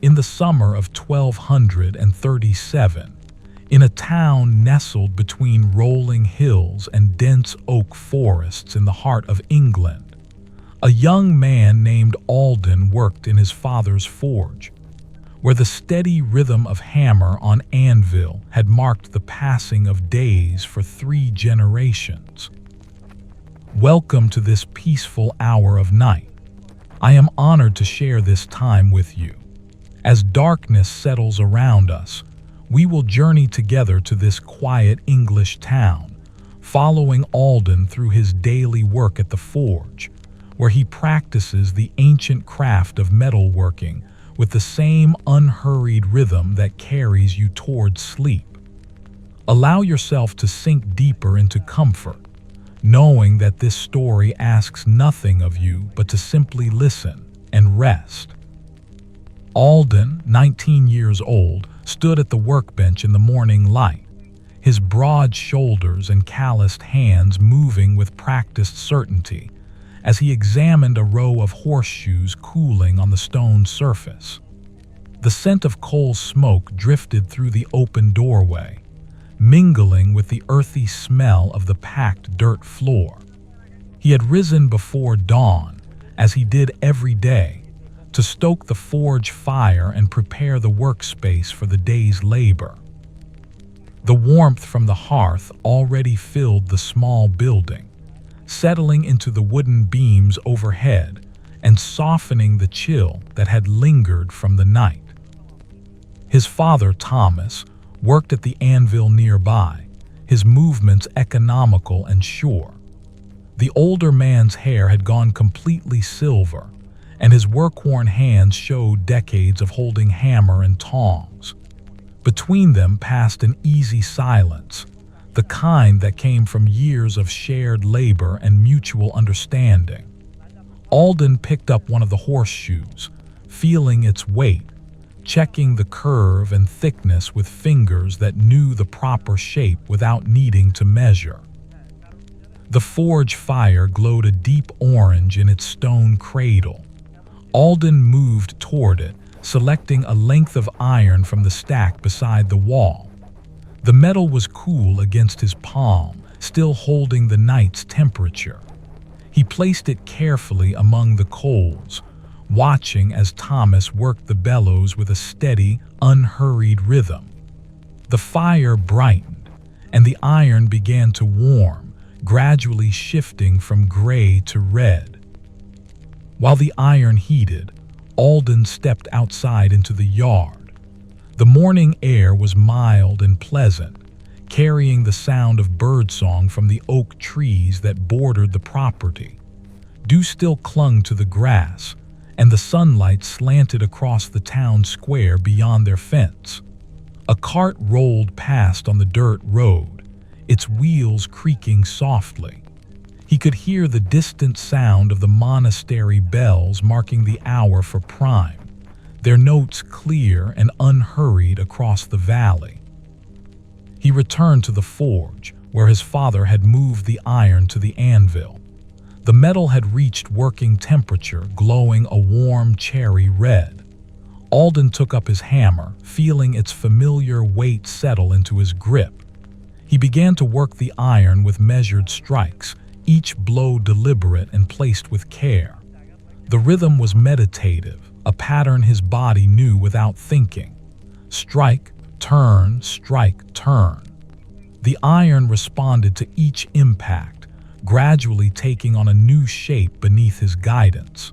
In the summer of 1237, in a town nestled between rolling hills and dense oak forests in the heart of England, a young man named Alden worked in his father's forge, where the steady rhythm of hammer on anvil had marked the passing of days for 3 generations. Welcome to this peaceful hour of night. I am honored to share this time with you. As darkness settles around us, we will journey together to this quiet English town, following Alden through his daily work at the forge, where he practices the ancient craft of metalworking with the same unhurried rhythm that carries you towards sleep. Allow yourself to sink deeper into comfort, knowing that this story asks nothing of you but to simply listen and rest. Alden, 19 years old, stood at the workbench in the morning light, his broad shoulders and calloused hands moving with practiced certainty as he examined a row of horseshoes cooling on the stone surface. The scent of coal smoke drifted through the open doorway, mingling with the earthy smell of the packed dirt floor. He had risen before dawn, as he did every day, to stoke the forge fire and prepare the workspace for the day's labor. The warmth from the hearth already filled the small building, settling into the wooden beams overhead and softening the chill that had lingered from the night. His father, Thomas, worked at the anvil nearby, his movements economical and sure. The older man's hair had gone completely silver, and his work-worn hands showed decades of holding hammer and tongs. Between them passed an easy silence, the kind that came from years of shared labor and mutual understanding. Alden picked up one of the horseshoes, feeling its weight, checking the curve and thickness with fingers that knew the proper shape without needing to measure. The forge fire glowed a deep orange in its stone cradle. Alden moved toward it, selecting a length of iron from the stack beside the wall. The metal was cool against his palm, still holding the night's temperature. He placed it carefully among the coals, watching as Thomas worked the bellows with a steady, unhurried rhythm. The fire brightened, and the iron began to warm, gradually shifting from gray to red. While the iron heated, Alden stepped outside into the yard. The morning air was mild and pleasant, carrying the sound of birdsong from the oak trees that bordered the property. Dew still clung to the grass, and the sunlight slanted across the town square beyond their fence. A cart rolled past on the dirt road, its wheels creaking softly. He could hear the distant sound of the monastery bells marking the hour for prime, their notes clear and unhurried across the valley. He returned to the forge, where his father had moved the iron to the anvil. The metal had reached working temperature, glowing a warm cherry red. Alden took up his hammer, feeling its familiar weight settle into his grip. He began to work the iron with measured strikes, each blow deliberate and placed with care. The rhythm was meditative, a pattern his body knew without thinking. Strike, turn, strike, turn. The iron responded to each impact, gradually taking on a new shape beneath his guidance.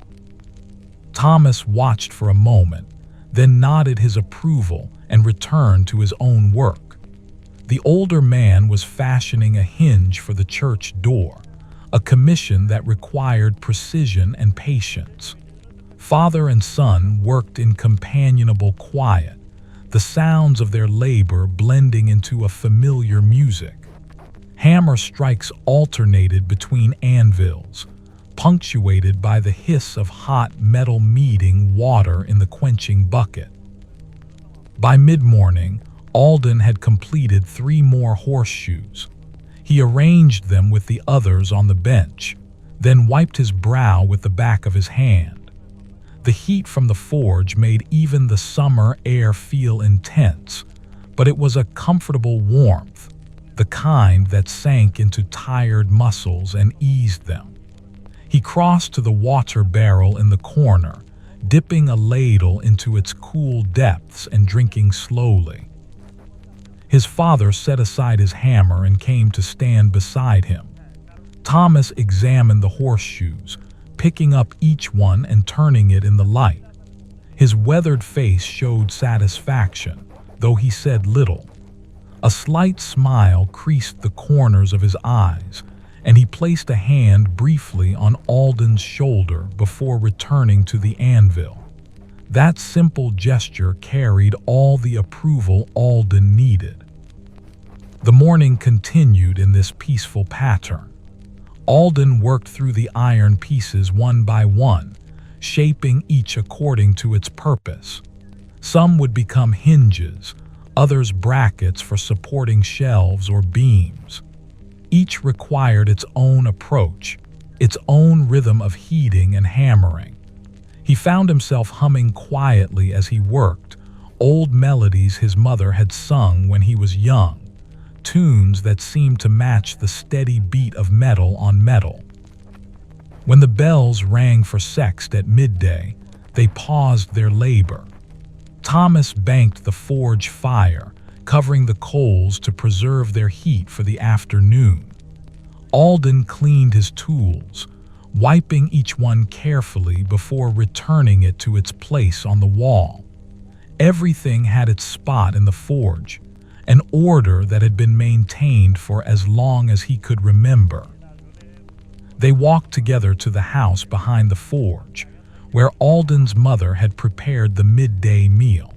Thomas watched for a moment, then nodded his approval and returned to his own work. The older man was fashioning a hinge for the church door, a commission that required precision and patience. Father and son worked in companionable quiet, the sounds of their labor blending into a familiar music. Hammer strikes alternated between anvils, punctuated by the hiss of hot metal meeting water in the quenching bucket. By mid-morning, Alden had completed 3 more horseshoes. He arranged them with the others on the bench, then wiped his brow with the back of his hand. The heat from the forge made even the summer air feel intense, but it was a comfortable warmth, the kind that sank into tired muscles and eased them. He crossed to the water barrel in the corner, dipping a ladle into its cool depths and drinking slowly. His father set aside his hammer and came to stand beside him. Thomas examined the horseshoes, picking up each one and turning it in the light. His weathered face showed satisfaction, though he said little. A slight smile creased the corners of his eyes, and he placed a hand briefly on Alden's shoulder before returning to the anvil. That simple gesture carried all the approval Alden needed. The morning continued in this peaceful pattern. Alden worked through the iron pieces one by one, shaping each according to its purpose. Some would become hinges, others brackets for supporting shelves or beams. Each required its own approach, its own rhythm of heating and hammering. He found himself humming quietly as he worked, old melodies his mother had sung when he was young, tunes that seemed to match the steady beat of metal on metal. When the bells rang for sext at midday, they paused their labor. Thomas banked the forge fire, covering the coals to preserve their heat for the afternoon. Alden cleaned his tools, wiping each one carefully before returning it to its place on the wall. Everything had its spot in the forge, an order that had been maintained for as long as he could remember. They walked together to the house behind the forge, where Alden's mother had prepared the midday meal.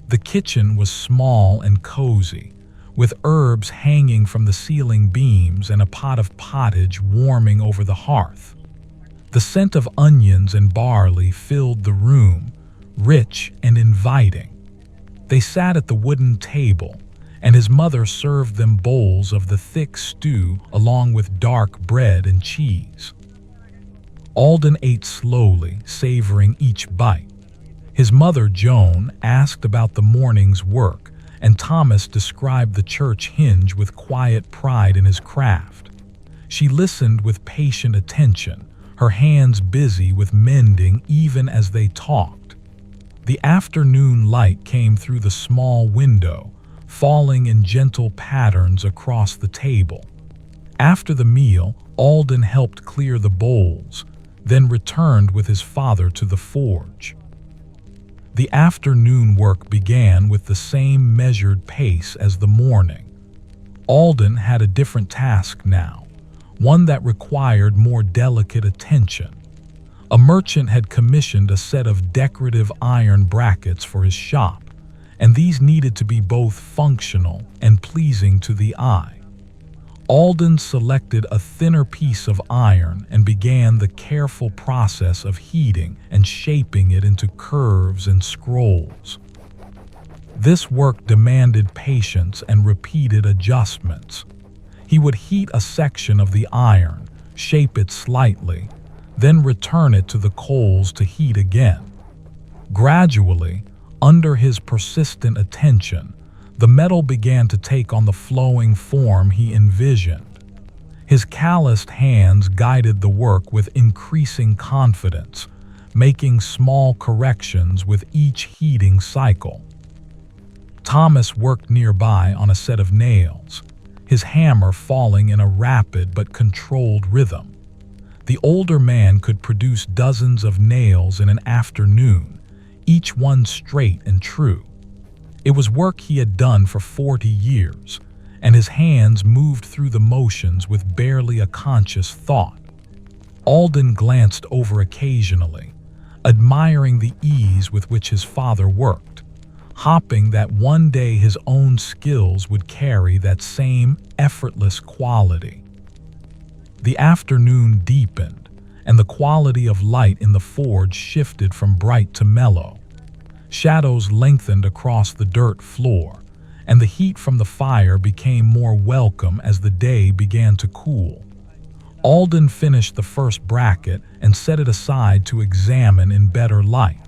The kitchen was small and cozy, with herbs hanging from the ceiling beams and a pot of pottage warming over the hearth. The scent of onions and barley filled the room, rich and inviting. They sat at the wooden table, and his mother served them bowls of the thick stew along with dark bread and cheese. Alden ate slowly, savoring each bite. His mother, Joan, asked about the morning's work, and Thomas described the church hinge with quiet pride in his craft. She listened with patient attention, her hands busy with mending even as they talked. The afternoon light came through the small window, falling in gentle patterns across the table. After the meal, Alden helped clear the bowls, then returned with his father to the forge. The afternoon work began with the same measured pace as the morning. Alden had a different task now, one that required more delicate attention. A merchant had commissioned a set of decorative iron brackets for his shop, and these needed to be both functional and pleasing to the eye. Alden selected a thinner piece of iron and began the careful process of heating and shaping it into curves and scrolls. This work demanded patience and repeated adjustments. He would heat a section of the iron, shape it slightly, then return it to the coals to heat again. Gradually, under his persistent attention, the metal began to take on the flowing form he envisioned. His calloused hands guided the work with increasing confidence, making small corrections with each heating cycle. Thomas worked nearby on a set of nails, his hammer falling in a rapid but controlled rhythm. The older man could produce dozens of nails in an afternoon, each one straight and true. It was work he had done for 40 years, and his hands moved through the motions with barely a conscious thought. Alden glanced over occasionally, admiring the ease with which his father worked, hoping that one day his own skills would carry that same effortless quality. The afternoon deepened, and the quality of light in the forge shifted from bright to mellow. Shadows lengthened across the dirt floor, and the heat from the fire became more welcome as the day began to cool. Alden finished the first bracket and set it aside to examine in better light.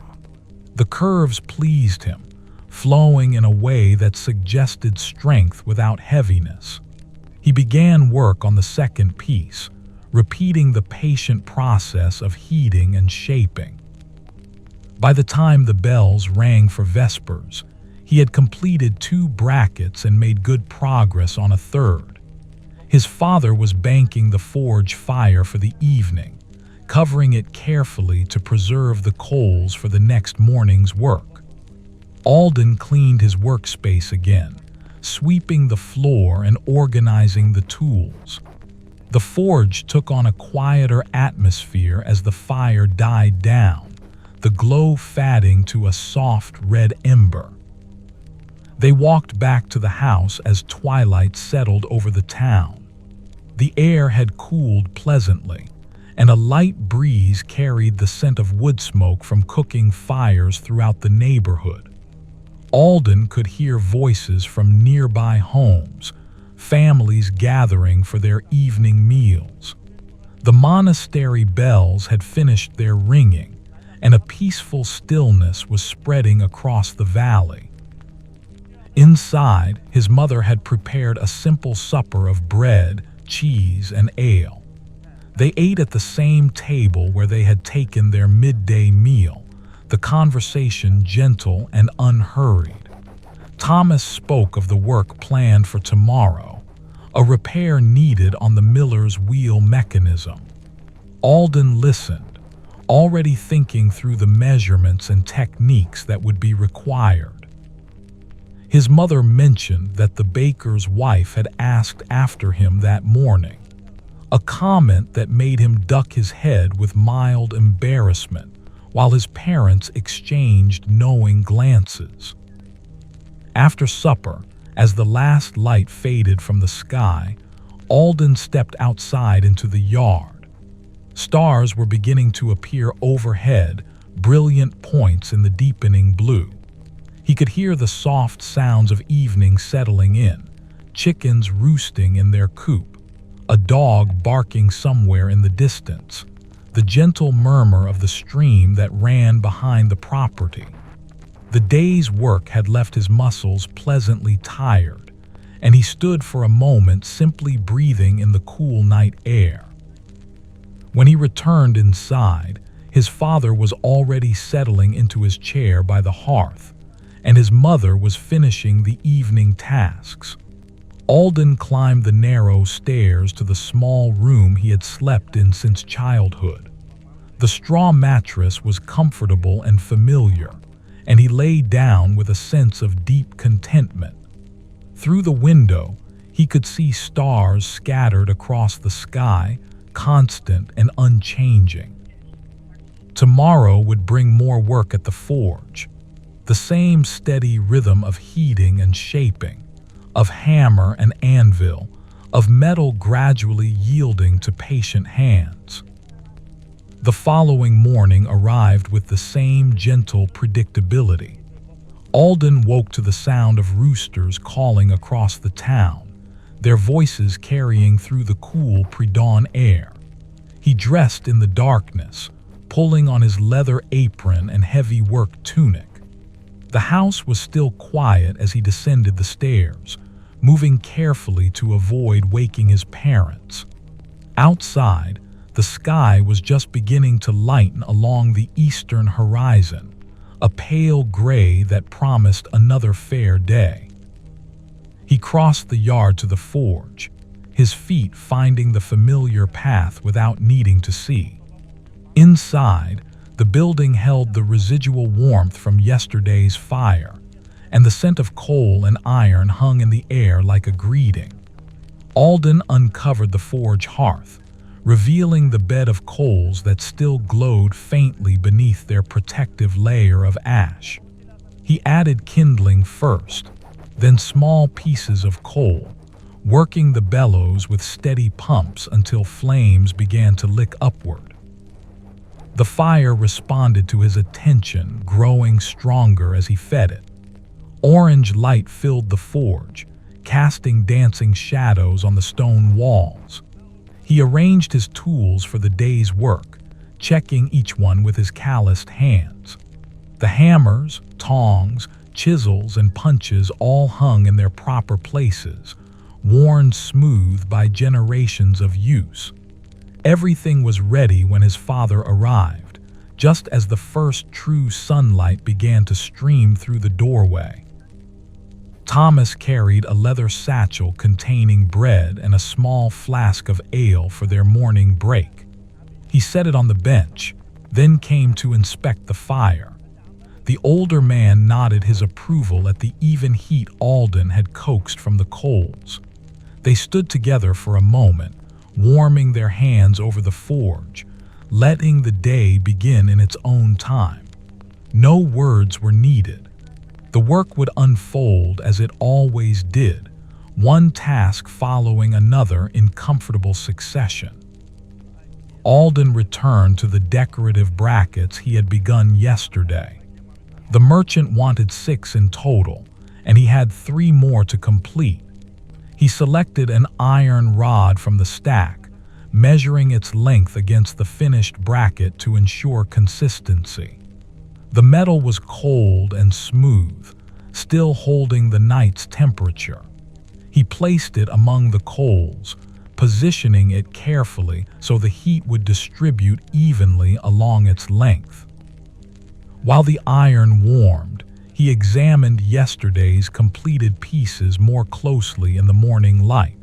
The curves pleased him, flowing in a way that suggested strength without heaviness. He began work on the second piece, repeating the patient process of heating and shaping. By the time the bells rang for vespers, he had completed 2 brackets and made good progress on a third. His father was banking the forge fire for the evening, covering it carefully to preserve the coals for the next morning's work. Alden cleaned his workspace again, sweeping the floor and organizing the tools. The forge took on a quieter atmosphere as the fire died down, the glow fading to a soft red ember. They walked back to the house as twilight settled over the town. The air had cooled pleasantly, and a light breeze carried the scent of wood smoke from cooking fires throughout the neighborhood. Alden could hear voices from nearby homes, families gathering for their evening meals. The monastery bells had finished their ringing, and a peaceful stillness was spreading across the valley. Inside, his mother had prepared a simple supper of bread, cheese, and ale. They ate at the same table where they had taken their midday meal, the conversation gentle and unhurried. Thomas spoke of the work planned for tomorrow, a repair needed on the miller's wheel mechanism. Alden listened, already thinking through the measurements and techniques that would be required. His mother mentioned that the baker's wife had asked after him that morning, a comment that made him duck his head with mild embarrassment while his parents exchanged knowing glances. After supper, as the last light faded from the sky, Alden stepped outside into the yard. Stars were beginning to appear overhead, brilliant points in the deepening blue. He could hear the soft sounds of evening settling in, chickens roosting in their coop, a dog barking somewhere in the distance, the gentle murmur of the stream that ran behind the property. The day's work had left his muscles pleasantly tired, and he stood for a moment simply breathing in the cool night air. When he returned inside, his father was already settling into his chair by the hearth, and his mother was finishing the evening tasks. Alden climbed the narrow stairs to the small room he had slept in since childhood. The straw mattress was comfortable and familiar, and he lay down with a sense of deep contentment. Through the window, he could see stars scattered across the sky, constant and unchanging. Tomorrow would bring more work at the forge. The same steady rhythm of heating and shaping, of hammer and anvil, of metal gradually yielding to patient hands. The following morning arrived with the same gentle predictability. Alden woke to the sound of roosters calling across the town, their voices carrying through the cool pre-dawn air. He dressed in the darkness, pulling on his leather apron and heavy work tunic. The house was still quiet as he descended the stairs, moving carefully to avoid waking his parents. Outside, the sky was just beginning to lighten along the eastern horizon, a pale gray that promised another fair day. He crossed the yard to the forge, his feet finding the familiar path without needing to see. Inside, the building held the residual warmth from yesterday's fire, and the scent of coal and iron hung in the air like a greeting. Alden uncovered the forge hearth, revealing the bed of coals that still glowed faintly beneath their protective layer of ash. He added kindling first, then small pieces of coal, working the bellows with steady pumps until flames began to lick upward. The fire responded to his attention, growing stronger as he fed it. Orange light filled the forge, casting dancing shadows on the stone walls. He arranged his tools for the day's work, checking each one with his calloused hands. The hammers, tongs, chisels, and punches all hung in their proper places, worn smooth by generations of use. Everything was ready when his father arrived, just as the first true sunlight began to stream through the doorway. Thomas carried a leather satchel containing bread and a small flask of ale for their morning break. He set it on the bench, then came to inspect the fire. The older man nodded his approval at the even heat Alden had coaxed from the coals. They stood together for a moment, warming their hands over the forge, letting the day begin in its own time. No words were needed. The work would unfold as it always did, one task following another in comfortable succession. Alden returned to the decorative brackets he had begun yesterday. The merchant wanted 6 in total, and he had 3 more to complete. He selected an iron rod from the stack, measuring its length against the finished bracket to ensure consistency. The metal was cold and smooth, still holding the night's temperature. He placed it among the coals, positioning it carefully so the heat would distribute evenly along its length. While the iron warmed, he examined yesterday's completed pieces more closely in the morning light.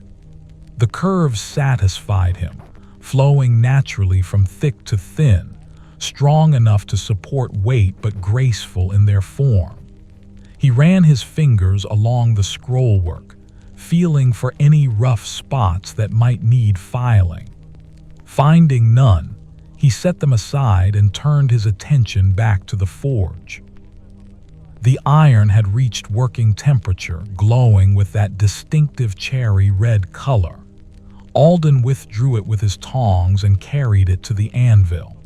The curves satisfied him, flowing naturally from thick to thin, strong enough to support weight but graceful in their form. He ran his fingers along the scrollwork, feeling for any rough spots that might need filing. Finding none, he set them aside and turned his attention back to the forge. The iron had reached working temperature, glowing with that distinctive cherry red color. Alden withdrew it with his tongs and carried it to the anvil.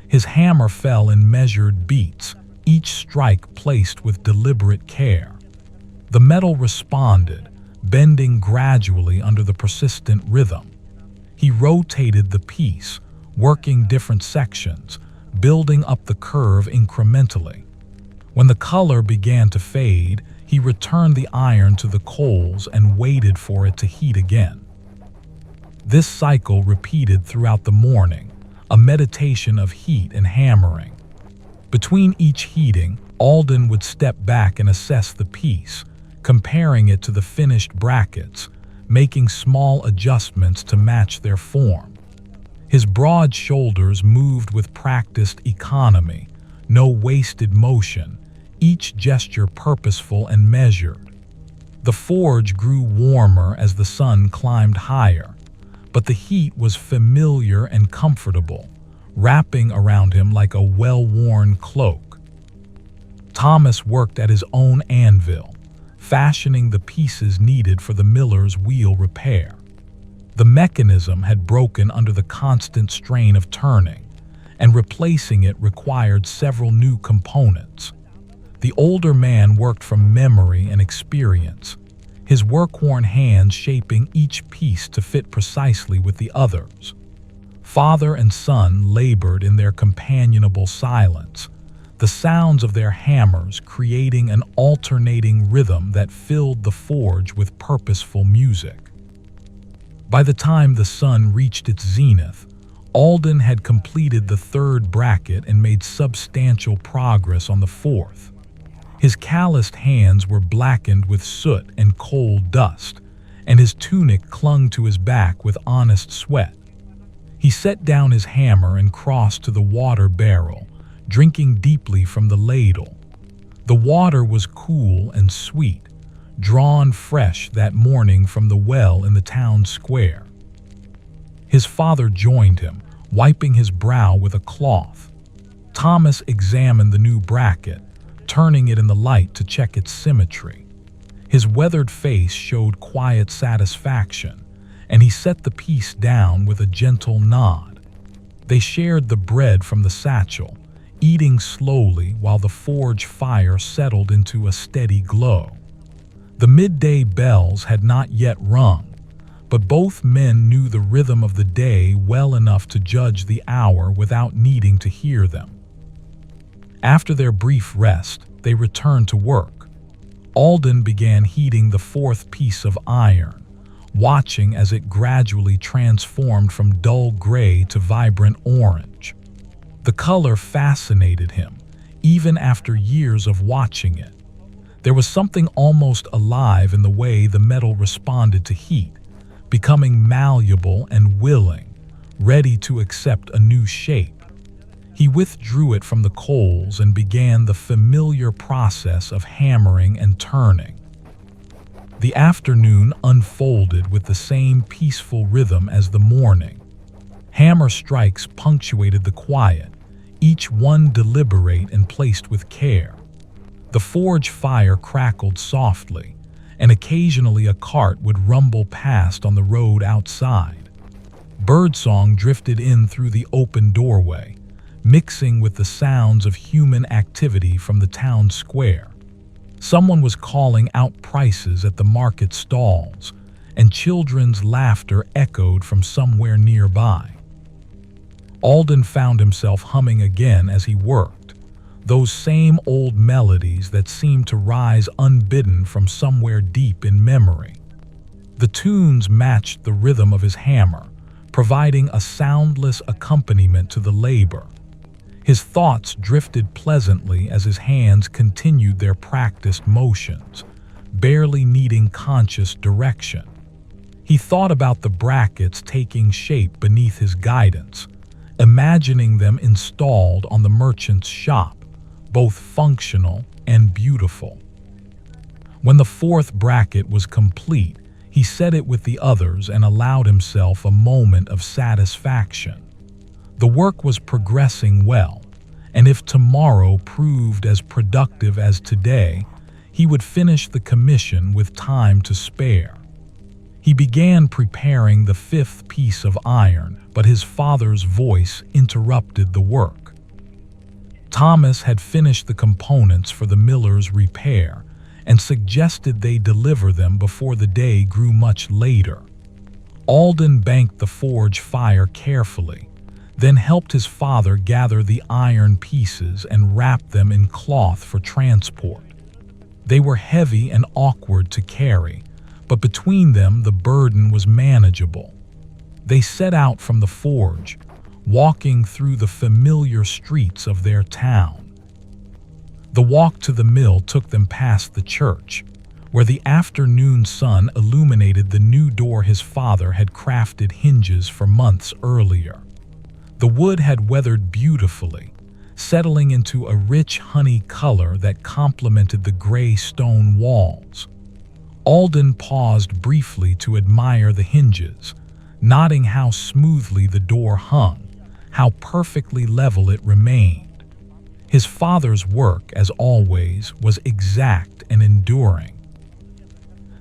His hammer fell in measured beats, each strike placed with deliberate care. The metal responded, bending gradually under the persistent rhythm. He rotated the piece, working different sections, building up the curve incrementally. When the color began to fade, he returned the iron to the coals and waited for it to heat again. This cycle repeated throughout the morning, a meditation of heat and hammering. Between each heating, Alden would step back and assess the piece, comparing it to the finished brackets, making small adjustments to match their form. His broad shoulders moved with practiced economy, no wasted motion, each gesture purposeful and measured. The forge grew warmer as the sun climbed higher, but the heat was familiar and comfortable, wrapping around him like a well-worn cloak. Thomas worked at his own anvil, fashioning the pieces needed for the miller's wheel repair. The mechanism had broken under the constant strain of turning, and replacing it required several new components. The older man worked from memory and experience, his work-worn hands shaping each piece to fit precisely with the others. Father and son labored in their companionable silence, the sounds of their hammers creating an alternating rhythm that filled the forge with purposeful music. By the time the sun reached its zenith, Alden had completed the 3rd bracket and made substantial progress on the 4th. His calloused hands were blackened with soot and coal dust, and his tunic clung to his back with honest sweat. He set down his hammer and crossed to the water barrel, drinking deeply from the ladle. The water was cool and sweet, drawn fresh that morning from the well in the town square. His father joined him, wiping his brow with a cloth. Thomas examined the new bracket, turning it in the light to check its symmetry. His weathered face showed quiet satisfaction, and he set the piece down with a gentle nod. They shared the bread from the satchel, eating slowly while the forge fire settled into a steady glow. The midday bells had not yet rung, but both men knew the rhythm of the day well enough to judge the hour without needing to hear them. After their brief rest, they returned to work. Alden began heating the fourth piece of iron, watching as it gradually transformed from dull gray to vibrant orange. The color fascinated him, even after years of watching it. There was something almost alive in the way the metal responded to heat, becoming malleable and willing, ready to accept a new shape. He withdrew it from the coals and began the familiar process of hammering and turning. The afternoon unfolded with the same peaceful rhythm as the morning. Hammer strikes punctuated the quiet, each one deliberate and placed with care. The forge fire crackled softly, and occasionally a cart would rumble past on the road outside. Birdsong drifted in through the open doorway, mixing with the sounds of human activity from the town square. Someone was calling out prices at the market stalls, and children's laughter echoed from somewhere nearby. Alden found himself humming again as he worked, those same old melodies that seemed to rise unbidden from somewhere deep in memory. The tunes matched the rhythm of his hammer, providing a soundless accompaniment to the labor. His thoughts drifted pleasantly as his hands continued their practiced motions, barely needing conscious direction. He thought about the brackets taking shape beneath his guidance, imagining them installed on the merchant's shop, both functional and beautiful. When the fourth bracket was complete, he set it with the others and allowed himself a moment of satisfaction. The work was progressing well, and if tomorrow proved as productive as today, he would finish the commission with time to spare. He began preparing the fifth piece of iron, but his father's voice interrupted the work. Thomas had finished the components for the miller's repair and suggested they deliver them before the day grew much later. Alden banked the forge fire carefully, then helped his father gather the iron pieces and wrap them in cloth for transport. They were heavy and awkward to carry, but between them the burden was manageable. They set out from the forge, walking through the familiar streets of their town. The walk to the mill took them past the church, where the afternoon sun illuminated the new door his father had crafted hinges for months earlier. The wood had weathered beautifully, settling into a rich honey color that complemented the gray stone walls. Alden paused briefly to admire the hinges, noting how smoothly the door hung, how perfectly level it remained. His father's work, as always, was exact and enduring.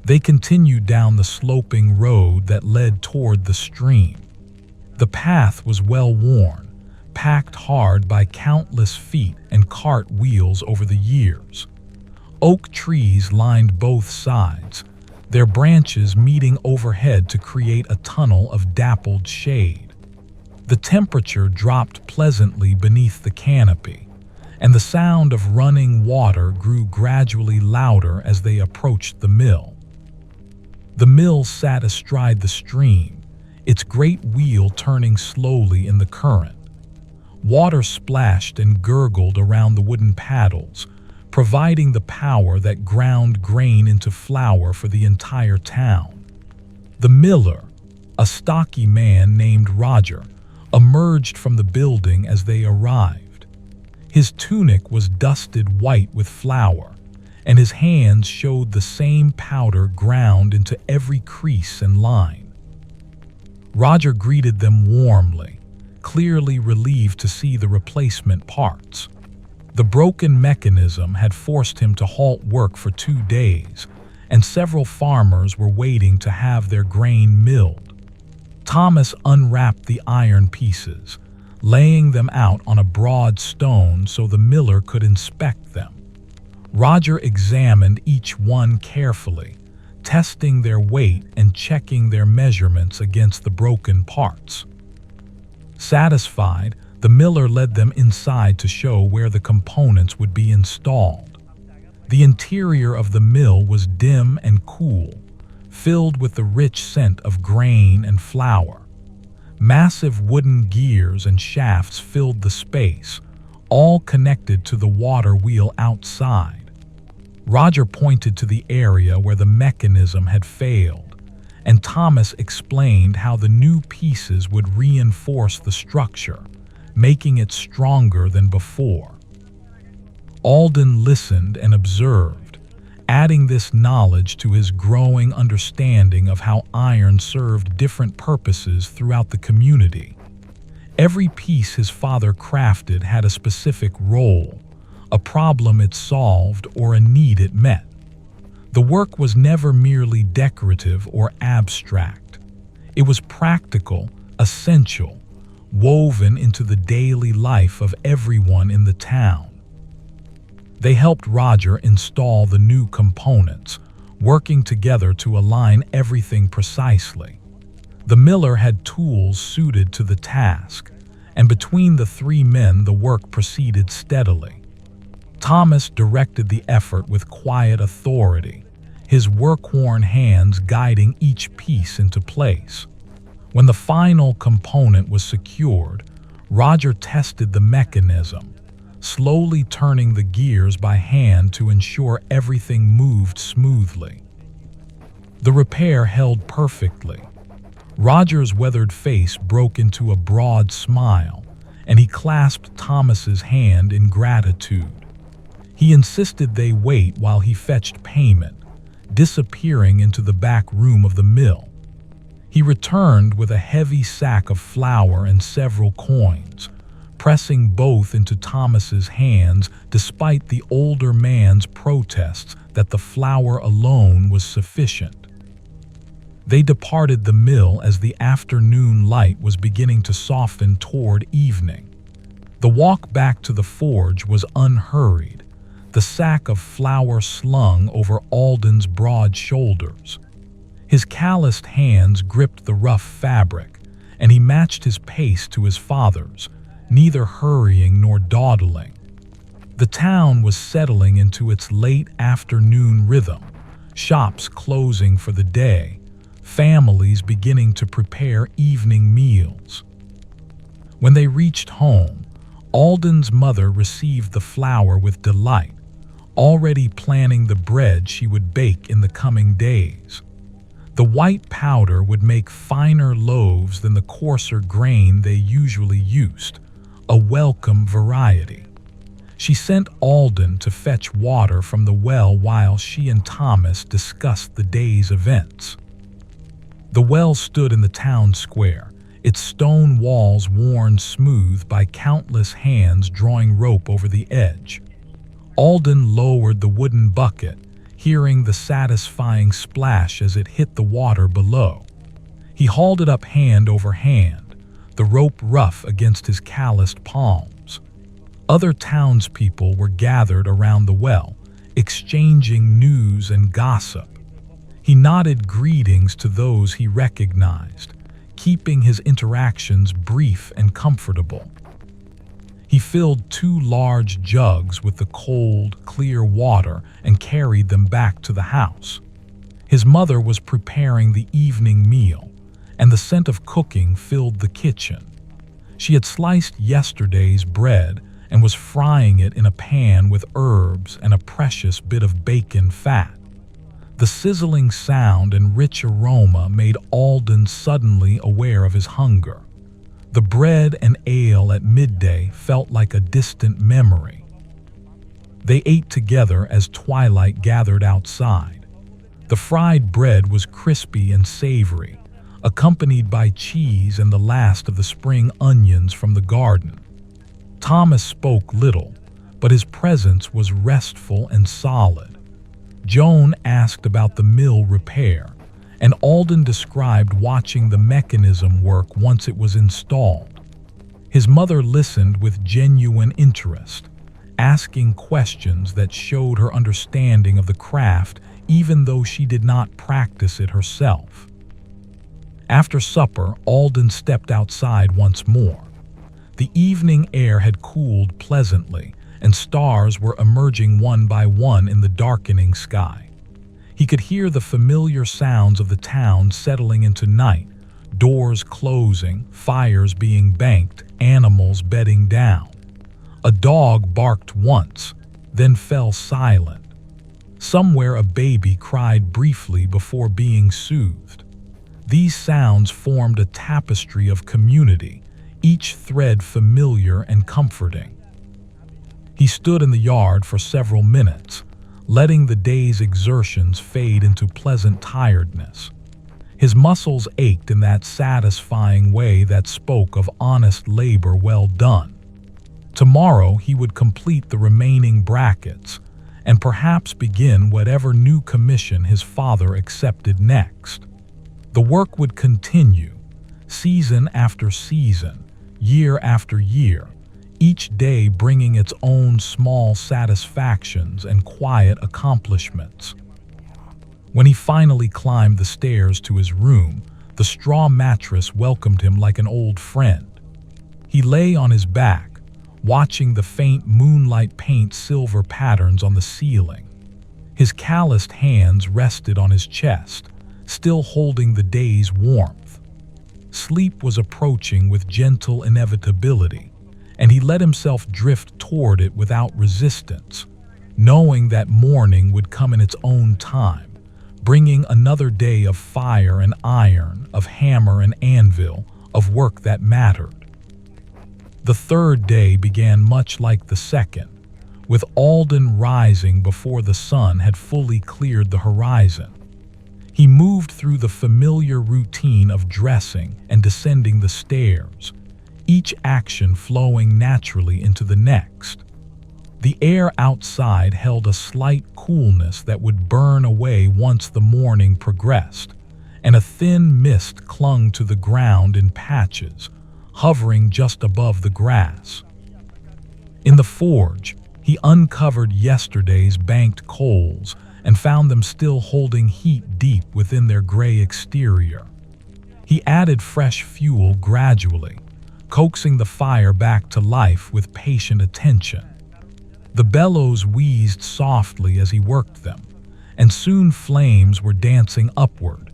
They continued down the sloping road that led toward the stream. The path was well worn, packed hard by countless feet and cart wheels over the years. Oak trees lined both sides, their branches meeting overhead to create a tunnel of dappled shade. The temperature dropped pleasantly beneath the canopy, and the sound of running water grew gradually louder as they approached the mill. The mill sat astride the stream, its great wheel turning slowly in the current. Water splashed and gurgled around the wooden paddles, providing the power that ground grain into flour for the entire town. The miller, a stocky man named Roger, emerged from the building as they arrived. His tunic was dusted white with flour, and his hands showed the same powder ground into every crease and line. Roger greeted them warmly, clearly relieved to see the replacement parts. The broken mechanism had forced him to halt work for 2 days, and several farmers were waiting to have their grain milled. Thomas unwrapped the iron pieces, laying them out on a broad stone so the miller could inspect them. Roger examined each one carefully, testing their weight and checking their measurements against the broken parts. Satisfied, the miller led them inside to show where the components would be installed. The interior of the mill was dim and cool, filled with the rich scent of grain and flour. Massive wooden gears and shafts filled the space, all connected to the water wheel outside. Roger pointed to the area where the mechanism had failed, and Thomas explained how the new pieces would reinforce the structure, making it stronger than before. Alden listened and observed, adding this knowledge to his growing understanding of how iron served different purposes throughout the community. Every piece his father crafted had a specific role, a problem it solved or a need it met. The work was never merely decorative or abstract. It was practical, essential, woven into the daily life of everyone in the town. They helped Roger install the new components, working together to align everything precisely. The miller had tools suited to the task, and between the three men the work proceeded steadily. Thomas directed the effort with quiet authority, his work-worn hands guiding each piece into place. When the final component was secured, Roger tested the mechanism, slowly turning the gears by hand to ensure everything moved smoothly. The repair held perfectly. Roger's weathered face broke into a broad smile, and he clasped Thomas's hand in gratitude. He insisted they wait while he fetched payment, disappearing into the back room of the mill. He returned with a heavy sack of flour and several coins, pressing both into Thomas's hands despite the older man's protests that the flour alone was sufficient. They departed the mill as the afternoon light was beginning to soften toward evening. The walk back to the forge was unhurried, the sack of flour slung over Alden's broad shoulders. His calloused hands gripped the rough fabric, and he matched his pace to his father's, neither hurrying nor dawdling. The town was settling into its late afternoon rhythm, shops closing for the day, families beginning to prepare evening meals. When they reached home, Alden's mother received the flour with delight, already planning the bread she would bake in the coming days. The white powder would make finer loaves than the coarser grain they usually used, a welcome variety. She sent Alden to fetch water from the well while she and Thomas discussed the day's events. The well stood in the town square, its stone walls worn smooth by countless hands drawing rope over the edge. Alden lowered the wooden bucket, hearing the satisfying splash as it hit the water below. He hauled it up hand over hand, the rope rough against his calloused palms. Other townspeople were gathered around the well, exchanging news and gossip. He nodded greetings to those he recognized, keeping his interactions brief and comfortable. He filled 2 large jugs with the cold, clear water and carried them back to the house. His mother was preparing the evening meal, and the scent of cooking filled the kitchen. She had sliced yesterday's bread and was frying it in a pan with herbs and a precious bit of bacon fat. The sizzling sound and rich aroma made Alden suddenly aware of his hunger. The bread and ale at midday felt like a distant memory. They ate together as twilight gathered outside. The fried bread was crispy and savory, accompanied by cheese and the last of the spring onions from the garden. Thomas spoke little, but his presence was restful and solid. Joan asked about the mill repair, and Alden described watching the mechanism work once it was installed. His mother listened with genuine interest, asking questions that showed her understanding of the craft even though she did not practice it herself. After supper, Alden stepped outside once more. The evening air had cooled pleasantly, and stars were emerging one by one in the darkening sky. He could hear the familiar sounds of the town settling into night, doors closing, fires being banked, animals bedding down. A dog barked once, then fell silent. Somewhere a baby cried briefly before being soothed. These sounds formed a tapestry of community, each thread familiar and comforting. He stood in the yard for several minutes, letting the day's exertions fade into pleasant tiredness. His muscles ached in that satisfying way that spoke of honest labor well done. Tomorrow he would complete the remaining brackets and perhaps begin whatever new commission his father accepted next. The work would continue, season after season, year after year, each day bringing its own small satisfactions and quiet accomplishments. When he finally climbed the stairs to his room, the straw mattress welcomed him like an old friend. He lay on his back, watching the faint moonlight paint silver patterns on the ceiling. His calloused hands rested on his chest, still holding the day's warmth. Sleep was approaching with gentle inevitability, and he let himself drift toward it without resistance, knowing that morning would come in its own time, bringing another day of fire and iron, of hammer and anvil, of work that mattered. The third day began much like the second, with Alden rising before the sun had fully cleared the horizon. He moved through the familiar routine of dressing and descending the stairs, each action flowing naturally into the next. The air outside held a slight coolness that would burn away once the morning progressed, and a thin mist clung to the ground in patches, hovering just above the grass. In the forge, he uncovered yesterday's banked coals and found them still holding heat deep within their gray exterior. He added fresh fuel gradually, coaxing the fire back to life with patient attention. The bellows wheezed softly as he worked them, and soon flames were dancing upward,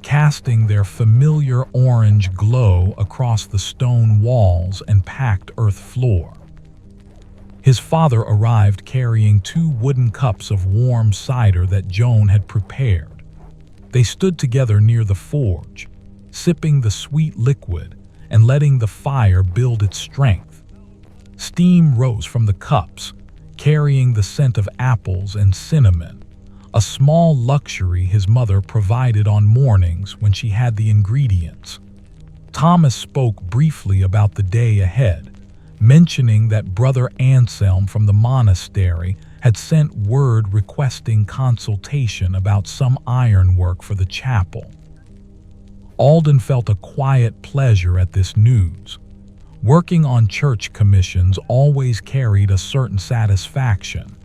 casting their familiar orange glow across the stone walls and packed earth floor. His father arrived carrying 2 wooden cups of warm cider that Joan had prepared. They stood together near the forge, sipping the sweet liquid and letting the fire build its strength. Steam rose from the cups, carrying the scent of apples and cinnamon, a small luxury his mother provided on mornings when she had the ingredients. Thomas spoke briefly about the day ahead, mentioning that Brother Anselm from the monastery had sent word requesting consultation about some ironwork for the chapel. Alden felt a quiet pleasure at this news. Working on church commissions always carried a certain satisfaction,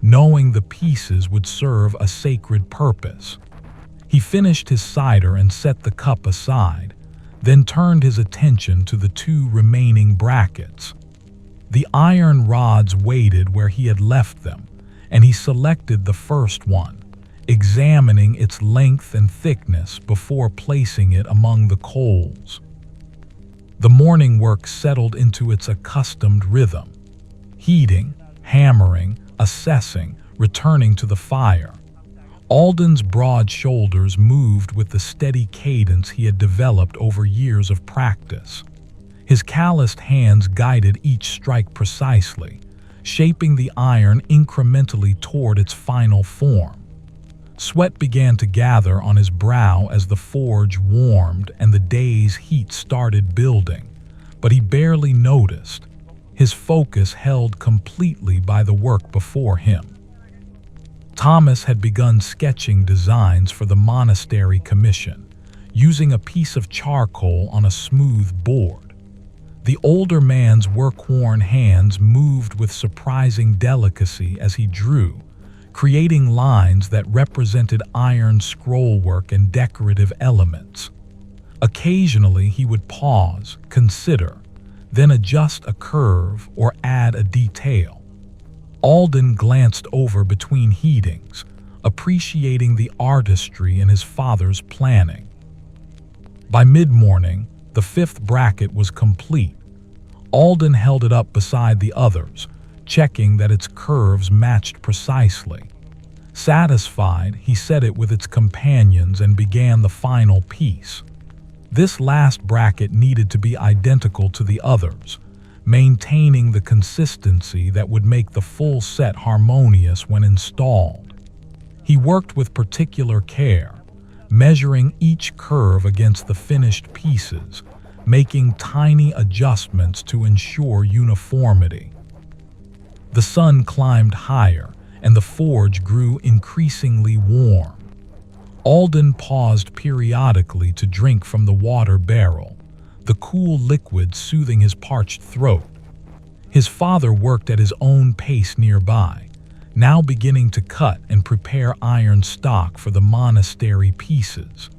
knowing the pieces would serve a sacred purpose. He finished his cider and set the cup aside, then turned his attention to the 2 remaining brackets. The iron rods waited where he had left them, and he selected the first one, examining its length and thickness before placing it among the coals. The morning work settled into its accustomed rhythm, heating, hammering, assessing, returning to the fire. Alden's broad shoulders moved with the steady cadence he had developed over years of practice. His calloused hands guided each strike precisely, shaping the iron incrementally toward its final form. Sweat began to gather on his brow as the forge warmed and the day's heat started building, but he barely noticed, his focus held completely by the work before him. Thomas had begun sketching designs for the monastery commission, using a piece of charcoal on a smooth board. The older man's work-worn hands moved with surprising delicacy as he drew, creating lines that represented iron scrollwork and decorative elements. Occasionally, he would pause, consider, then adjust a curve or add a detail. Alden glanced over between heatings, appreciating the artistry in his father's planning. By mid-morning, the fifth bracket was complete. Alden held it up beside the others, checking that its curves matched precisely. Satisfied, he set it with its companions and began the final piece. This last bracket needed to be identical to the others, maintaining the consistency that would make the full set harmonious when installed. He worked with particular care, measuring each curve against the finished pieces, making tiny adjustments to ensure uniformity. The sun climbed higher, and the forge grew increasingly warm. Alden paused periodically to drink from the water barrel, the cool liquid soothing his parched throat. His father worked at his own pace nearby, now beginning to cut and prepare iron stock for the monastery pieces.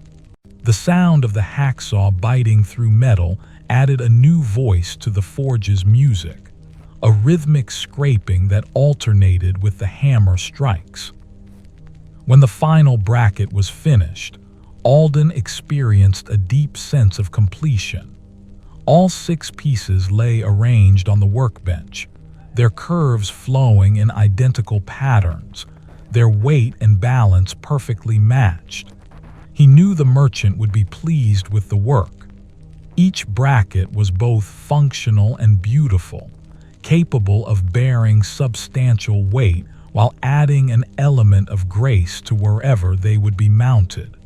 The sound of the hacksaw biting through metal added a new voice to the forge's music, a rhythmic scraping that alternated with the hammer strikes. When the final bracket was finished, Alden experienced a deep sense of completion. All 6 pieces lay arranged on the workbench, their curves flowing in identical patterns, their weight and balance perfectly matched. He knew the merchant would be pleased with the work. Each bracket was both functional and beautiful, capable of bearing substantial weight while adding an element of grace to wherever they would be mounted.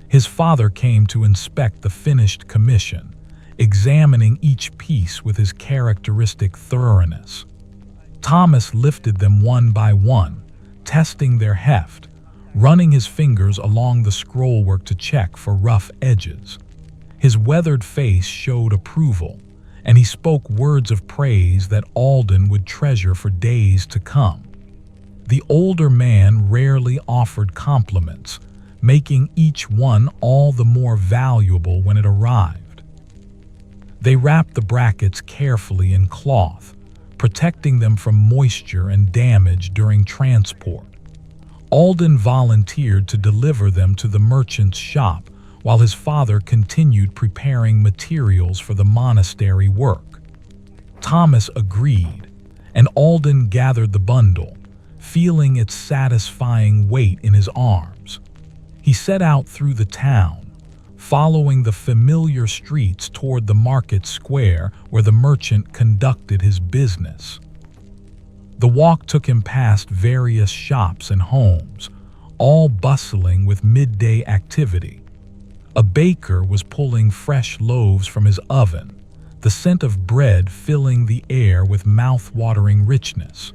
His father came to inspect the finished commission, examining each piece with his characteristic thoroughness. Thomas lifted them one by one, testing their heft, running his fingers along the scrollwork to check for rough edges. His weathered face showed approval, and he spoke words of praise that Alden would treasure for days to come. The older man rarely offered compliments, making each one all the more valuable when it arrived. They wrapped the brackets carefully in cloth, protecting them from moisture and damage during transport. Alden volunteered to deliver them to the merchant's shop while his father continued preparing materials for the monastery work. Thomas agreed, and Alden gathered the bundle, feeling its satisfying weight in his arms. He set out through the town, following the familiar streets toward the market square where the merchant conducted his business. The walk took him past various shops and homes, all bustling with midday activity. A baker was pulling fresh loaves from his oven, the scent of bread filling the air with mouth-watering richness.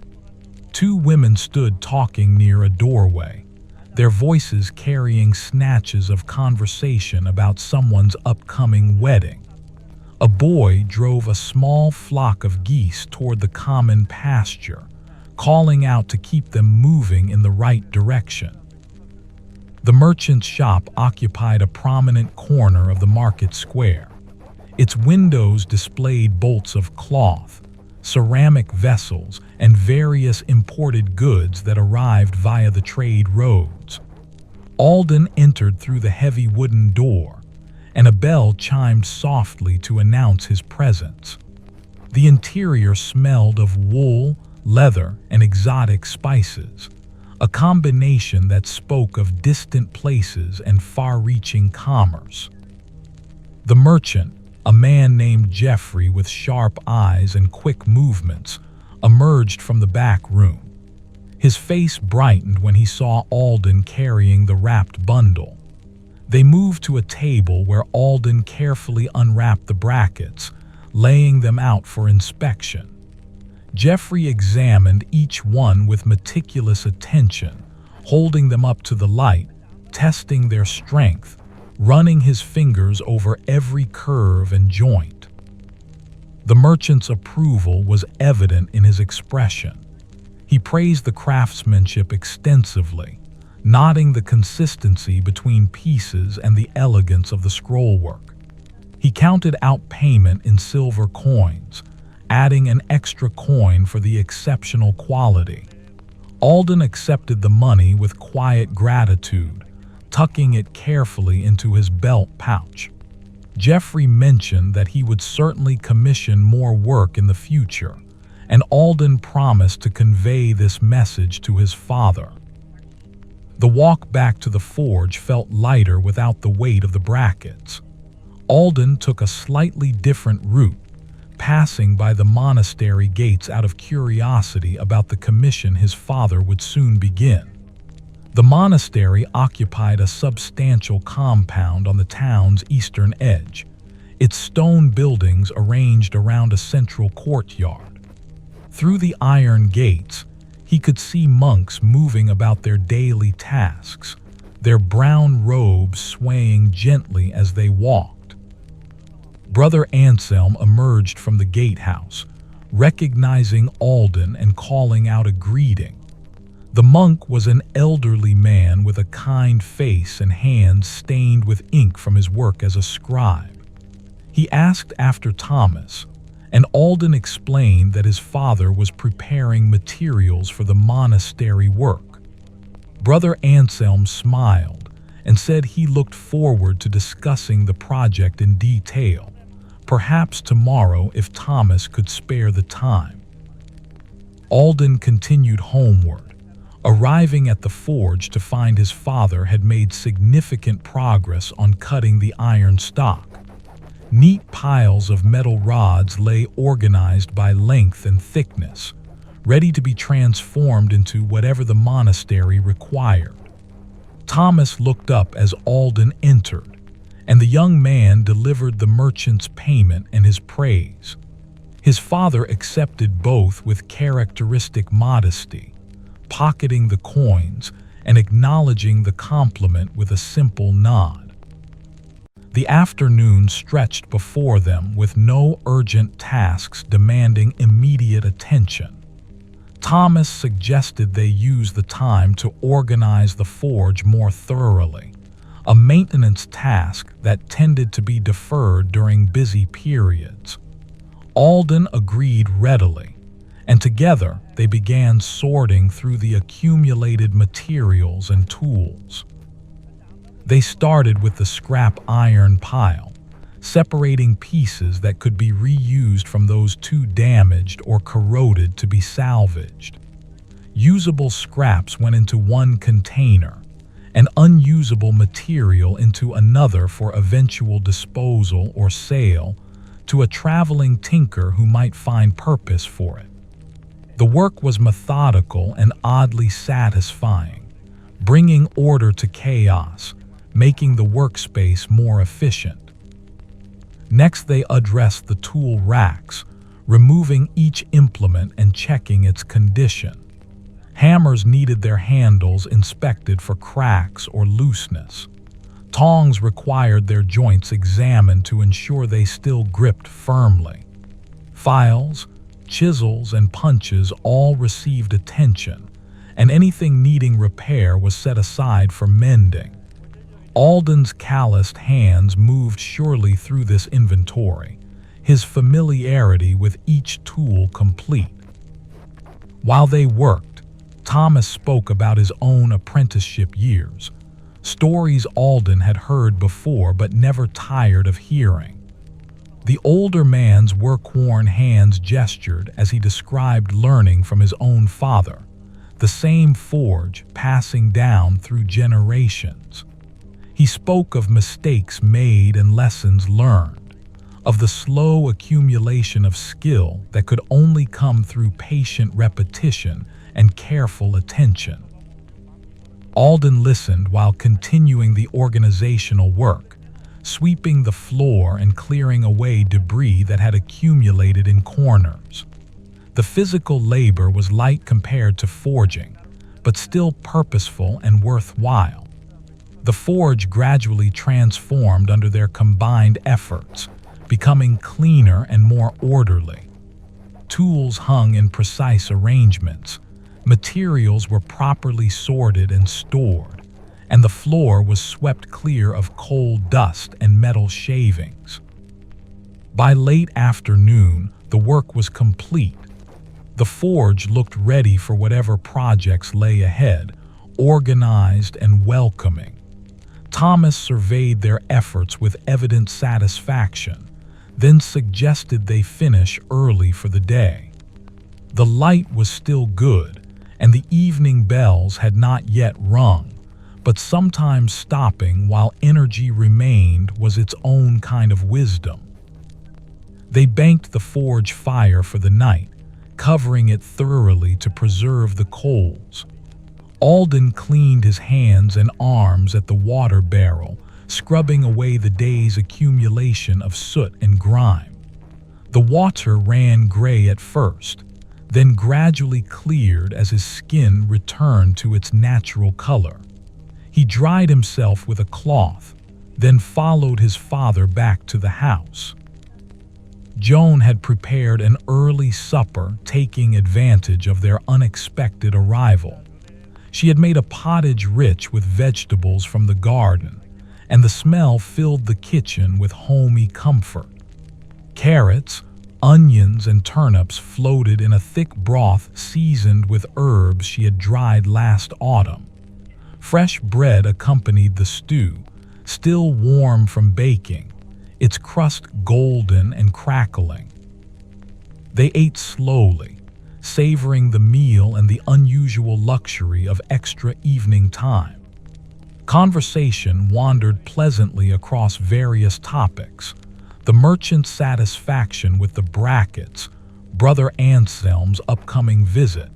2 women stood talking near a doorway, their voices carrying snatches of conversation about someone's upcoming wedding. A boy drove a small flock of geese toward the common pasture, calling out to keep them moving in the right direction. The merchant's shop occupied a prominent corner of the market square. Its windows displayed bolts of cloth, ceramic vessels, and various imported goods that arrived via the trade roads. Alden entered through the heavy wooden door, and a bell chimed softly to announce his presence. The interior smelled of wool, leather, and exotic spices, a combination that spoke of distant places and far-reaching commerce. The merchant, a man named Jeffrey with sharp eyes and quick movements, emerged from the back room. His face brightened when he saw Alden carrying the wrapped bundle. They moved to a table where Alden carefully unwrapped the brackets, laying them out for inspection. Jeffrey examined each one with meticulous attention, holding them up to the light, testing their strength, running his fingers over every curve and joint. The merchant's approval was evident in his expression. He praised the craftsmanship extensively, noting the consistency between pieces and the elegance of the scrollwork. He counted out payment in silver coins, adding an extra coin for the exceptional quality. Alden accepted the money with quiet gratitude, tucking it carefully into his belt pouch. Jeffrey mentioned that he would certainly commission more work in the future, and Alden promised to convey this message to his father. The walk back to the forge felt lighter without the weight of the brackets. Alden took a slightly different route, passing by the monastery gates out of curiosity about the commission his father would soon begin. The monastery occupied a substantial compound on the town's eastern edge, its stone buildings arranged around a central courtyard. Through the iron gates, he could see monks moving about their daily tasks, their brown robes swaying gently as they walked. Brother Anselm emerged from the gatehouse, recognizing Alden and calling out a greeting. The monk was an elderly man with a kind face and hands stained with ink from his work as a scribe. He asked after Thomas, and Alden explained that his father was preparing materials for the monastery work. Brother Anselm smiled and said he looked forward to discussing the project in detail, perhaps tomorrow if Thomas could spare the time. Alden continued homeward, arriving at the forge to find his father had made significant progress on cutting the iron stock. Neat piles of metal rods lay organized by length and thickness, ready to be transformed into whatever the monastery required. Thomas looked up as Alden entered, and the young man delivered the merchant's payment and his praise. His father accepted both with characteristic modesty, pocketing the coins and acknowledging the compliment with a simple nod. The afternoon stretched before them with no urgent tasks demanding immediate attention. Thomas suggested they use the time to organize the forge more thoroughly, a maintenance task that tended to be deferred during busy periods. Alden agreed readily, and together they began sorting through the accumulated materials and tools. They started with the scrap iron pile, separating pieces that could be reused from those too damaged or corroded to be salvaged. Usable scraps went into one container, and unusable material into another for eventual disposal or sale to a traveling tinker who might find purpose for it. The work was methodical and oddly satisfying, bringing order to chaos, making the workspace more efficient. Next, they addressed the tool racks, removing each implement and checking its condition. Hammers needed their handles inspected for cracks or looseness. Tongs required their joints examined to ensure they still gripped firmly. Files, chisels, and punches all received attention, and anything needing repair was set aside for mending. Alden's calloused hands moved surely through this inventory, his familiarity with each tool complete. While they worked, Thomas spoke about his own apprenticeship years, stories Alden had heard before but never tired of hearing. The older man's work-worn hands gestured as he described learning from his own father, the same forge passing down through generations. He spoke of mistakes made and lessons learned, of the slow accumulation of skill that could only come through patient repetition and careful attention. Alden listened while continuing the organizational work, sweeping the floor and clearing away debris that had accumulated in corners. The physical labor was light compared to forging, but still purposeful and worthwhile. The forge gradually transformed under their combined efforts, becoming cleaner and more orderly. Tools hung in precise arrangements, materials were properly sorted and stored, and the floor was swept clear of coal dust and metal shavings. By late afternoon, the work was complete. The forge looked ready for whatever projects lay ahead, organized and welcoming. Thomas surveyed their efforts with evident satisfaction, then suggested they finish early for the day. The light was still good, and the evening bells had not yet rung, but sometimes stopping while energy remained was its own kind of wisdom. They banked the forge fire for the night, covering it thoroughly to preserve the coals. Alden cleaned his hands and arms at the water barrel, scrubbing away the day's accumulation of soot and grime. The water ran gray at first, then gradually cleared as his skin returned to its natural color. He dried himself with a cloth, then followed his father back to the house. Joan had prepared an early supper, taking advantage of their unexpected arrival. She had made a pottage rich with vegetables from the garden, and the smell filled the kitchen with homey comfort. Carrots, onions, and turnips floated in a thick broth seasoned with herbs she had dried last autumn. Fresh bread accompanied the stew, still warm from baking, its crust golden and crackling. They ate slowly, savoring the meal and the unusual luxury of extra evening time. Conversation wandered pleasantly across various topics: the merchant's satisfaction with the brackets, Brother Anselm's upcoming visit,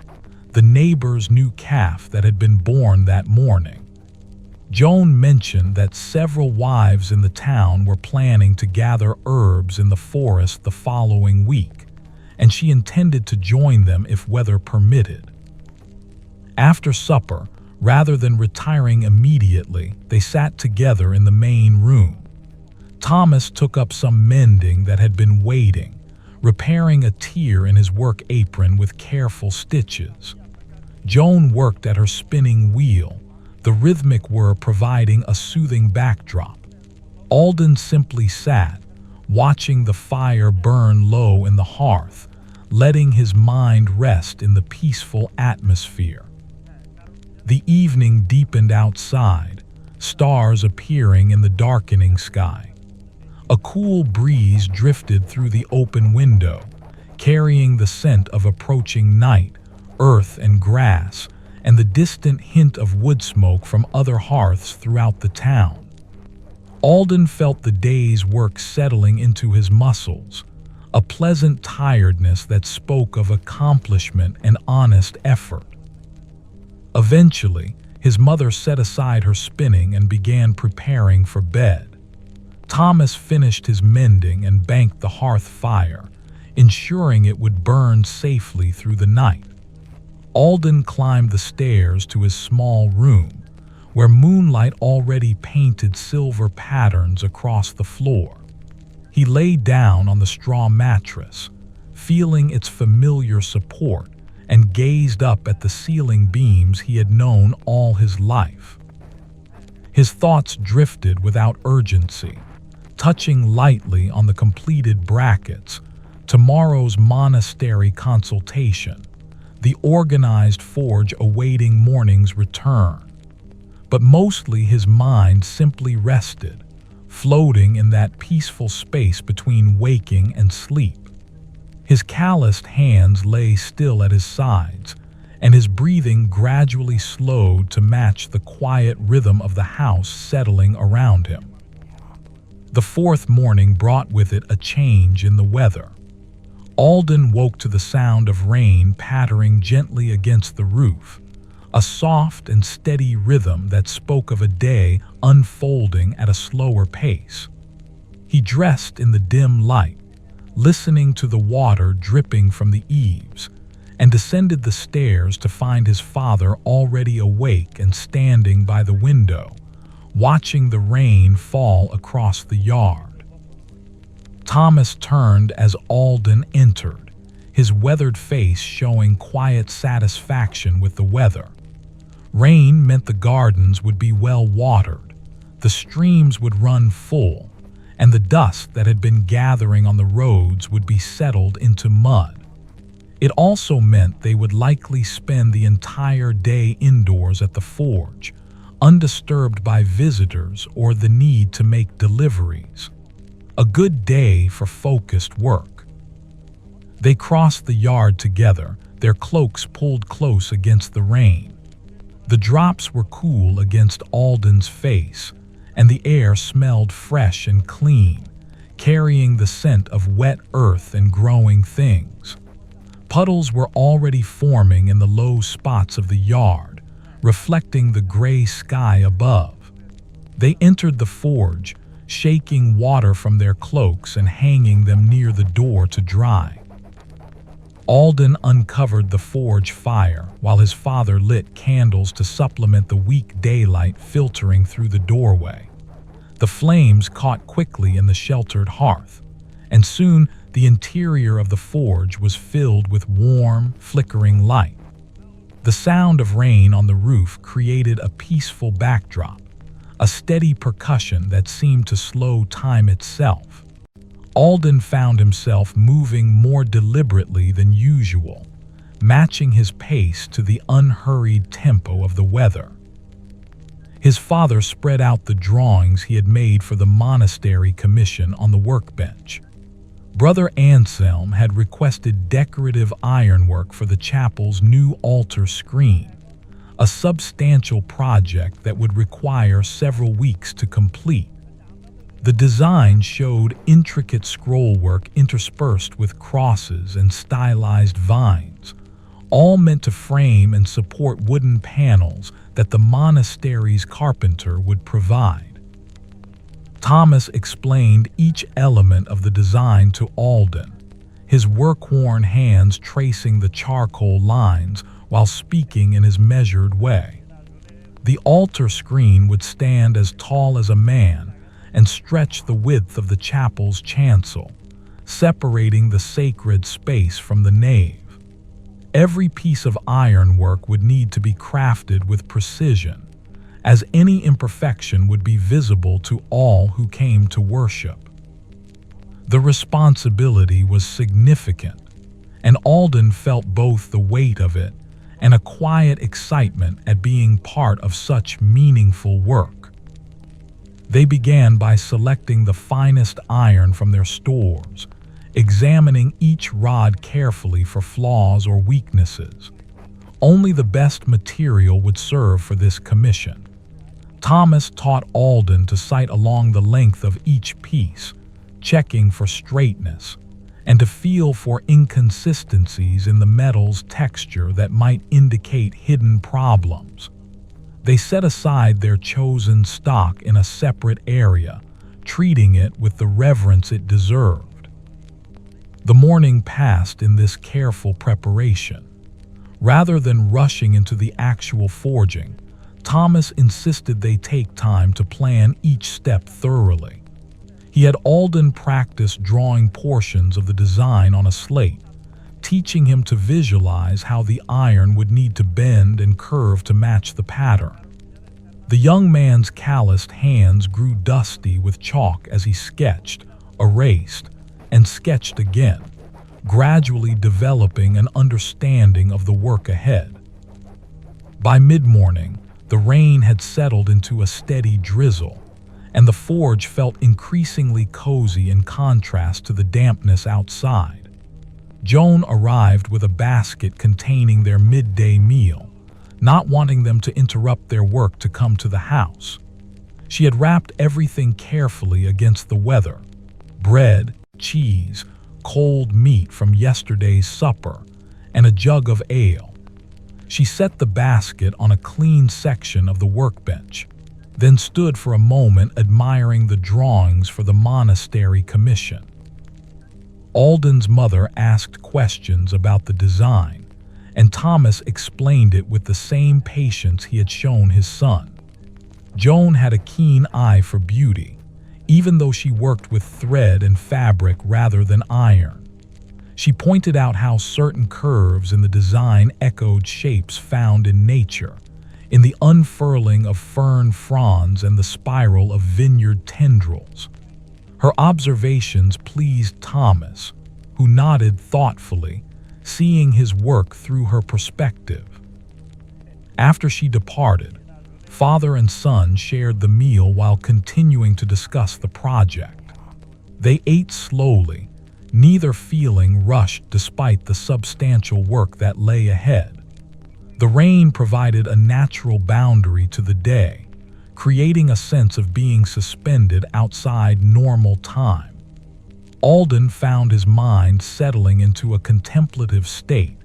the neighbor's new calf that had been born that morning. Joan mentioned that several wives in the town were planning to gather herbs in the forest the following week, and she intended to join them if weather permitted. After supper, rather than retiring immediately, they sat together in the main room. Thomas took up some mending that had been waiting, repairing a tear in his work apron with careful stitches. Joan worked at her spinning wheel, the rhythmic whir providing a soothing backdrop. Alden simply sat, watching the fire burn low in the hearth, letting his mind rest in the peaceful atmosphere. The evening deepened outside, stars appearing in the darkening sky. A cool breeze drifted through the open window, carrying the scent of approaching night, earth and grass, and the distant hint of wood smoke from other hearths throughout the town. Alden felt the day's work settling into his muscles, a pleasant tiredness that spoke of accomplishment and honest effort. Eventually, his mother set aside her spinning and began preparing for bed. Thomas finished his mending and banked the hearth fire, ensuring it would burn safely through the night. Alden climbed the stairs to his small room, where moonlight already painted silver patterns across the floor. He lay down on the straw mattress, feeling its familiar support, and gazed up at the ceiling beams he had known all his life. His thoughts drifted without urgency, touching lightly on the completed brackets, tomorrow's monastery consultation, the organized forge awaiting morning's return. But mostly his mind simply rested, floating in that peaceful space between waking and sleep. His calloused hands lay still at his sides, and his breathing gradually slowed to match the quiet rhythm of the house settling around him. The fourth morning brought with it a change in the weather. Alden woke to the sound of rain pattering gently against the roof, a soft and steady rhythm that spoke of a day unfolding at a slower pace. He dressed in the dim light, listening to the water dripping from the eaves, and descended the stairs to find his father already awake and standing by the window, watching the rain fall across the yard. Thomas turned as Alden entered, his weathered face showing quiet satisfaction with the weather. Rain meant the gardens would be well watered, the streams would run full, and the dust that had been gathering on the roads would be settled into mud. It also meant they would likely spend the entire day indoors at the forge, undisturbed by visitors or the need to make deliveries. A good day for focused work. They crossed the yard together, their cloaks pulled close against the rain. The drops were cool against Alden's face, and the air smelled fresh and clean, carrying the scent of wet earth and growing things. Puddles were already forming in the low spots of the yard, reflecting the gray sky above. They entered the forge, shaking water from their cloaks and hanging them near the door to dry. Alden uncovered the forge fire while his father lit candles to supplement the weak daylight filtering through the doorway. The flames caught quickly in the sheltered hearth, and soon the interior of the forge was filled with warm, flickering light. The sound of rain on the roof created a peaceful backdrop, a steady percussion that seemed to slow time itself. Alden found himself moving more deliberately than usual, matching his pace to the unhurried tempo of the weather. His father spread out the drawings he had made for the monastery commission on the workbench. Brother Anselm had requested decorative ironwork for the chapel's new altar screen, a substantial project that would require several weeks to complete. The design showed intricate scrollwork interspersed with crosses and stylized vines, all meant to frame and support wooden panels that the monastery's carpenter would provide. Thomas explained each element of the design to Alden, his work-worn hands tracing the charcoal lines while speaking in his measured way. The altar screen would stand as tall as a man and stretch the width of the chapel's chancel, separating the sacred space from the nave. Every piece of ironwork would need to be crafted with precision, as any imperfection would be visible to all who came to worship. The responsibility was significant, and Alden felt both the weight of it and a quiet excitement at being part of such meaningful work. They began by selecting the finest iron from their stores, examining each rod carefully for flaws or weaknesses. Only the best material would serve for this commission. Thomas taught Alden to sight along the length of each piece, checking for straightness, and to feel for inconsistencies in the metal's texture that might indicate hidden problems. They set aside their chosen stock in a separate area, treating it with the reverence it deserved. The morning passed in this careful preparation. Rather than rushing into the actual forging, Thomas insisted they take time to plan each step thoroughly. He had Alden practice drawing portions of the design on a slate, teaching him to visualize how the iron would need to bend and curve to match the pattern. The young man's calloused hands grew dusty with chalk as he sketched, erased, and sketched again, gradually developing an understanding of the work ahead. By mid-morning, the rain had settled into a steady drizzle, and the forge felt increasingly cozy in contrast to the dampness outside. Joan arrived with a basket containing their midday meal, not wanting them to interrupt their work to come to the house. She had wrapped everything carefully against the weather: bread, cheese, cold meat from yesterday's supper, and a jug of ale. She set the basket on a clean section of the workbench, then stood for a moment admiring the drawings for the monastery commission. Alden's mother asked questions about the design, and Thomas explained it with the same patience he had shown his son. Joan had a keen eye for beauty, even though she worked with thread and fabric rather than iron. She pointed out how certain curves in the design echoed shapes found in nature, in the unfurling of fern fronds and the spiral of vineyard tendrils. Her observations pleased Thomas, who nodded thoughtfully, seeing his work through her perspective. After she departed, father and son shared the meal while continuing to discuss the project. They ate slowly, neither feeling rushed despite the substantial work that lay ahead. The rain provided a natural boundary to the day, creating a sense of being suspended outside normal time. Alden found his mind settling into a contemplative state,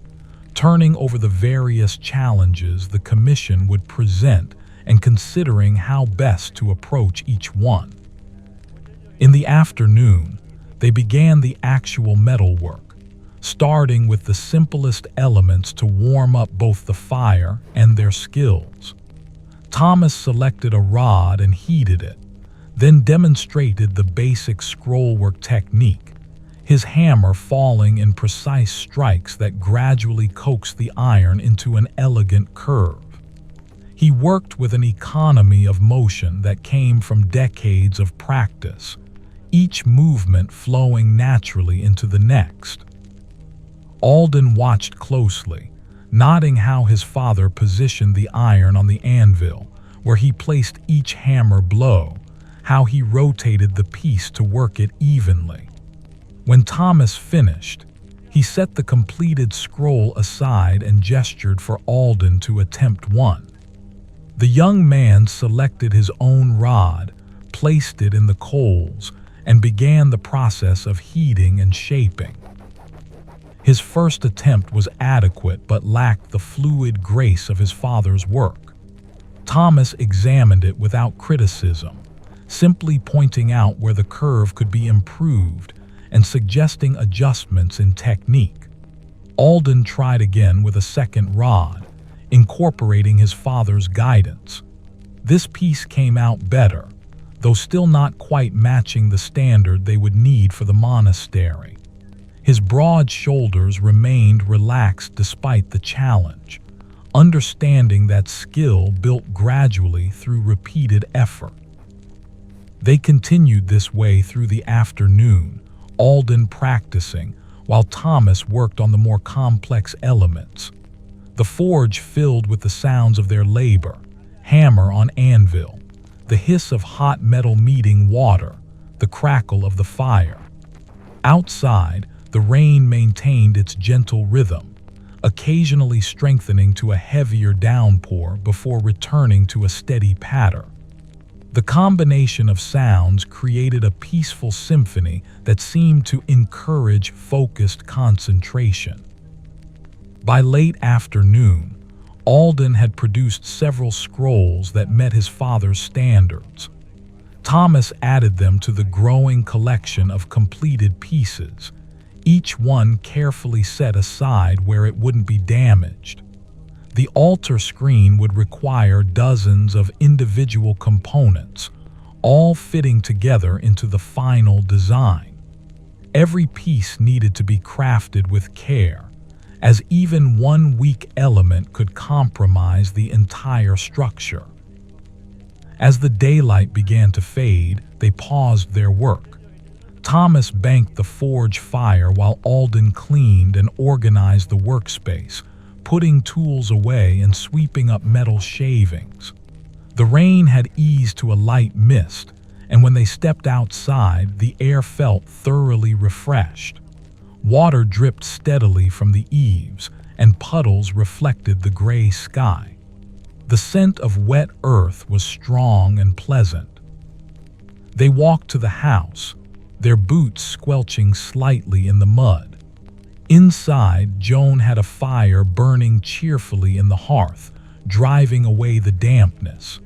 turning over the various challenges the commission would present and considering how best to approach each one. In the afternoon, they began the actual metalwork, starting with the simplest elements to warm up both the fire and their skills. Thomas selected a rod and heated it, then demonstrated the basic scrollwork technique, his hammer falling in precise strikes that gradually coaxed the iron into an elegant curve. He worked with an economy of motion that came from decades of practice, each movement flowing naturally into the next. Alden watched closely, noting how his father positioned the iron on the anvil, where he placed each hammer blow, how he rotated the piece to work it evenly. When Thomas finished, he set the completed scroll aside and gestured for Alden to attempt one. The young man selected his own rod, placed it in the coals, and began the process of heating and shaping. His first attempt was adequate but lacked the fluid grace of his father's work. Thomas examined it without criticism, simply pointing out where the curve could be improved and suggesting adjustments in technique. Alden tried again with a second rod, incorporating his father's guidance. This piece came out better, though still not quite matching the standard they would need for the monastery. His broad shoulders remained relaxed despite the challenge, understanding that skill built gradually through repeated effort. They continued this way through the afternoon, Alden practicing, while Thomas worked on the more complex elements. The forge filled with the sounds of their labor, hammer on anvil, the hiss of hot metal meeting water, the crackle of the fire. Outside, the rain maintained its gentle rhythm, occasionally strengthening to a heavier downpour before returning to a steady patter. The combination of sounds created a peaceful symphony that seemed to encourage focused concentration. By late afternoon, Alden had produced several scrolls that met his father's standards. Thomas added them to the growing collection of completed pieces, each one carefully set aside where it wouldn't be damaged. The altar screen would require dozens of individual components, all fitting together into the final design. Every piece needed to be crafted with care, as even one weak element could compromise the entire structure. As the daylight began to fade, they paused their work. Thomas banked the forge fire while Alden cleaned and organized the workspace, putting tools away and sweeping up metal shavings. The rain had eased to a light mist, and when they stepped outside, the air felt thoroughly refreshed. Water dripped steadily from the eaves, and puddles reflected the gray sky. The scent of wet earth was strong and pleasant. They walked to the house, their boots squelching slightly in the mud. Inside, Joan had a fire burning cheerfully in the hearth, driving away the dampness.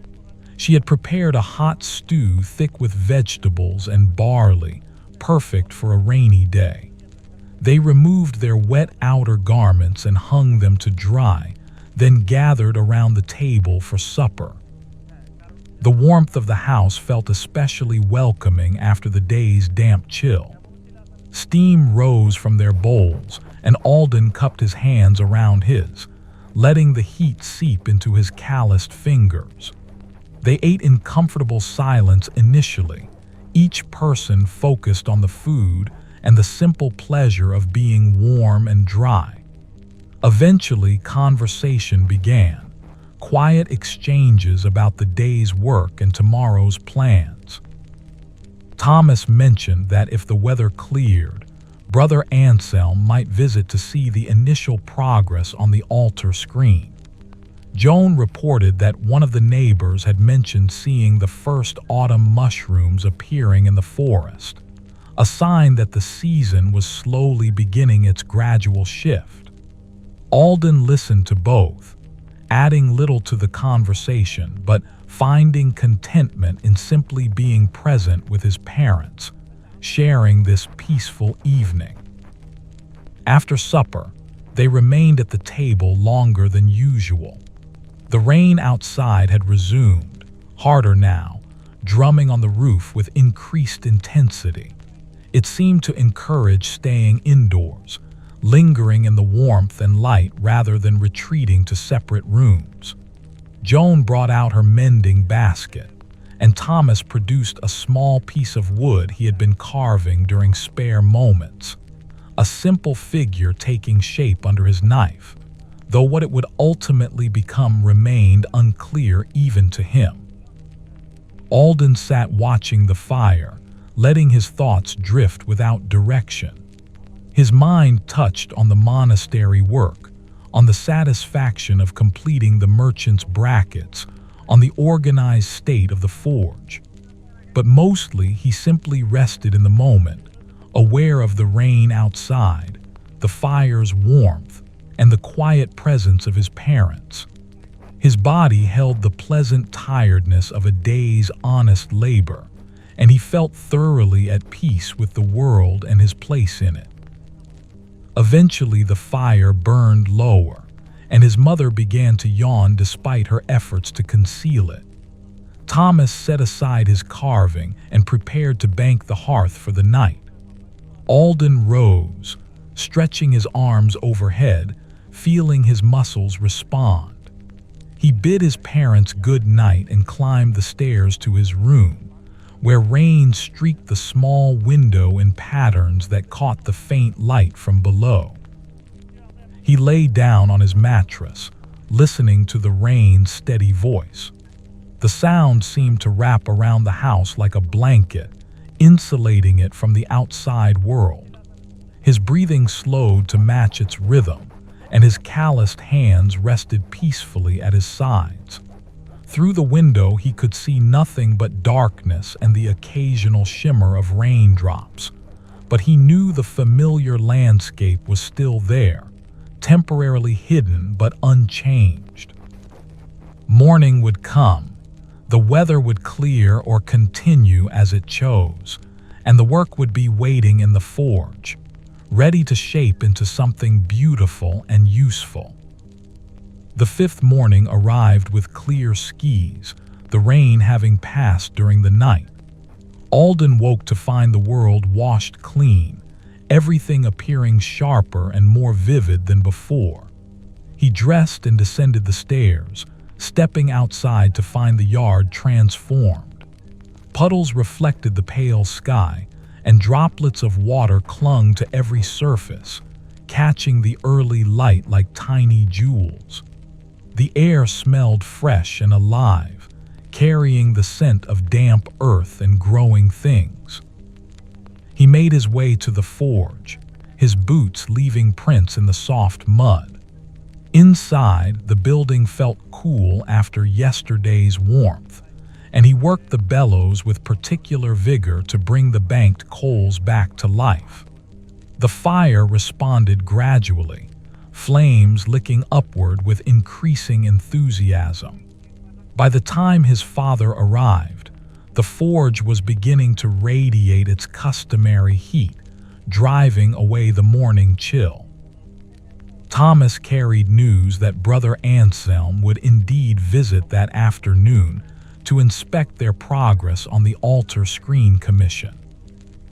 She had prepared a hot stew thick with vegetables and barley, perfect for a rainy day. They removed their wet outer garments and hung them to dry, then gathered around the table for supper. The warmth of the house felt especially welcoming after the day's damp chill. Steam rose from their bowls, and Alden cupped his hands around his, letting the heat seep into his calloused fingers. They ate in comfortable silence initially, each person focused on the food and the simple pleasure of being warm and dry. Eventually, conversation began, quiet exchanges about the day's work and tomorrow's plans. Thomas mentioned that if the weather cleared, Brother Anselm might visit to see the initial progress on the altar screen. Joan reported that one of the neighbors had mentioned seeing the first autumn mushrooms appearing in the forest, a sign that the season was slowly beginning its gradual shift. Alden listened to both, adding little to the conversation, but finding contentment in simply being present with his parents, sharing this peaceful evening. After supper, they remained at the table longer than usual. The rain outside had resumed, harder now, drumming on the roof with increased intensity. It seemed to encourage staying indoors, lingering in the warmth and light rather than retreating to separate rooms. Joan brought out her mending basket, and Thomas produced a small piece of wood he had been carving during spare moments, a simple figure taking shape under his knife, though what it would ultimately become remained unclear even to him. Alden sat watching the fire, letting his thoughts drift without direction. His mind touched on the monastery work, on the satisfaction of completing the merchant's brackets, on the organized state of the forge. But mostly he simply rested in the moment, aware of the rain outside, the fire's warmth, and the quiet presence of his parents. His body held the pleasant tiredness of a day's honest labor, and he felt thoroughly at peace with the world and his place in it. Eventually the fire burned lower, and his mother began to yawn despite her efforts to conceal it. Thomas set aside his carving and prepared to bank the hearth for the night. Alden rose, stretching his arms overhead, feeling his muscles respond. He bid his parents good night and climbed the stairs to his room, where rain streaked the small window in patterns that caught the faint light from below. He lay down on his mattress, listening to the rain's steady voice. The sound seemed to wrap around the house like a blanket, insulating it from the outside world. His breathing slowed to match its rhythm, and his calloused hands rested peacefully at his sides. Through the window he could see nothing but darkness and the occasional shimmer of raindrops, but he knew the familiar landscape was still there, temporarily hidden but unchanged. Morning would come, the weather would clear or continue as it chose, and the work would be waiting in the forge, ready to shape into something beautiful and useful. The fifth morning arrived with clear skies, the rain having passed during the night. Alden woke to find the world washed clean, everything appearing sharper and more vivid than before. He dressed and descended the stairs, stepping outside to find the yard transformed. Puddles reflected the pale sky, and droplets of water clung to every surface, catching the early light like tiny jewels. The air smelled fresh and alive, carrying the scent of damp earth and growing things. He made his way to the forge, his boots leaving prints in the soft mud. Inside, the building felt cool after yesterday's warmth, and he worked the bellows with particular vigor to bring the banked coals back to life. The fire responded gradually, flames licking upward with increasing enthusiasm. By the time his father arrived, the forge was beginning to radiate its customary heat, driving away the morning chill. Thomas carried news that Brother Anselm would indeed visit that afternoon to inspect their progress on the altar screen commission.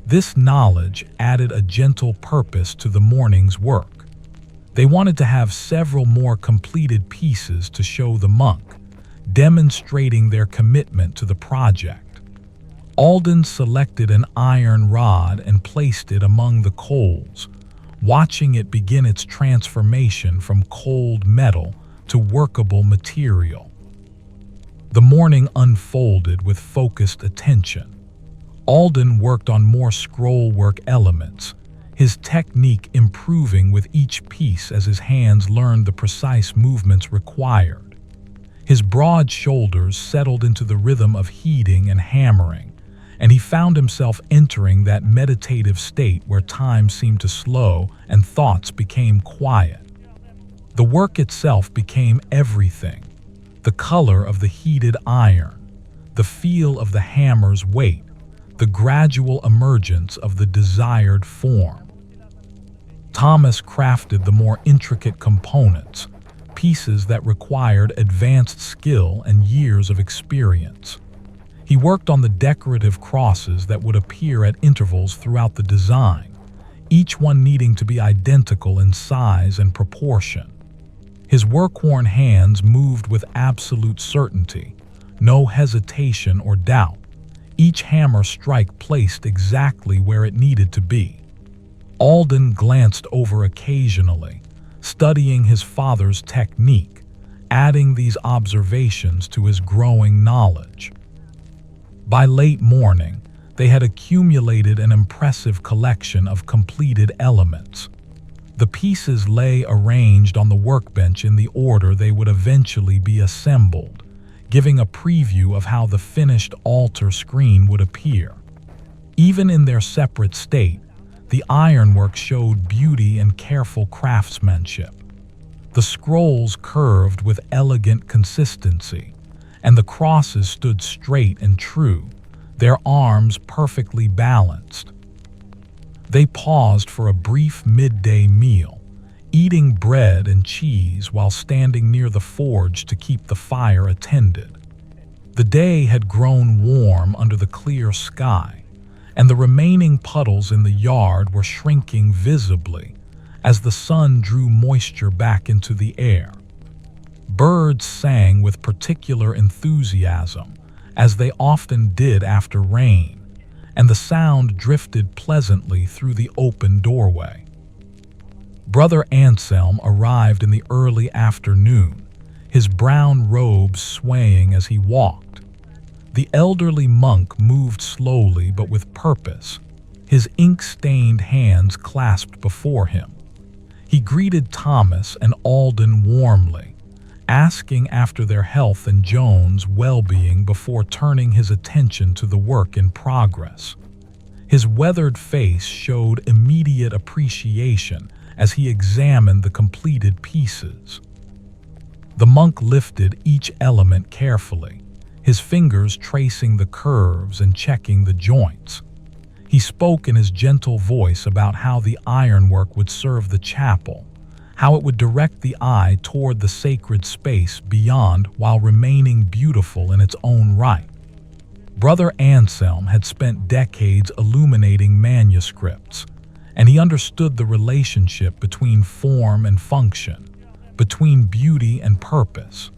This knowledge added a gentle purpose to the morning's work. They wanted to have several more completed pieces to show the monk, demonstrating their commitment to the project. Alden selected an iron rod and placed it among the coals, watching it begin its transformation from cold metal to workable material. The morning unfolded with focused attention. Alden worked on more scrollwork elements, his technique improving with each piece as his hands learned the precise movements required. His broad shoulders settled into the rhythm of heating and hammering, and he found himself entering that meditative state where time seemed to slow and thoughts became quiet. The work itself became everything: the color of the heated iron, the feel of the hammer's weight, the gradual emergence of the desired form. Thomas crafted the more intricate components, pieces that required advanced skill and years of experience. He worked on the decorative crosses that would appear at intervals throughout the design, each one needing to be identical in size and proportion. His work-worn hands moved with absolute certainty, no hesitation or doubt, each hammer strike placed exactly where it needed to be. Alden glanced over occasionally, studying his father's technique, adding these observations to his growing knowledge. By late morning, they had accumulated an impressive collection of completed elements. The pieces lay arranged on the workbench in the order they would eventually be assembled, giving a preview of how the finished altar screen would appear. Even in their separate state, the ironwork showed beauty and careful craftsmanship. The scrolls curved with elegant consistency, and the crosses stood straight and true, their arms perfectly balanced. They paused for a brief midday meal, eating bread and cheese while standing near the forge to keep the fire attended. The day had grown warm under the clear sky, and the remaining puddles in the yard were shrinking visibly as the sun drew moisture back into the air. Birds sang with particular enthusiasm, as they often did after rain, and the sound drifted pleasantly through the open doorway. Brother Anselm arrived in the early afternoon, his brown robes swaying as he walked. The elderly monk moved slowly but with purpose, his ink-stained hands clasped before him. He greeted Thomas and Alden warmly, asking after their health and Joan's well-being before turning his attention to the work in progress. His weathered face showed immediate appreciation as he examined the completed pieces. The monk lifted each element carefully, his fingers tracing the curves and checking the joints. He spoke in his gentle voice about how the ironwork would serve the chapel, how it would direct the eye toward the sacred space beyond while remaining beautiful in its own right. Brother Anselm had spent decades illuminating manuscripts, and he understood the relationship between form and function, between beauty and purpose.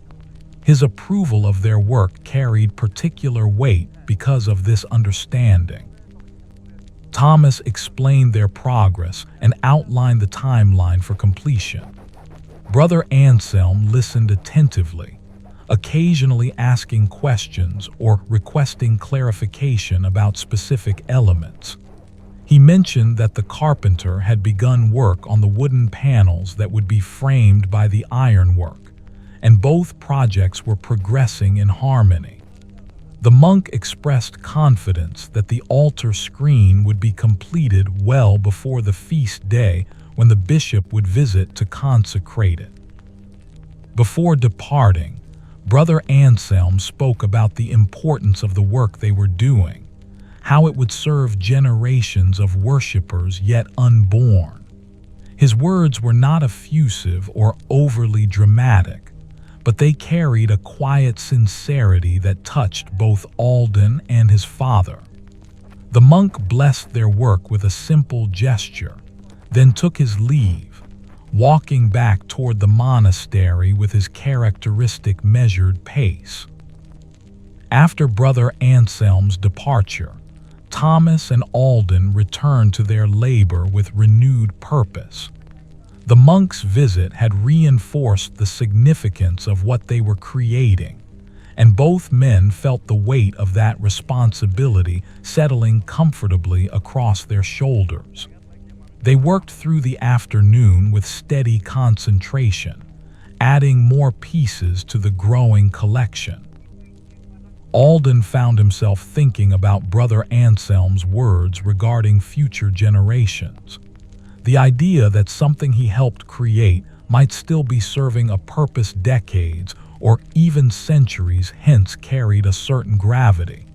His approval of their work carried particular weight because of this understanding. Thomas explained their progress and outlined the timeline for completion. Brother Anselm listened attentively, occasionally asking questions or requesting clarification about specific elements. He mentioned that the carpenter had begun work on the wooden panels that would be framed by the ironwork, and both projects were progressing in harmony. The monk expressed confidence that the altar screen would be completed well before the feast day when the bishop would visit to consecrate it. Before departing, Brother Anselm spoke about the importance of the work they were doing, how it would serve generations of worshipers yet unborn. His words were not effusive or overly dramatic, but they carried a quiet sincerity that touched both Alden and his father. The monk blessed their work with a simple gesture, then took his leave, walking back toward the monastery with his characteristic measured pace. After Brother Anselm's departure, Thomas and Alden returned to their labor with renewed purpose. The monk's visit had reinforced the significance of what they were creating, and both men felt the weight of that responsibility settling comfortably across their shoulders. They worked through the afternoon with steady concentration, adding more pieces to the growing collection. Alden found himself thinking about Brother Anselm's words regarding future generations. The idea that something he helped create might still be serving a purpose decades or even centuries hence carried a certain gravity.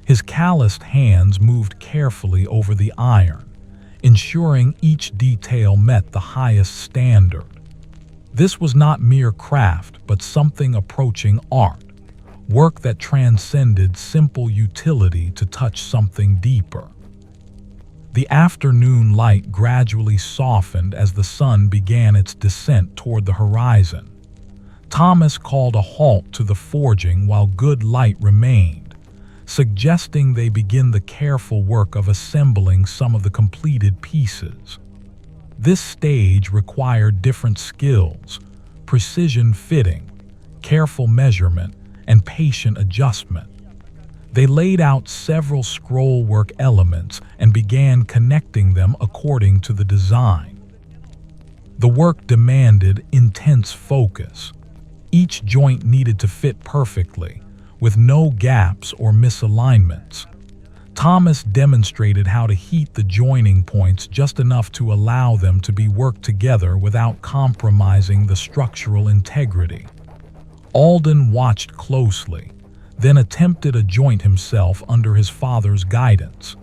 His calloused hands moved carefully over the iron, ensuring each detail met the highest standard. This was not mere craft, but something approaching art, work that transcended simple utility to touch something deeper. The afternoon light gradually softened as the sun began its descent toward the horizon. Thomas called a halt to the forging while good light remained, suggesting they begin the careful work of assembling some of the completed pieces. This stage required different skills, precision fitting, careful measurement, and patient adjustment. They laid out several scrollwork elements and began connecting them according to the design. The work demanded intense focus. Each joint needed to fit perfectly, with no gaps or misalignments. Thomas demonstrated how to heat the joining points just enough to allow them to be worked together without compromising the structural integrity. Alden watched closely, then attempted a joint himself under his father's guidance.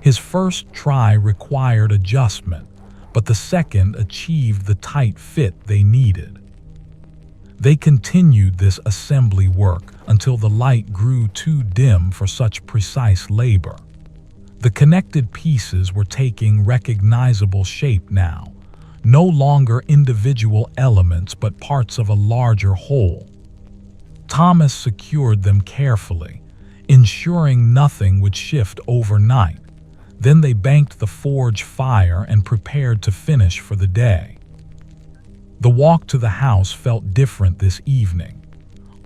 His first try required adjustment, but the second achieved the tight fit they needed. They continued this assembly work until the light grew too dim for such precise labor. The connected pieces were taking recognizable shape now, no longer individual elements but parts of a larger whole. Thomas secured them carefully, ensuring nothing would shift overnight. Then they banked the forge fire and prepared to finish for the day. The walk to the house felt different this evening.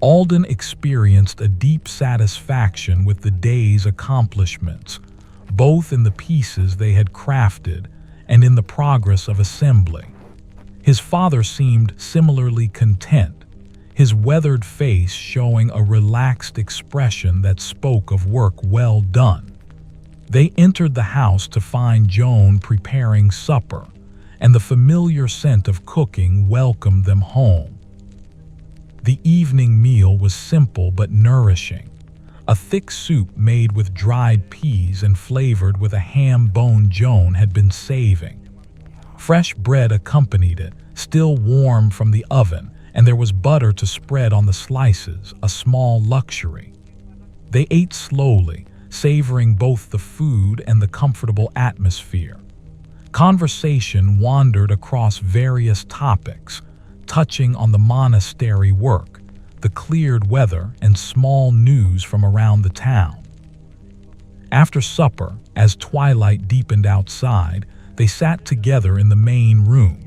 Alden experienced a deep satisfaction with the day's accomplishments, both in the pieces they had crafted and in the progress of assembly. His father seemed similarly content, his weathered face showing a relaxed expression that spoke of work well done. They entered the house to find Joan preparing supper, and the familiar scent of cooking welcomed them home. The evening meal was simple but nourishing, a thick soup made with dried peas and flavored with a ham bone Joan had been saving. Fresh bread accompanied it, still warm from the oven, and there was butter to spread on the slices, a small luxury. They ate slowly, savoring both the food and the comfortable atmosphere. Conversation wandered across various topics, touching on the monastery work, the cleared weather, and small news from around the town. After supper, as twilight deepened outside, they sat together in the main room.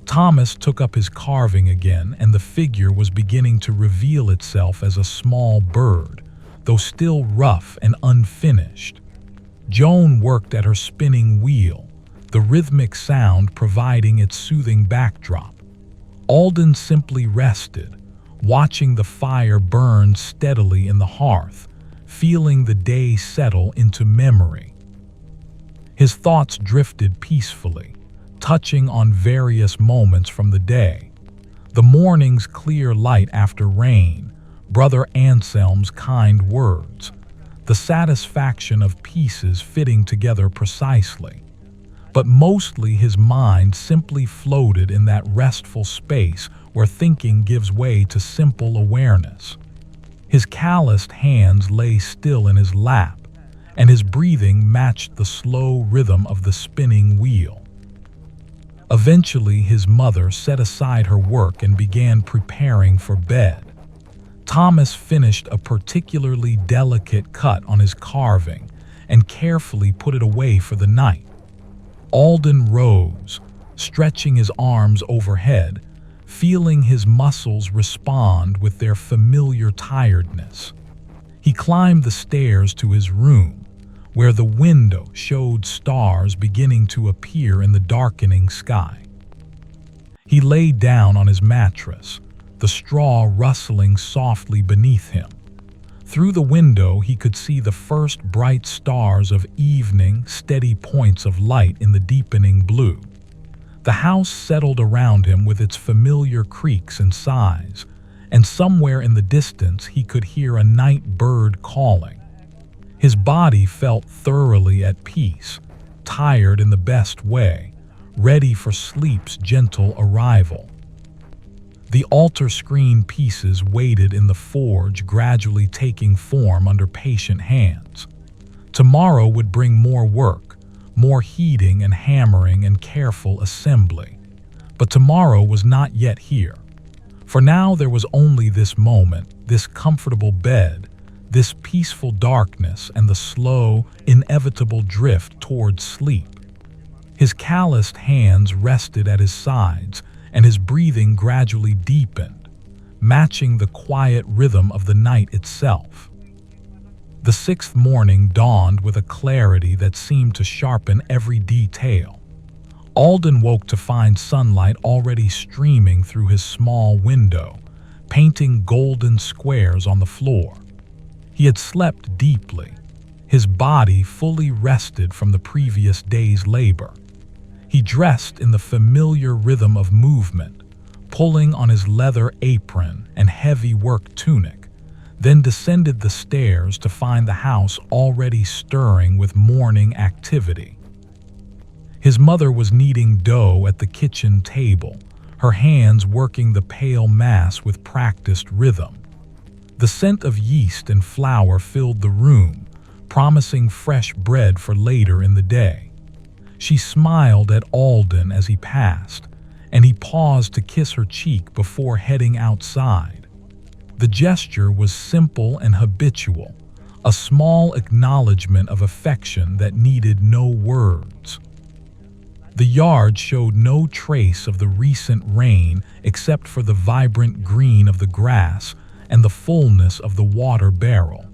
Thomas took up his carving again, and the figure was beginning to reveal itself as a small bird, though still rough and unfinished. Joan worked at her spinning wheel, the rhythmic sound providing its soothing backdrop. Alden simply rested, watching the fire burn steadily in the hearth, feeling the day settle into memory. His thoughts drifted peacefully, touching on various moments from the day. The morning's clear light after rain, Brother Anselm's kind words, the satisfaction of pieces fitting together precisely. But mostly his mind simply floated in that restful space where thinking gives way to simple awareness. His calloused hands lay still in his lap, and his breathing matched the slow rhythm of the spinning wheel. Eventually, his mother set aside her work and began preparing for bed. Thomas finished a particularly delicate cut on his carving and carefully put it away for the night. Alden rose, stretching his arms overhead, feeling his muscles respond with their familiar tiredness. He climbed the stairs to his room, where the window showed stars beginning to appear in the darkening sky. He lay down on his mattress, the straw rustling softly beneath him. Through the window, he could see the first bright stars of evening, steady points of light in the deepening blue. The house settled around him with its familiar creaks and sighs, and somewhere in the distance he could hear a night bird calling. His body felt thoroughly at peace, tired in the best way, ready for sleep's gentle arrival. The altar screen pieces waited in the forge, gradually taking form under patient hands. Tomorrow would bring more work, more heating and hammering and careful assembly. But tomorrow was not yet here. For now there was only this moment, this comfortable bed, this peaceful darkness, and the slow, inevitable drift towards sleep. His calloused hands rested at his sides, and his breathing gradually deepened, matching the quiet rhythm of the night itself. The sixth morning dawned with a clarity that seemed to sharpen every detail. Alden woke to find sunlight already streaming through his small window, painting golden squares on the floor. He had slept deeply, his body fully rested from the previous day's labor. He dressed in the familiar rhythm of movement, pulling on his leather apron and heavy work tunic, then descended the stairs to find the house already stirring with morning activity. His mother was kneading dough at the kitchen table, her hands working the pale mass with practiced rhythm. The scent of yeast and flour filled the room, promising fresh bread for later in the day. She smiled at Alden as he passed, and he paused to kiss her cheek before heading outside. The gesture was simple and habitual, a small acknowledgement of affection that needed no words. The yard showed no trace of the recent rain except for the vibrant green of the grass and the fullness of the water barrel.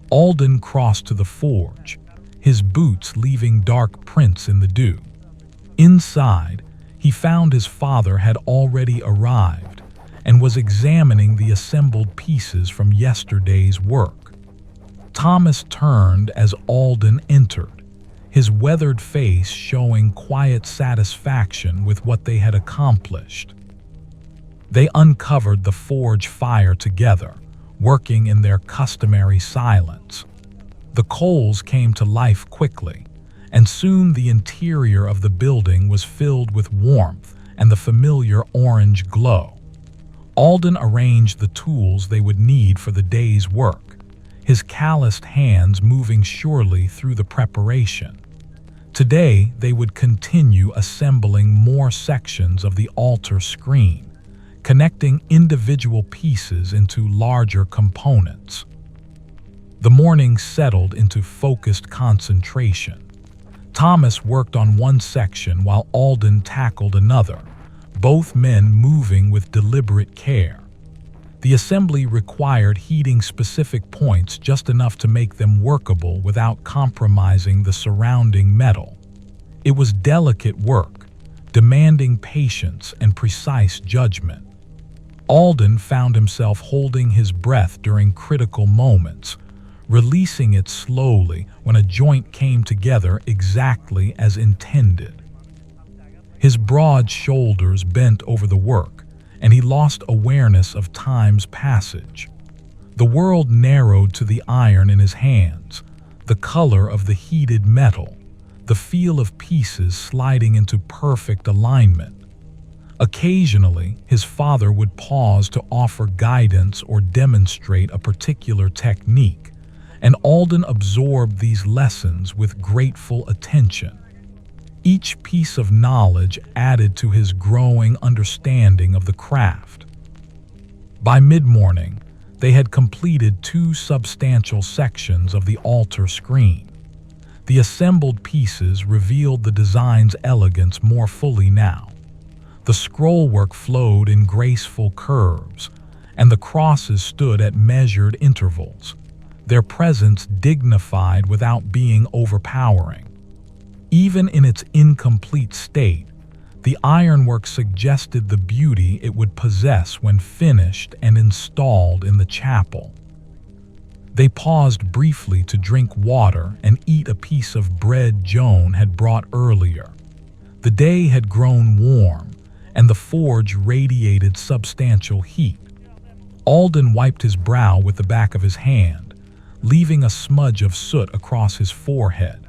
Alden crossed to the forge, his boots leaving dark prints in the dew. Inside, he found his father had already arrived and was examining the assembled pieces from yesterday's work. Thomas turned as Alden entered, his weathered face showing quiet satisfaction with what they had accomplished. They uncovered the forge fire together, working in their customary silence. The coals came to life quickly, and soon the interior of the building was filled with warmth and the familiar orange glow. Alden arranged the tools they would need for the day's work, his calloused hands moving surely through the preparation. Today, they would continue assembling more sections of the altar screen, connecting individual pieces into larger components. The morning settled into focused concentration. Thomas worked on one section while Alden tackled another, both men moving with deliberate care. The assembly required heating specific points just enough to make them workable without compromising the surrounding metal. It was delicate work, demanding patience and precise judgment. Alden found himself holding his breath during critical moments, releasing it slowly when a joint came together exactly as intended. His broad shoulders bent over the work, and he lost awareness of time's passage. The world narrowed to the iron in his hands, the color of the heated metal, the feel of pieces sliding into perfect alignment. Occasionally, his father would pause to offer guidance or demonstrate a particular technique, and Alden absorbed these lessons with grateful attention. Each piece of knowledge added to his growing understanding of the craft. By mid-morning, they had completed 2 substantial sections of the altar screen. The assembled pieces revealed the design's elegance more fully now. The scrollwork flowed in graceful curves, and the crosses stood at measured intervals, their presence dignified without being overpowering. Even in its incomplete state, the ironwork suggested the beauty it would possess when finished and installed in the chapel. They paused briefly to drink water and eat a piece of bread Joan had brought earlier. The day had grown warm, and the forge radiated substantial heat. Alden wiped his brow with the back of his hand, leaving a smudge of soot across his forehead.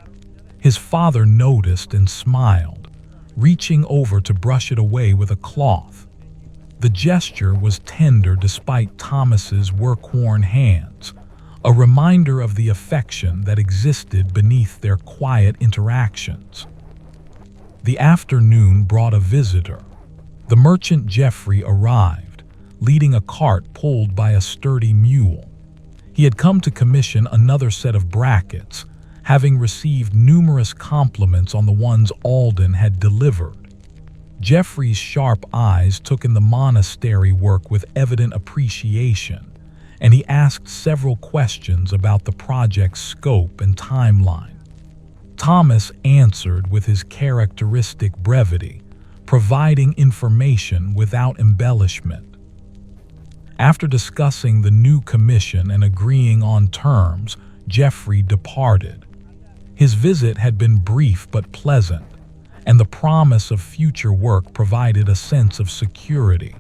His father noticed and smiled, reaching over to brush it away with a cloth. The gesture was tender despite Thomas's work-worn hands, a reminder of the affection that existed beneath their quiet interactions. The afternoon brought a visitor. The merchant Geoffrey arrived, leading a cart pulled by a sturdy mule. He had come to commission another set of brackets, having received numerous compliments on the ones Alden had delivered. Geoffrey's sharp eyes took in the monastery work with evident appreciation, and he asked several questions about the project's scope and timeline. Thomas answered with his characteristic brevity, providing information without embellishment. After discussing the new commission and agreeing on terms, Geoffrey departed. His visit had been brief but pleasant, and the promise of future work provided a sense of security.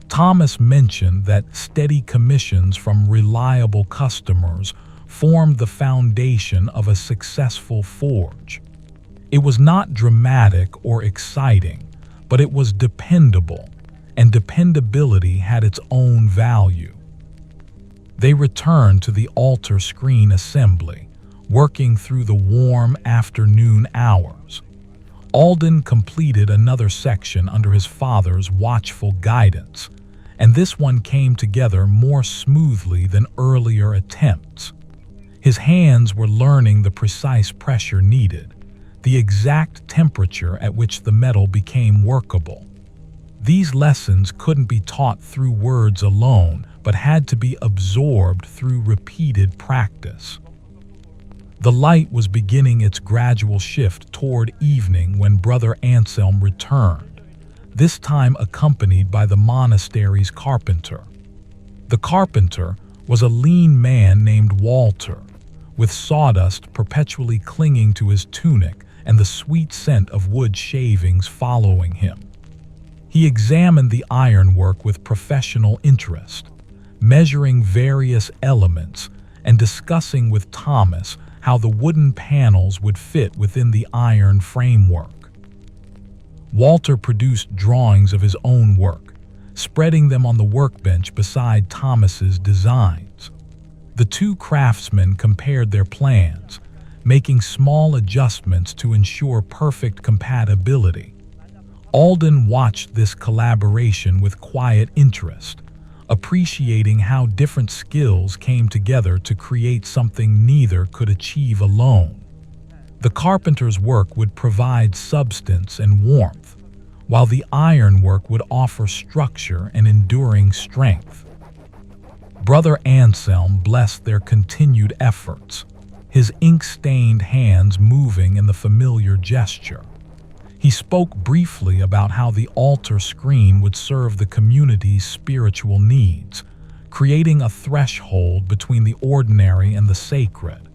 Thomas mentioned that steady commissions from reliable customers formed the foundation of a successful forge. It was not dramatic or exciting, but it was dependable, and dependability had its own value. They returned to the altar screen assembly, working through the warm afternoon hours. Alden completed another section under his father's watchful guidance, and this one came together more smoothly than earlier attempts. His hands were learning the precise pressure needed, the exact temperature at which the metal became workable. These lessons couldn't be taught through words alone, but had to be absorbed through repeated practice. The light was beginning its gradual shift toward evening when Brother Anselm returned, this time accompanied by the monastery's carpenter. The carpenter was a lean man named Walter, with sawdust perpetually clinging to his tunic and the sweet scent of wood shavings following him. He examined the ironwork with professional interest, measuring various elements and discussing with Thomas how the wooden panels would fit within the iron framework. Walter produced drawings of his own work, spreading them on the workbench beside Thomas's designs. The 2 craftsmen compared their plans, making small adjustments to ensure perfect compatibility. Alden watched this collaboration with quiet interest, appreciating how different skills came together to create something neither could achieve alone. The carpenter's work would provide substance and warmth, while the ironwork would offer structure and enduring strength. Brother Anselm blessed their continued efforts, his ink-stained hands moving in the familiar gesture. He spoke briefly about how the altar screen would serve the community's spiritual needs, creating a threshold between the ordinary and the sacred.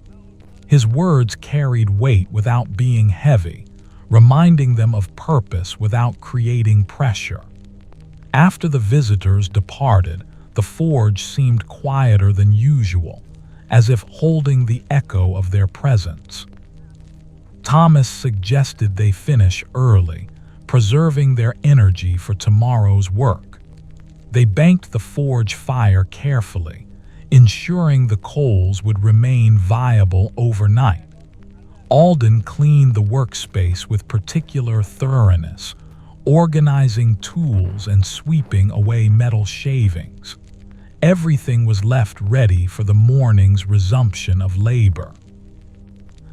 His words carried weight without being heavy, reminding them of purpose without creating pressure. After the visitors departed, the forge seemed quieter than usual, as if holding the echo of their presence. Thomas suggested they finish early, preserving their energy for tomorrow's work. They banked the forge fire carefully, ensuring the coals would remain viable overnight. Alden cleaned the workspace with particular thoroughness, organizing tools and sweeping away metal shavings. Everything was left ready for the morning's resumption of labor.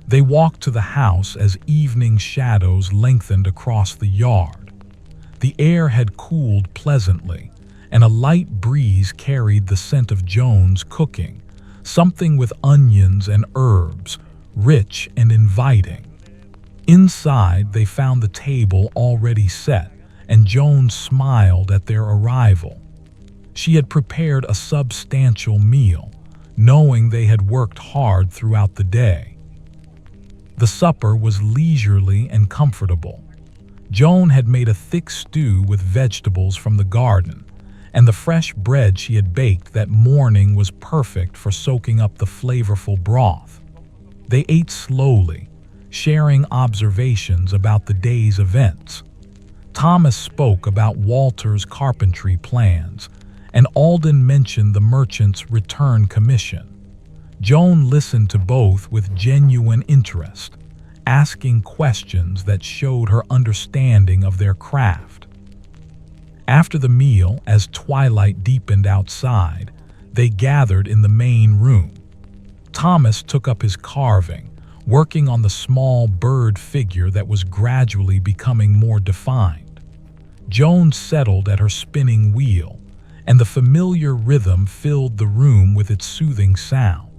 They walked to the house as evening shadows lengthened across the yard. The air had cooled pleasantly, and a light breeze carried the scent of Joan's cooking, something with onions and herbs, rich and inviting. Inside, they found the table already set, and Joan smiled at their arrival. She had prepared a substantial meal, knowing they had worked hard throughout the day. The supper was leisurely and comfortable. Joan had made a thick stew with vegetables from the garden, and the fresh bread she had baked that morning was perfect for soaking up the flavorful broth. They ate slowly, sharing observations about the day's events. Thomas spoke about Walter's carpentry plans, and Alden mentioned the merchant's return commission. Joan listened to both with genuine interest, asking questions that showed her understanding of their craft. After the meal, as twilight deepened outside, they gathered in the main room. Thomas took up his carving, working on the small bird figure that was gradually becoming more defined. Joan settled at her spinning wheel, and the familiar rhythm filled the room with its soothing sound.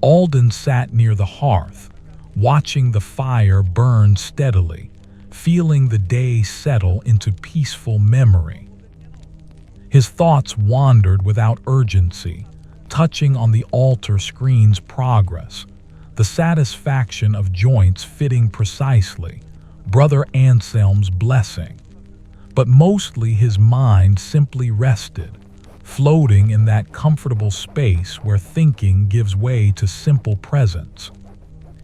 Alden sat near the hearth, watching the fire burn steadily, feeling the day settle into peaceful memory. His thoughts wandered without urgency, touching on the altar screen's progress, the satisfaction of joints fitting precisely, Brother Anselm's blessing. But mostly his mind simply rested, floating in that comfortable space where thinking gives way to simple presence.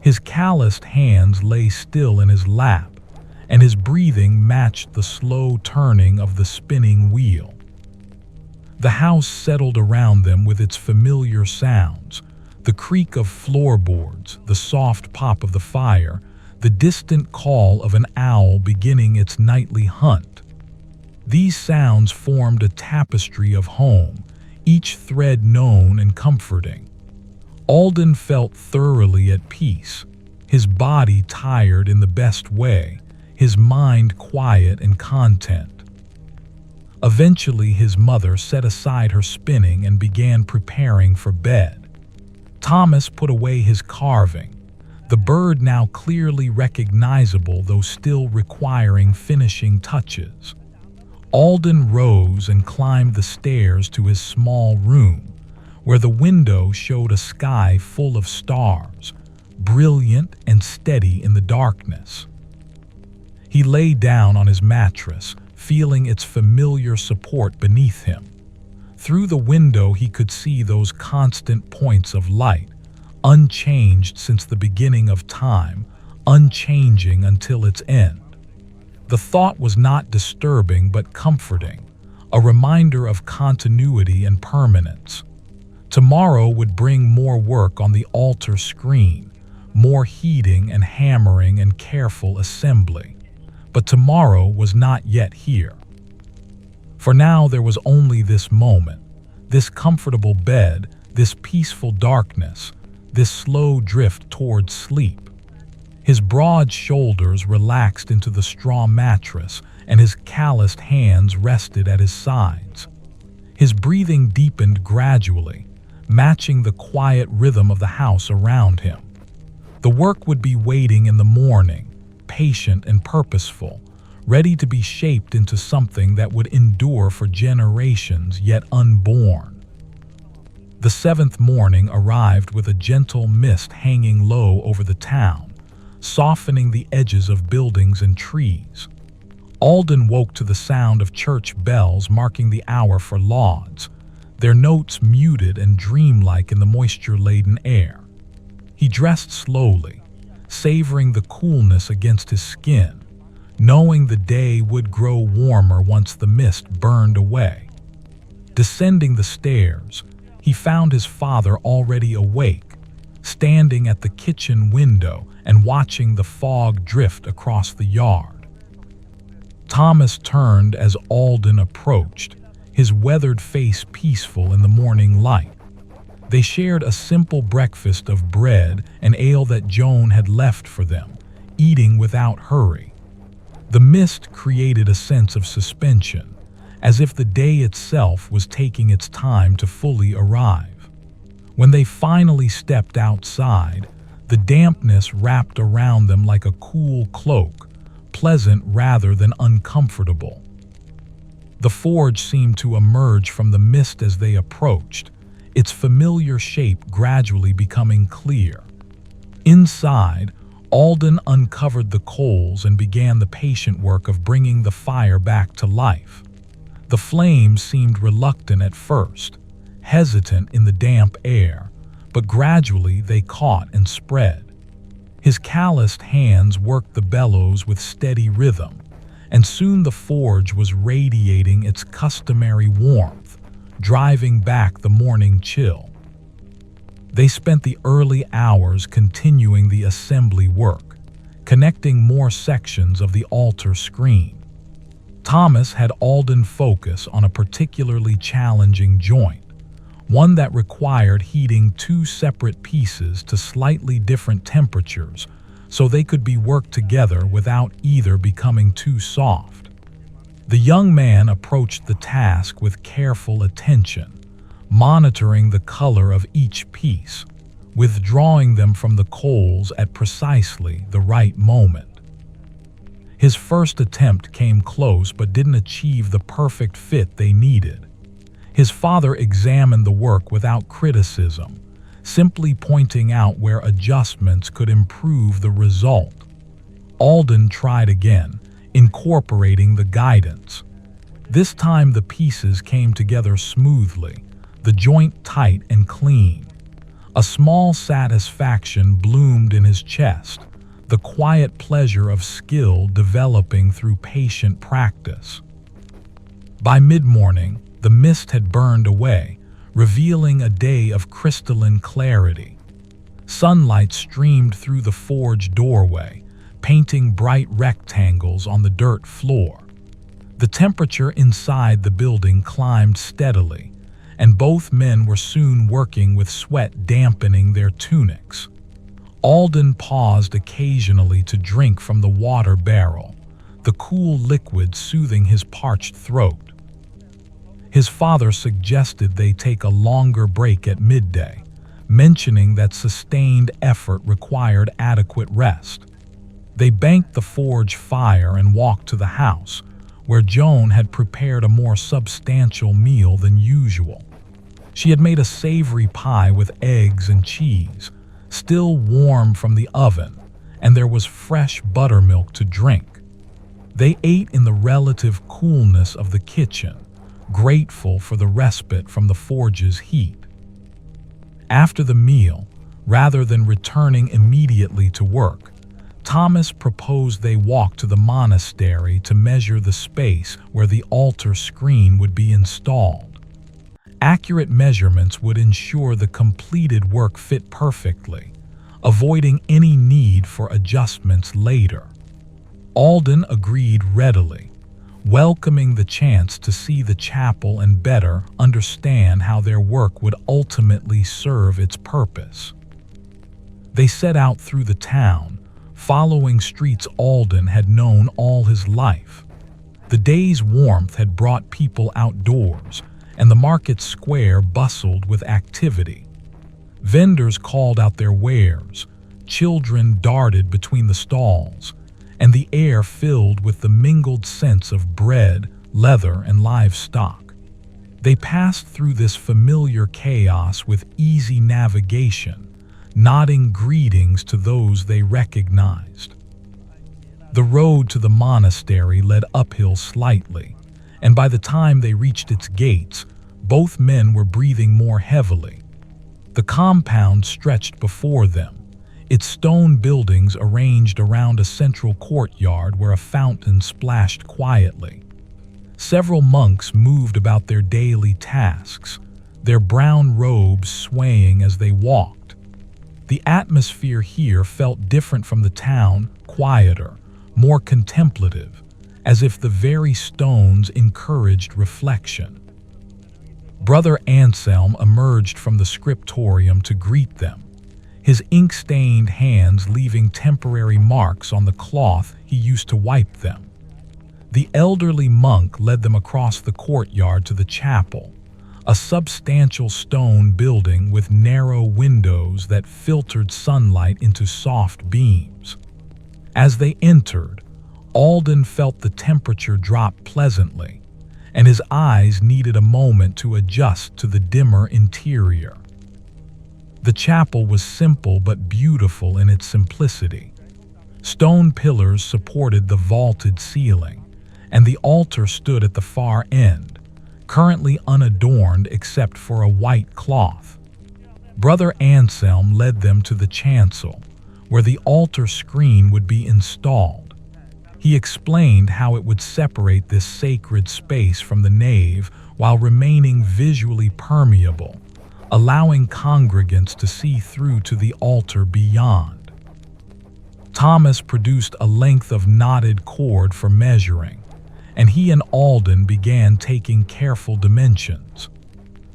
His calloused hands lay still in his lap, and his breathing matched the slow turning of the spinning wheel. The house settled around them with its familiar sounds, the creak of floorboards, the soft pop of the fire, the distant call of an owl beginning its nightly hunt. These sounds formed a tapestry of home, each thread known and comforting. Alden felt thoroughly at peace, his body tired in the best way, his mind quiet and content. Eventually, his mother set aside her spinning and began preparing for bed. Thomas put away his carving, the bird now clearly recognizable though still requiring finishing touches. Alden rose and climbed the stairs to his small room, where the window showed a sky full of stars, brilliant and steady in the darkness. He lay down on his mattress, feeling its familiar support beneath him. Through the window he could see those constant points of light, unchanged since the beginning of time, unchanging until its end. The thought was not disturbing but comforting, a reminder of continuity and permanence. Tomorrow would bring more work on the altar screen, more heating and hammering and careful assembly. But tomorrow was not yet here. For now there was only this moment, this comfortable bed, this peaceful darkness, this slow drift towards sleep. His broad shoulders relaxed into the straw mattress, and his calloused hands rested at his sides. His breathing deepened gradually, matching the quiet rhythm of the house around him. The work would be waiting in the morning, patient and purposeful, ready to be shaped into something that would endure for generations yet unborn. The seventh morning arrived with a gentle mist hanging low over the town, softening the edges of buildings and trees. Alden woke to the sound of church bells marking the hour for lauds, their notes muted and dreamlike in the moisture-laden air. He dressed slowly, savoring the coolness against his skin, knowing the day would grow warmer once the mist burned away. Descending the stairs, he found his father already awake, standing at the kitchen window and watching the fog drift across the yard. Thomas turned as Alden approached, his weathered face peaceful in the morning light. They shared a simple breakfast of bread and ale that Joan had left for them, eating without hurry. The mist created a sense of suspension, as if the day itself was taking its time to fully arrive. When they finally stepped outside, the dampness wrapped around them like a cool cloak, pleasant rather than uncomfortable. The forge seemed to emerge from the mist as they approached, its familiar shape gradually becoming clear. Inside, Alden uncovered the coals and began the patient work of bringing the fire back to life. The flames seemed reluctant at first, hesitant in the damp air, but gradually they caught and spread. His calloused hands worked the bellows with steady rhythm, and soon the forge was radiating its customary warmth, driving back the morning chill. They spent the early hours continuing the assembly work, connecting more sections of the altar screen. Thomas had Alden focus on a particularly challenging joint, one that required heating two separate pieces to slightly different temperatures so they could be worked together without either becoming too soft. The young man approached the task with careful attention, monitoring the color of each piece, withdrawing them from the coals at precisely the right moment. His first attempt came close but didn't achieve the perfect fit they needed. His father examined the work without criticism, simply pointing out where adjustments could improve the result. Alden tried again, incorporating the guidance. This time the pieces came together smoothly, the joint tight and clean. A small satisfaction bloomed in his chest, the quiet pleasure of skill developing through patient practice. By mid-morning, the mist had burned away, revealing a day of crystalline clarity. Sunlight streamed through the forge doorway, painting bright rectangles on the dirt floor. The temperature inside the building climbed steadily, and both men were soon working with sweat dampening their tunics. Alden paused occasionally to drink from the water barrel, the cool liquid soothing his parched throat. His father suggested they take a longer break at midday, mentioning that sustained effort required adequate rest. They banked the forge fire and walked to the house, where Joan had prepared a more substantial meal than usual. She had made a savory pie with eggs and cheese, still warm from the oven, and there was fresh buttermilk to drink. They ate in the relative coolness of the kitchen, grateful for the respite from the forge's heat. After the meal, rather than returning immediately to work, Thomas proposed they walk to the monastery to measure the space where the altar screen would be installed. Accurate measurements would ensure the completed work fit perfectly, avoiding any need for adjustments later. Alden agreed readily, welcoming the chance to see the chapel and better understand how their work would ultimately serve its purpose. They set out through the town, following streets Alden had known all his life. The day's warmth had brought people outdoors, and the market square bustled with activity. Vendors called out their wares, children darted between the stalls, and the air filled with the mingled scents of bread, leather, and livestock. They passed through this familiar chaos with easy navigation, nodding greetings to those they recognized. The road to the monastery led uphill slightly, and by the time they reached its gates, both men were breathing more heavily. The compound stretched before them, its stone buildings arranged around a central courtyard where a fountain splashed quietly. Several monks moved about their daily tasks, their brown robes swaying as they walked. The atmosphere here felt different from the town, quieter, more contemplative, as if the very stones encouraged reflection. Brother Anselm emerged from the scriptorium to greet them, his ink-stained hands leaving temporary marks on the cloth he used to wipe them. The elderly monk led them across the courtyard to the chapel, a substantial stone building with narrow windows that filtered sunlight into soft beams. As they entered, Alden felt the temperature drop pleasantly, and his eyes needed a moment to adjust to the dimmer interior. The chapel was simple but beautiful in its simplicity. Stone pillars supported the vaulted ceiling, and the altar stood at the far end, currently unadorned except for a white cloth. Brother Anselm led them to the chancel, where the altar screen would be installed. He explained how it would separate this sacred space from the nave while remaining visually permeable, allowing congregants to see through to the altar beyond. Thomas produced a length of knotted cord for measuring, and he and Alden began taking careful dimensions.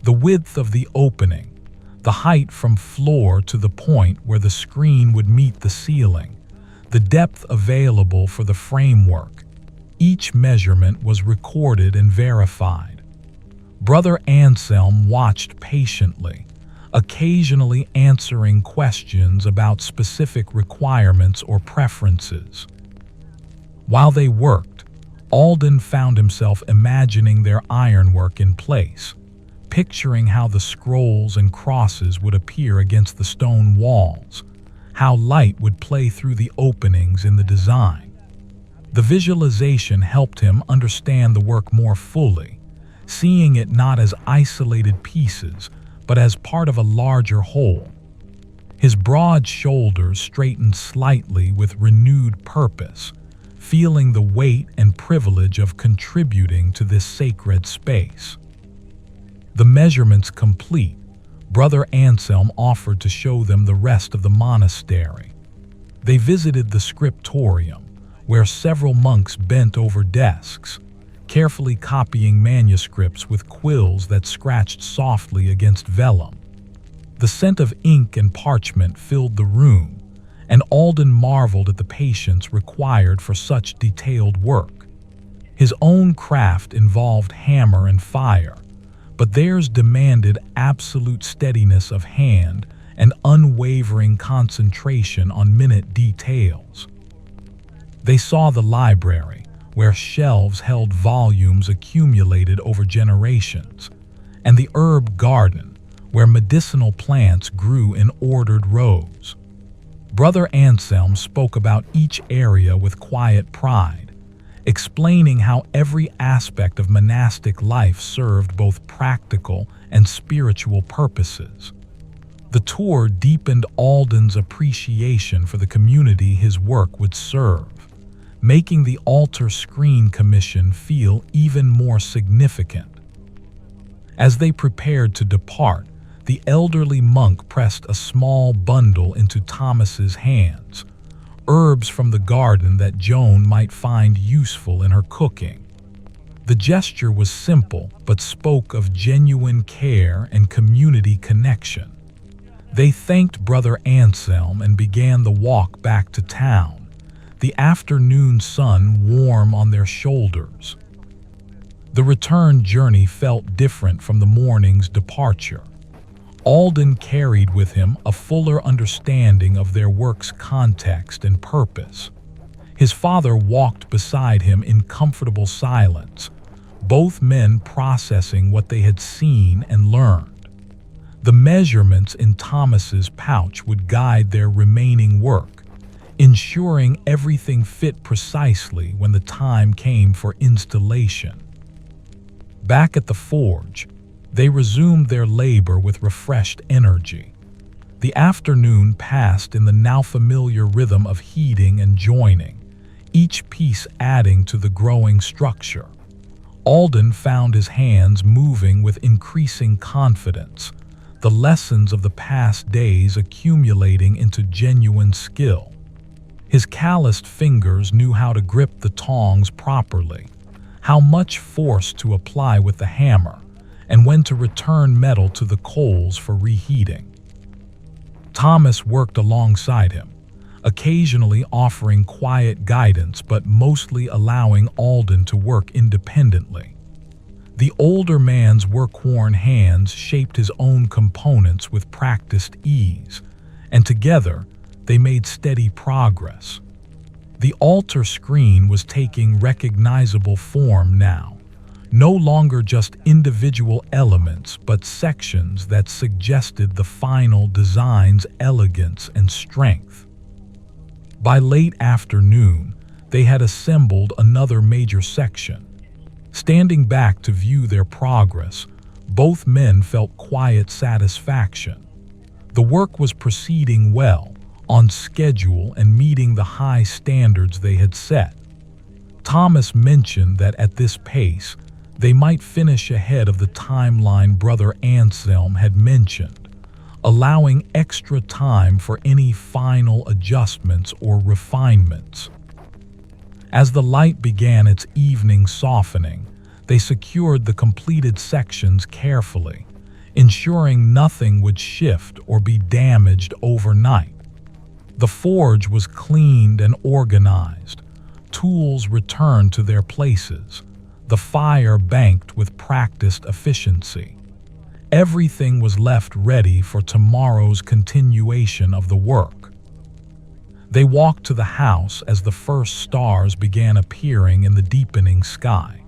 The width of the opening, the height from floor to the point where the screen would meet the ceiling, the depth available for the framework. Each measurement was recorded and verified. Brother Anselm watched patiently, occasionally answering questions about specific requirements or preferences. While they worked, Alden found himself imagining their ironwork in place, picturing how the scrolls and crosses would appear against the stone walls, how light would play through the openings in the design. The visualization helped him understand the work more fully, seeing it not as isolated pieces, but as part of a larger whole. His broad shoulders straightened slightly with renewed purpose, feeling the weight and privilege of contributing to this sacred space. The measurements complete, Brother Anselm offered to show them the rest of the monastery. They visited the scriptorium, where several monks bent over desks, carefully copying manuscripts with quills that scratched softly against vellum. The scent of ink and parchment filled the room, and Alden marveled at the patience required for such detailed work. His own craft involved hammer and fire, but theirs demanded absolute steadiness of hand and unwavering concentration on minute details. They saw the library, where shelves held volumes accumulated over generations, and the herb garden, where medicinal plants grew in ordered rows. Brother Anselm spoke about each area with quiet pride, explaining how every aspect of monastic life served both practical and spiritual purposes. The tour deepened Alden's appreciation for the community his work would serve, making the altar screen commission feel even more significant. As they prepared to depart, the elderly monk pressed a small bundle into Thomas's hands, herbs from the garden that Joan might find useful in her cooking. The gesture was simple, but spoke of genuine care and community connection. They thanked Brother Anselm and began the walk back to town, the afternoon sun warm on their shoulders. The return journey felt different from the morning's departure. Alden carried with him a fuller understanding of their work's context and purpose. His father walked beside him in comfortable silence, both men processing what they had seen and learned. The measurements in Thomas's pouch would guide their remaining work, ensuring everything fit precisely when the time came for installation. Back at the forge, they resumed their labor with refreshed energy. The afternoon passed in the now familiar rhythm of heating and joining, each piece adding to the growing structure. Alden found his hands moving with increasing confidence, the lessons of the past days accumulating into genuine skill. His calloused fingers knew how to grip the tongs properly, how much force to apply with the hammer, and when to return metal to the coals for reheating. Thomas worked alongside him, occasionally offering quiet guidance but mostly allowing Alden to work independently. The older man's work-worn hands shaped his own components with practiced ease, and together they made steady progress. The altar screen was taking recognizable form now, no longer just individual elements but sections that suggested the final design's elegance and strength. By late afternoon, they had assembled another major section. Standing back to view their progress, both men felt quiet satisfaction. The work was proceeding well, on schedule and meeting the high standards they had set. Thomas mentioned that at this pace, they might finish ahead of the timeline Brother Anselm had mentioned, allowing extra time for any final adjustments or refinements. As the light began its evening softening, they secured the completed sections carefully, ensuring nothing would shift or be damaged overnight. The forge was cleaned and organized, tools returned to their places, the fire banked with practiced efficiency. Everything was left ready for tomorrow's continuation of the work. They walked to the house as the first stars began appearing in the deepening sky.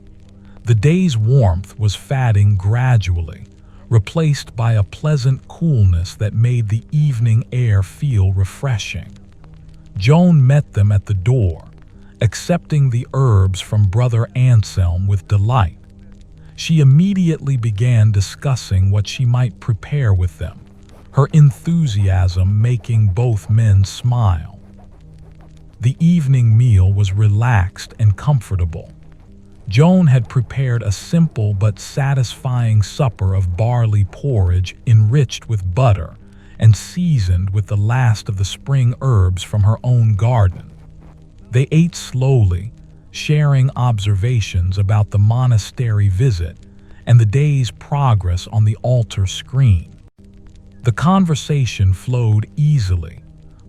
The day's warmth was fading gradually, replaced by a pleasant coolness that made the evening air feel refreshing. Joan met them at the door, accepting the herbs from Brother Anselm with delight. She immediately began discussing what she might prepare with them, her enthusiasm making both men smile. The evening meal was relaxed and comfortable. Joan had prepared a simple but satisfying supper of barley porridge enriched with butter and seasoned with the last of the spring herbs from her own garden. They ate slowly, sharing observations about the monastery visit and the day's progress on the altar screen. The conversation flowed easily,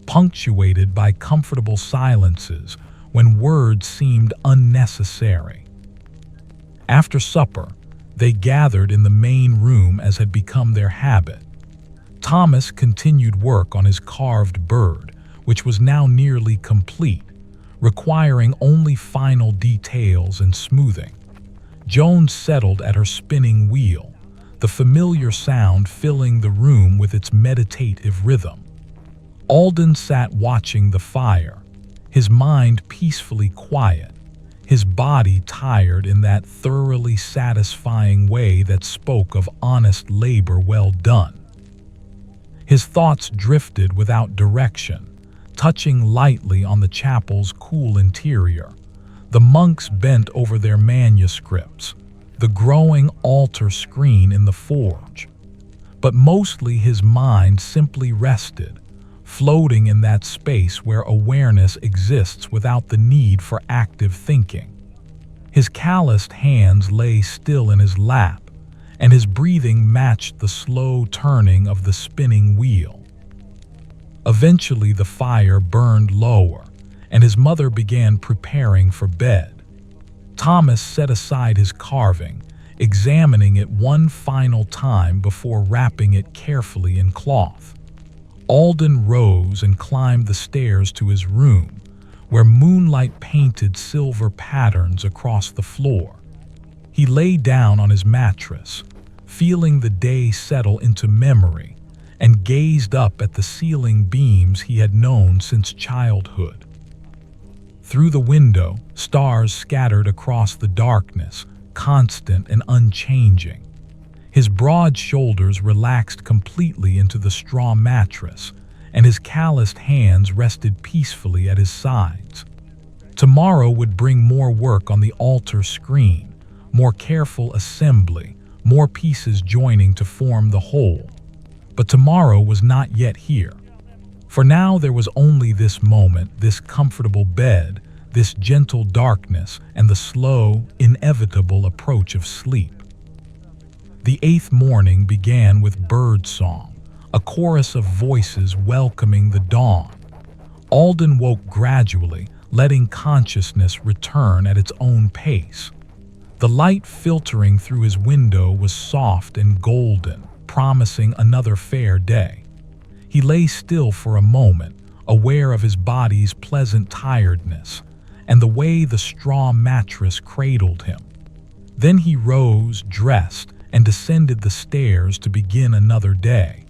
punctuated by comfortable silences when words seemed unnecessary. After supper, they gathered in the main room as had become their habit. Thomas continued work on his carved bird, which was now nearly complete, requiring only final details and smoothing. Joan settled at her spinning wheel, the familiar sound filling the room with its meditative rhythm. Alden sat watching the fire, his mind peacefully quiet, his body tired in that thoroughly satisfying way that spoke of honest labor well done. His thoughts drifted without direction, touching lightly on the chapel's cool interior. The monks bent over their manuscripts, the growing altar screen in the forge. But mostly his mind simply rested, floating in that space where awareness exists without the need for active thinking. His calloused hands lay still in his lap, and his breathing matched the slow turning of the spinning wheel. Eventually the fire burned lower, and his mother began preparing for bed. Thomas set aside his carving, examining it one final time before wrapping it carefully in cloth. Alden rose and climbed the stairs to his room, where moonlight painted silver patterns across the floor. He lay down on his mattress, feeling the day settle into memory, and gazed up at the ceiling beams he had known since childhood. Through the window, stars scattered across the darkness, constant and unchanging. His broad shoulders relaxed completely into the straw mattress, and his calloused hands rested peacefully at his sides. Tomorrow would bring more work on the altar screen, more careful assembly, more pieces joining to form the whole. But tomorrow was not yet here. For now there was only this moment, this comfortable bed, this gentle darkness, and the slow, inevitable approach of sleep. The 8th morning began with bird song, a chorus of voices welcoming the dawn. Alden woke gradually, letting consciousness return at its own pace. The light filtering through his window was soft and golden, promising another fair day. He lay still for a moment, aware of his body's pleasant tiredness and the way the straw mattress cradled him. Then he rose, dressed, and descended the stairs to begin another day.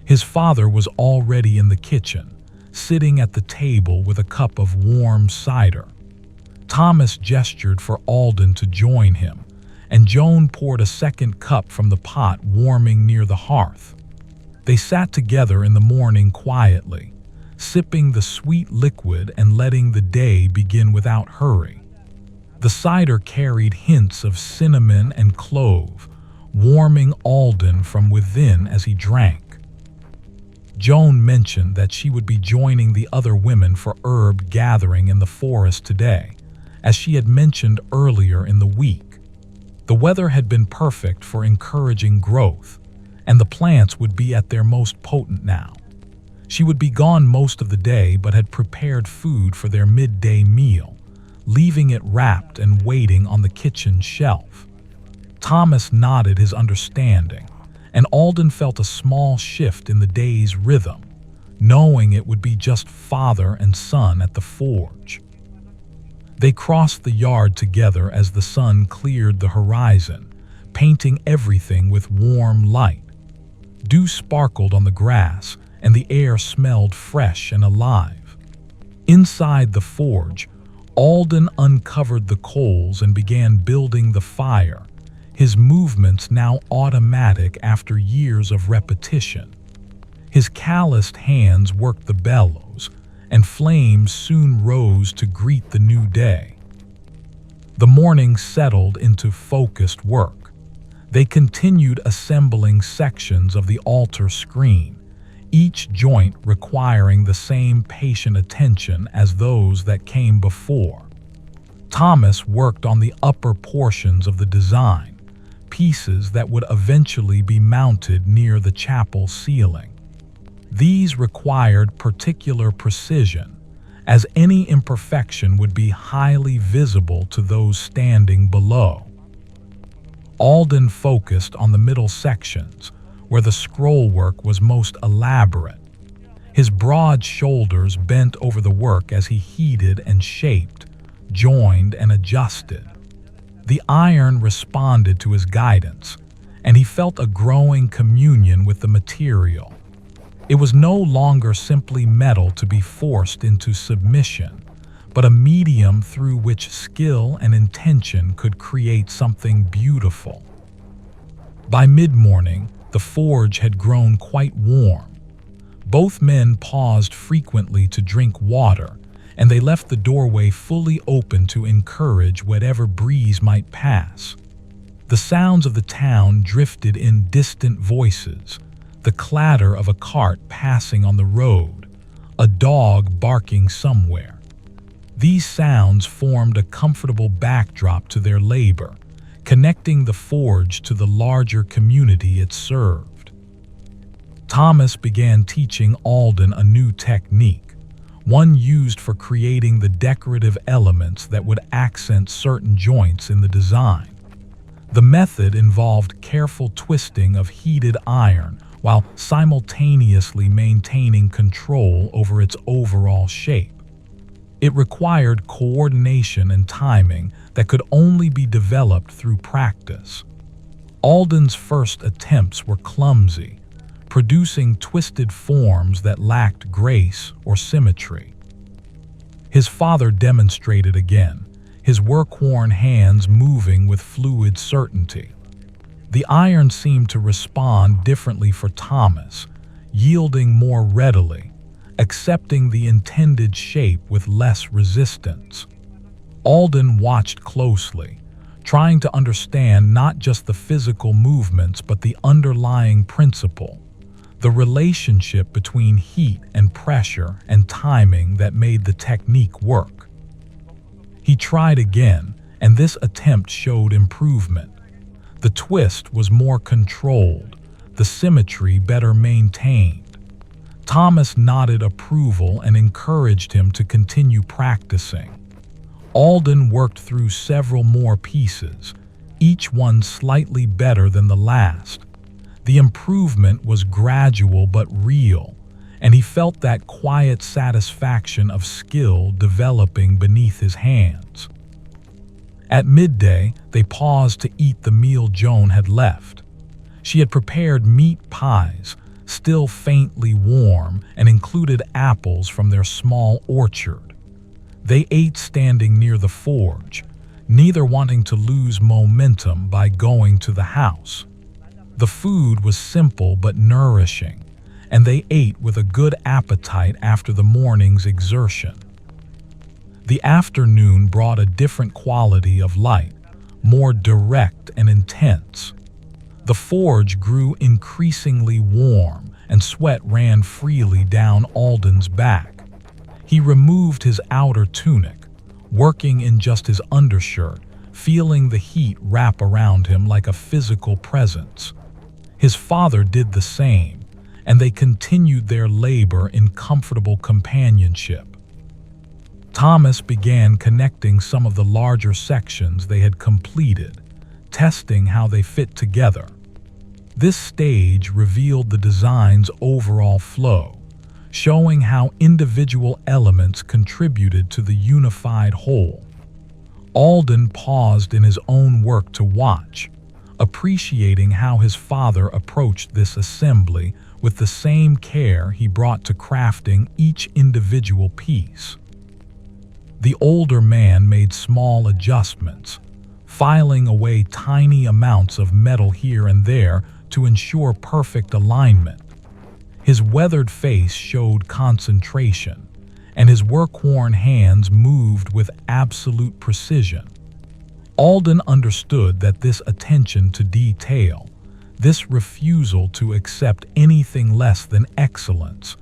His father was already in the kitchen, sitting at the table with a cup of warm cider. Thomas gestured for Alden to join him, and Joan poured a second cup from the pot warming near the hearth. They sat together in the morning quietly, sipping the sweet liquid and letting the day begin without hurry. The cider carried hints of cinnamon and clove, warming Alden from within as he drank. Joan mentioned that she would be joining the other women for herb gathering in the forest today, as she had mentioned earlier in the week. The weather had been perfect for encouraging growth, and the plants would be at their most potent now. She would be gone most of the day but had prepared food for their midday meal, leaving it wrapped and waiting on the kitchen shelf. Thomas nodded his understanding, and Alden felt a small shift in the day's rhythm, knowing it would be just father and son at the forge. They crossed the yard together as the sun cleared the horizon, painting everything with warm light. Dew sparkled on the grass, and the air smelled fresh and alive. Inside the forge, Alden uncovered the coals and began building the fire, his movements now automatic after years of repetition. His calloused hands worked the bellows, and flames soon rose to greet the new day. The morning settled into focused work. They continued assembling sections of the altar screen, each joint requiring the same patient attention as those that came before. Thomas worked on the upper portions of the design, pieces that would eventually be mounted near the chapel ceiling. These required particular precision, as any imperfection would be highly visible to those standing below. Alden focused on the middle sections, where the scrollwork was most elaborate. His broad shoulders bent over the work as he heated and shaped, joined and adjusted. The iron responded to his guidance, and he felt a growing communion with the material. It was no longer simply metal to be forced into submission, but a medium through which skill and intention could create something beautiful. By mid-morning, the forge had grown quite warm. Both men paused frequently to drink water, and they left the doorway fully open to encourage whatever breeze might pass. The sounds of the town drifted in distant voices, the clatter of a cart passing on the road, a dog barking somewhere. These sounds formed a comfortable backdrop to their labor, connecting the forge to the larger community it served. Thomas began teaching Alden a new technique, one used for creating the decorative elements that would accent certain joints in the design. The method involved careful twisting of heated iron while simultaneously maintaining control over its overall shape. It required coordination and timing that could only be developed through practice. Alden's first attempts were clumsy, producing twisted forms that lacked grace or symmetry. His father demonstrated again, his work-worn hands moving with fluid certainty. The iron seemed to respond differently for Thomas, yielding more readily, accepting the intended shape with less resistance. Alden watched closely, trying to understand not just the physical movements but the underlying principle, the relationship between heat and pressure and timing that made the technique work. He tried again, and this attempt showed improvement. The twist was more controlled, the symmetry better maintained. Thomas nodded approval and encouraged him to continue practicing. Alden worked through several more pieces, each one slightly better than the last. The improvement was gradual but real, and he felt that quiet satisfaction of skill developing beneath his hands. At midday, they paused to eat the meal Joan had left. She had prepared meat pies, still faintly warm, and included apples from their small orchard. They ate standing near the forge, neither wanting to lose momentum by going to the house. The food was simple but nourishing, and they ate with a good appetite after the morning's exertion. The afternoon brought a different quality of light, more direct and intense. The forge grew increasingly warm, and sweat ran freely down Alden's back. He removed his outer tunic, working in just his undershirt, feeling the heat wrap around him like a physical presence. His father did the same, and they continued their labor in comfortable companionship. Thomas began connecting some of the larger sections they had completed, testing how they fit together. This stage revealed the design's overall flow, showing how individual elements contributed to the unified whole. Alden paused in his own work to watch, appreciating how his father approached this assembly with the same care he brought to crafting each individual piece. The older man made small adjustments, filing away tiny amounts of metal here and there to ensure perfect alignment. His weathered face showed concentration, and his work-worn hands moved with absolute precision. Alden understood that this attention to detail, this refusal to accept anything less than excellence,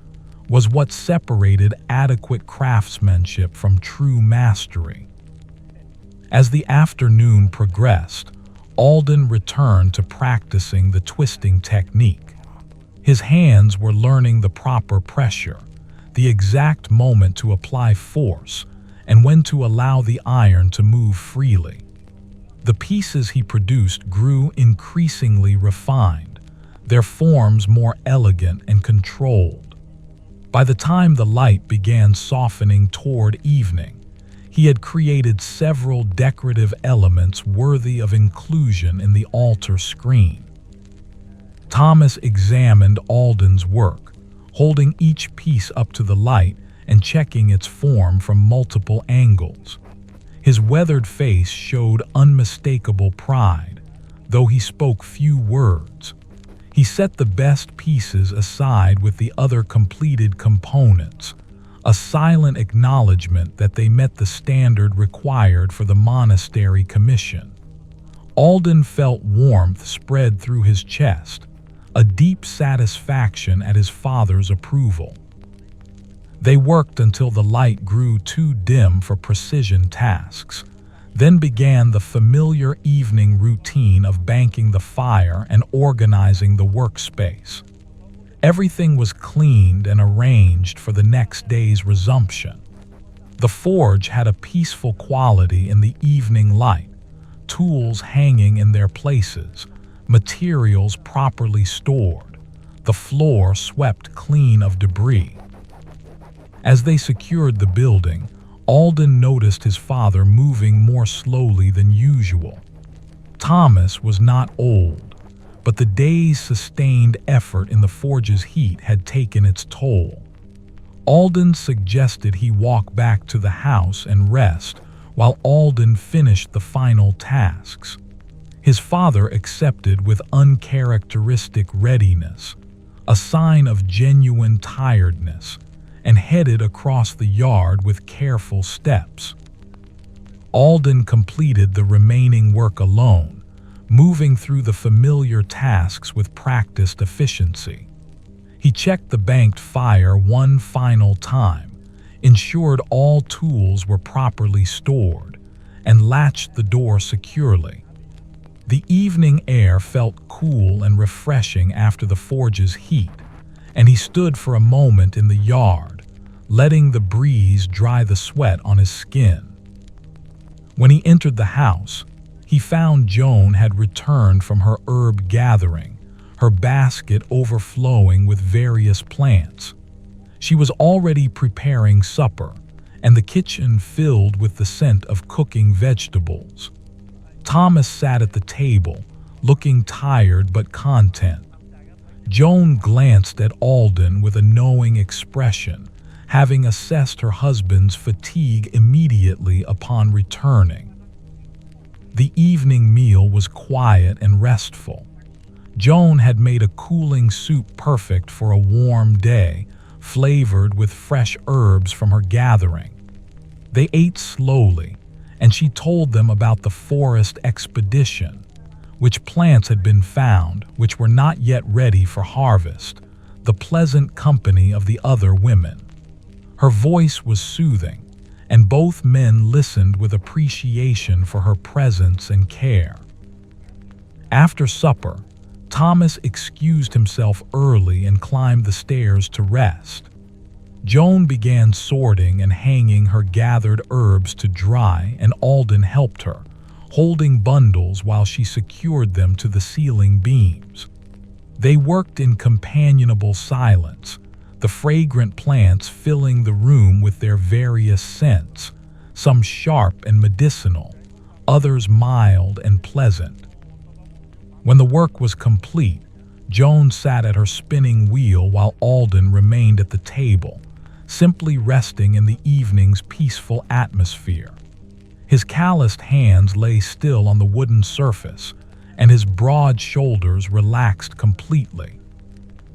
was what separated adequate craftsmanship from true mastery. As the afternoon progressed, Alden returned to practicing the twisting technique. His hands were learning the proper pressure, the exact moment to apply force, and when to allow the iron to move freely. The pieces he produced grew increasingly refined, their forms more elegant and controlled. By the time the light began softening toward evening, he had created several decorative elements worthy of inclusion in the altar screen. Thomas examined Alden's work, holding each piece up to the light and checking its form from multiple angles. His weathered face showed unmistakable pride, though he spoke few words. He set the best pieces aside with the other completed components, a silent acknowledgement that they met the standard required for the monastery commission. Alden felt warmth spread through his chest, a deep satisfaction at his father's approval. They worked until the light grew too dim for precision tasks, then began the familiar evening routine of banking the fire and organizing the workspace. Everything was cleaned and arranged for the next day's resumption. The forge had a peaceful quality in the evening light, tools hanging in their places, materials properly stored, the floor swept clean of debris. As they secured the building, Alden noticed his father moving more slowly than usual. Thomas was not old, but the day's sustained effort in the forge's heat had taken its toll. Alden suggested he walk back to the house and rest while Alden finished the final tasks. His father accepted with uncharacteristic readiness, a sign of genuine tiredness, and headed across the yard with careful steps. Alden completed the remaining work alone, moving through the familiar tasks with practiced efficiency. He checked the banked fire one final time, ensured all tools were properly stored, and latched the door securely. The evening air felt cool and refreshing after the forge's heat, and he stood for a moment in the yard, letting the breeze dry the sweat on his skin. When he entered the house, he found Joan had returned from her herb gathering, her basket overflowing with various plants. She was already preparing supper, and the kitchen filled with the scent of cooking vegetables. Thomas sat at the table, looking tired but content. Joan glanced at Alden with a knowing expression, having assessed her husband's fatigue immediately upon returning. The evening meal was quiet and restful. Joan had made a cooling soup perfect for a warm day, flavored with fresh herbs from her gathering. They ate slowly, and she told them about the forest expedition, which plants had been found, which were not yet ready for harvest, the pleasant company of the other women. Her voice was soothing, and both men listened with appreciation for her presence and care. After supper, Thomas excused himself early and climbed the stairs to rest. Joan began sorting and hanging her gathered herbs to dry, and Alden helped her, holding bundles while she secured them to the ceiling beams. They worked in companionable silence, the fragrant plants filling the room with their various scents, some sharp and medicinal, others mild and pleasant. When the work was complete, Joan sat at her spinning wheel while Alden remained at the table, simply resting in the evening's peaceful atmosphere. His calloused hands lay still on the wooden surface, and his broad shoulders relaxed completely.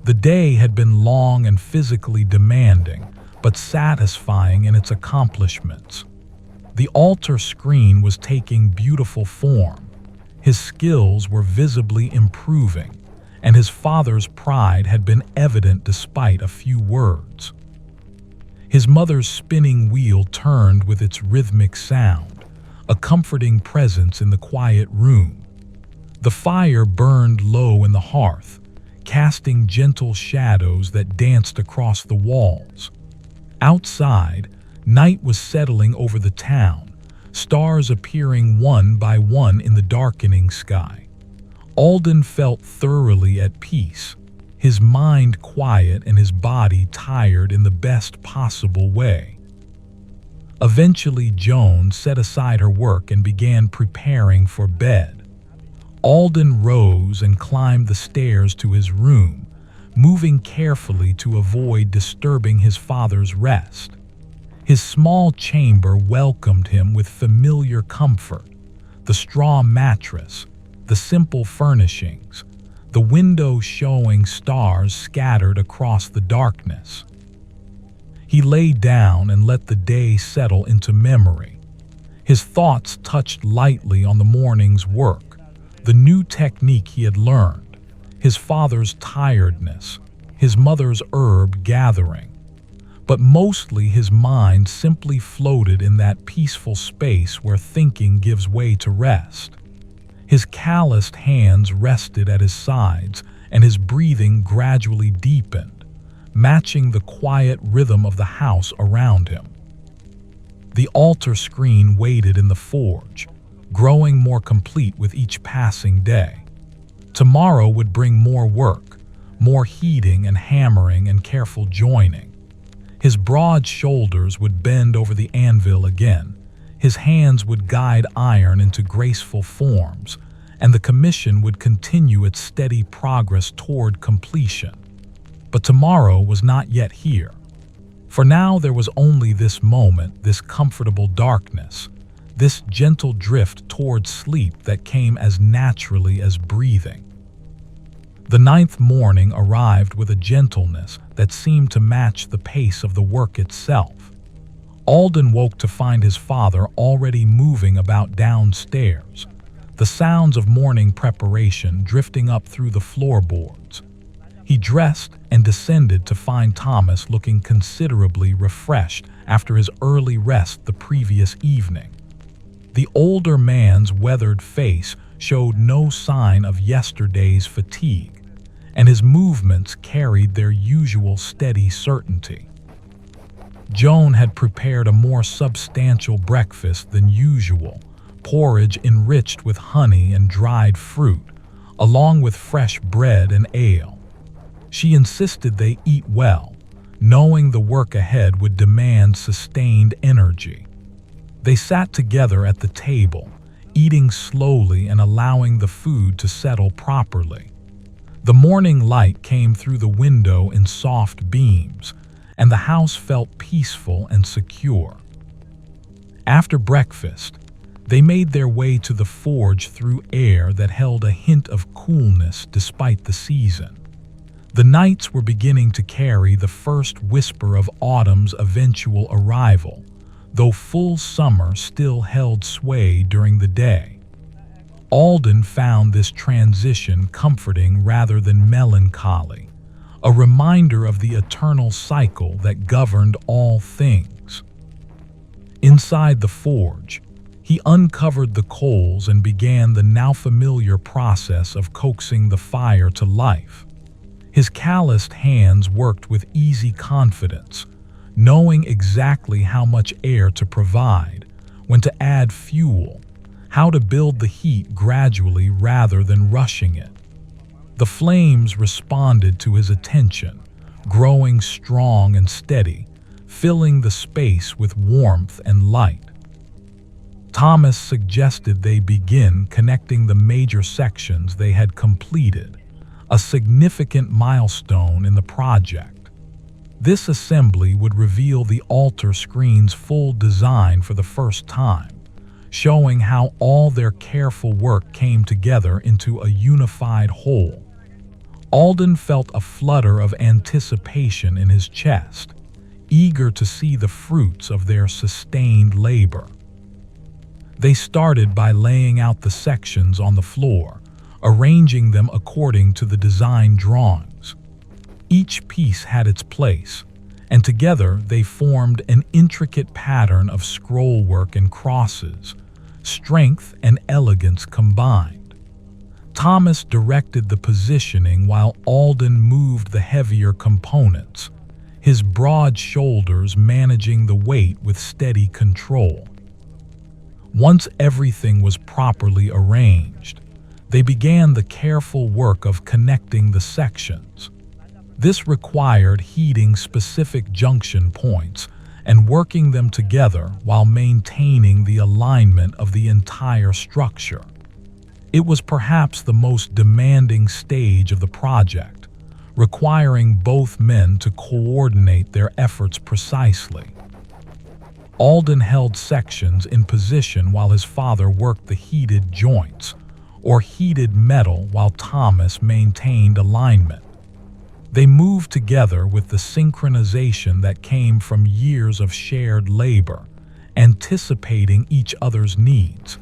The day had been long and physically demanding, but satisfying in its accomplishments. The altar screen was taking beautiful form. His skills were visibly improving, and his father's pride had been evident despite a few words. His mother's spinning wheel turned with its rhythmic sound, a comforting presence in the quiet room. The fire burned low in the hearth, casting gentle shadows that danced across the walls. Outside, night was settling over the town, stars appearing one by one in the darkening sky. Alden felt thoroughly at peace, his mind quiet and his body tired in the best possible way. Eventually, Joan set aside her work and began preparing for bed. Alden rose and climbed the stairs to his room, moving carefully to avoid disturbing his father's rest. His small chamber welcomed him with familiar comfort: the straw mattress, the simple furnishings, the window showing stars scattered across the darkness. He lay down and let the day settle into memory. His thoughts touched lightly on the morning's work, the new technique he had learned, his father's tiredness, his mother's herb gathering. But mostly his mind simply floated in that peaceful space where thinking gives way to rest. His calloused hands rested at his sides, and his breathing gradually deepened, matching the quiet rhythm of the house around him. The altar screen waited in the forge, growing more complete with each passing day. Tomorrow would bring more work, more heating and hammering and careful joining. His broad shoulders would bend over the anvil again, his hands would guide iron into graceful forms, and the commission would continue its steady progress toward completion. But tomorrow was not yet here. For now there was only this moment, this comfortable darkness, this gentle drift toward sleep that came as naturally as breathing. The ninth morning arrived with a gentleness that seemed to match the pace of the work itself. Alden woke to find his father already moving about downstairs, the sounds of morning preparation drifting up through the floorboards. He dressed and descended to find Thomas looking considerably refreshed after his early rest the previous evening. The older man's weathered face showed no sign of yesterday's fatigue, and his movements carried their usual steady certainty. Joan had prepared a more substantial breakfast than usual, porridge enriched with honey and dried fruit, along with fresh bread and ale. She insisted they eat well, knowing the work ahead would demand sustained energy. They sat together at the table, eating slowly and allowing the food to settle properly. The morning light came through the window in soft beams, and the house felt peaceful and secure. After breakfast, they made their way to the forge through air that held a hint of coolness despite the season. The nights were beginning to carry the first whisper of autumn's eventual arrival, though full summer still held sway during the day. Alden found this transition comforting rather than melancholy, a reminder of the eternal cycle that governed all things. Inside the forge, he uncovered the coals and began the now familiar process of coaxing the fire to life. His calloused hands worked with easy confidence, knowing exactly how much air to provide, when to add fuel, how to build the heat gradually rather than rushing it. The flames responded to his attention, growing strong and steady, filling the space with warmth and light. Thomas suggested they begin connecting the major sections they had completed, a significant milestone in the project. This assembly would reveal the altar screen's full design for the first time, showing how all their careful work came together into a unified whole. Alden felt a flutter of anticipation in his chest, eager to see the fruits of their sustained labor. They started by laying out the sections on the floor, arranging them according to the design drawings. Each piece had its place, and together they formed an intricate pattern of scrollwork and crosses, strength and elegance combined. Thomas directed the positioning while Alden moved the heavier components, his broad shoulders managing the weight with steady control. Once everything was properly arranged, they began the careful work of connecting the sections. This required heating specific junction points and working them together while maintaining the alignment of the entire structure. It was perhaps the most demanding stage of the project, requiring both men to coordinate their efforts precisely. Alden held sections in position while his father worked the heated joints, or heated metal while Thomas maintained alignment. They moved together with the synchronization that came from years of shared labor, anticipating each other's needs,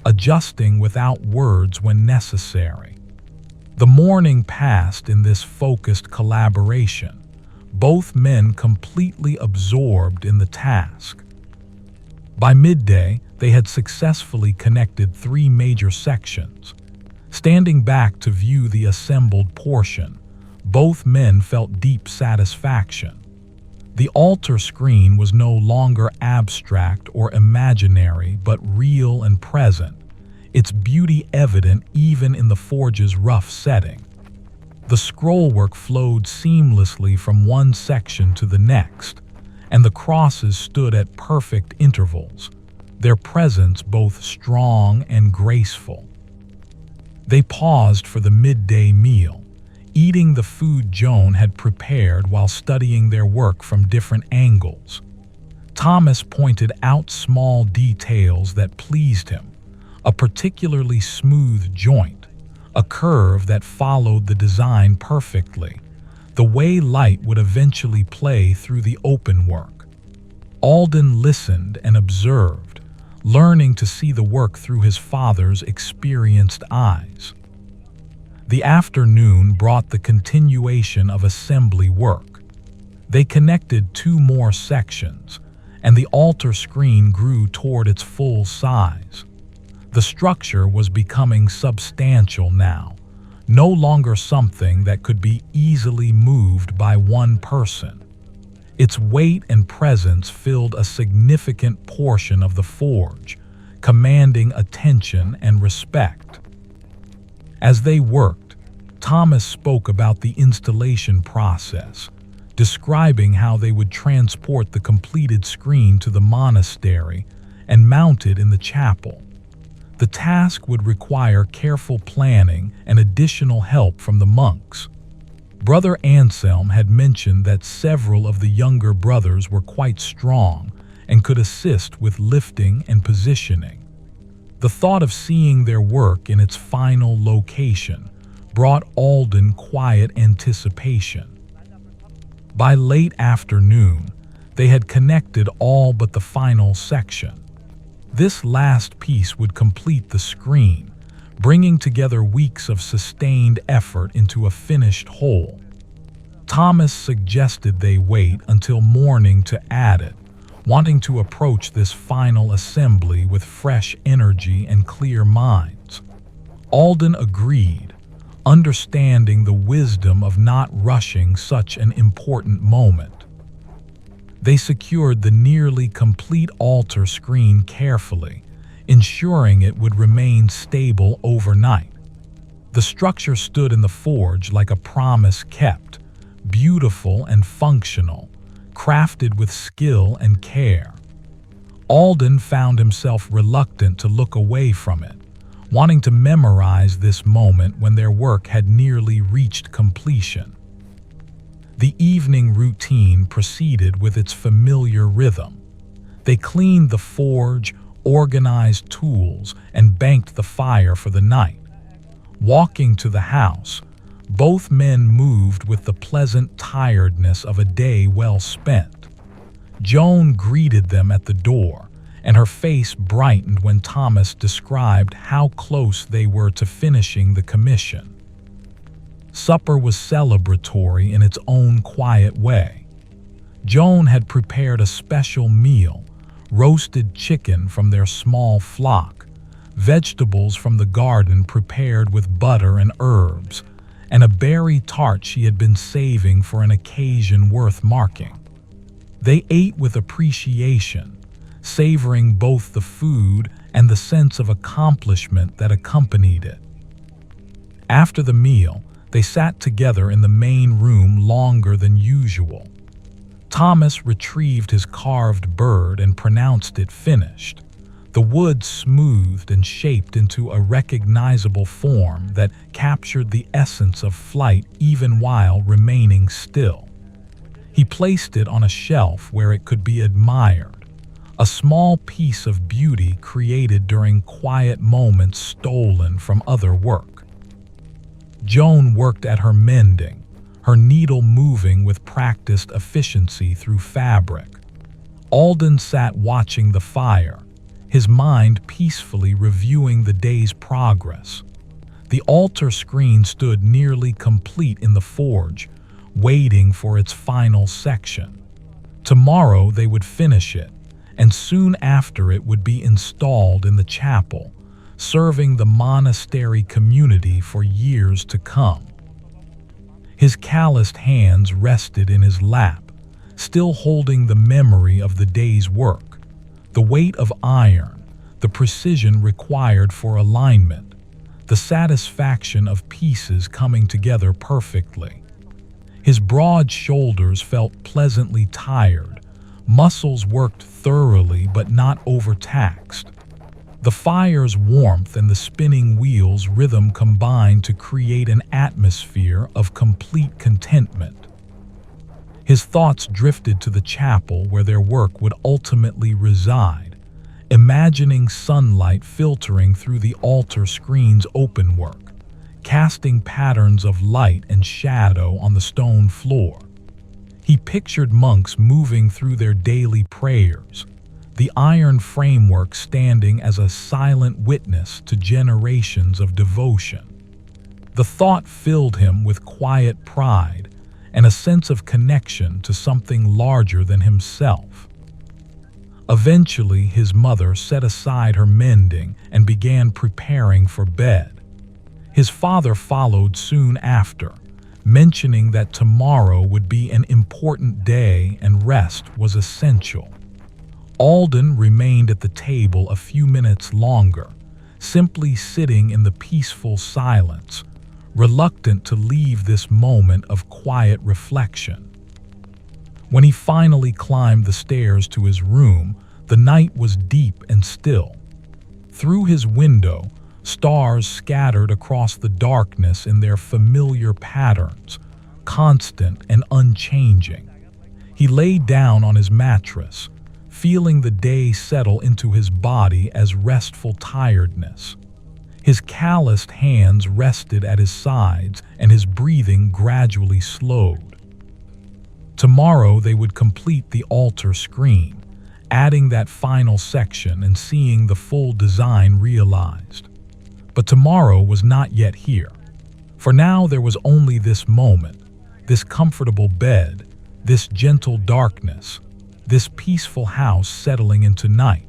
adjusting without words when necessary. The morning passed in this focused collaboration, both men completely absorbed in the task. By midday, they had successfully connected 3 major sections. Standing back to view the assembled portion, both men felt deep satisfaction. The altar screen was no longer abstract or imaginary, but real and present, its beauty evident even in the forge's rough setting. The scrollwork flowed seamlessly from one section to the next, and the crosses stood at perfect intervals, their presence both strong and graceful. They paused for the midday meal, eating the food Joan had prepared while studying their work from different angles. Thomas pointed out small details that pleased him, a particularly smooth joint, a curve that followed the design perfectly, the way light would eventually play through the openwork. Alden listened and observed, learning to see the work through his father's experienced eyes. The afternoon brought the continuation of assembly work. They connected 2 more sections, and the altar screen grew toward its full size. The structure was becoming substantial now, no longer something that could be easily moved by one person. Its weight and presence filled a significant portion of the forge, commanding attention and respect. As they worked, Thomas spoke about the installation process, describing how they would transport the completed screen to the monastery and mount it in the chapel. The task would require careful planning and additional help from the monks. Brother Anselm had mentioned that several of the younger brothers were quite strong and could assist with lifting and positioning. The thought of seeing their work in its final location brought Alden quiet anticipation. By late afternoon, they had connected all but the final section. This last piece would complete the screen, bringing together weeks of sustained effort into a finished whole. Thomas suggested they wait until morning to add it, wanting to approach this final assembly with fresh energy and clear minds. Alden agreed, understanding the wisdom of not rushing such an important moment. They secured the nearly complete altar screen carefully, ensuring it would remain stable overnight. The structure stood in the forge like a promise kept, beautiful and functional, crafted with skill and care. Alden found himself reluctant to look away from it, wanting to memorize this moment when their work had nearly reached completion. The evening routine proceeded with its familiar rhythm. They cleaned the forge, organized tools, and banked the fire for the night. Walking to the house, both men moved with the pleasant tiredness of a day well spent. Joan greeted them at the door, and her face brightened when Thomas described how close they were to finishing the commission. Supper was celebratory in its own quiet way. Joan had prepared a special meal, roasted chicken from their small flock, vegetables from the garden prepared with butter and herbs, and a berry tart she had been saving for an occasion worth marking. They ate with appreciation, savoring both the food and the sense of accomplishment that accompanied it. After the meal, they sat together in the main room longer than usual. Thomas retrieved his carved bird and pronounced it finished, the wood smoothed and shaped into a recognizable form that captured the essence of flight even while remaining still. He placed it on a shelf where it could be admired, a small piece of beauty created during quiet moments stolen from other work. Joan worked at her mending, her needle moving with practiced efficiency through fabric. Alden sat watching the fire, his mind peacefully reviewing the day's progress. The altar screen stood nearly complete in the forge, waiting for its final section. Tomorrow they would finish it, and soon after it would be installed in the chapel, serving the monastery community for years to come. His calloused hands rested in his lap, still holding the memory of the day's work, the weight of iron, the precision required for alignment, the satisfaction of pieces coming together perfectly. His broad shoulders felt pleasantly tired, muscles worked thoroughly but not overtaxed. The fire's warmth and the spinning wheel's rhythm combined to create an atmosphere of complete contentment. His thoughts drifted to the chapel where their work would ultimately reside, imagining sunlight filtering through the altar screen's openwork, casting patterns of light and shadow on the stone floor. He pictured monks moving through their daily prayers, the iron framework standing as a silent witness to generations of devotion. The thought filled him with quiet pride and a sense of connection to something larger than himself. Eventually, his mother set aside her mending and began preparing for bed. His father followed soon after, mentioning that tomorrow would be an important day and rest was essential. Alden remained at the table a few minutes longer, simply sitting in the peaceful silence, reluctant to leave this moment of quiet reflection. When he finally climbed the stairs to his room, the night was deep and still. Through his window, stars scattered across the darkness in their familiar patterns, constant and unchanging. He lay down on his mattress, feeling the day settle into his body as restful tiredness. His calloused hands rested at his sides and his breathing gradually slowed. Tomorrow they would complete the altar screen, adding that final section and seeing the full design realized. But tomorrow was not yet here. For now there was only this moment, this comfortable bed, this gentle darkness, this peaceful house settling into night.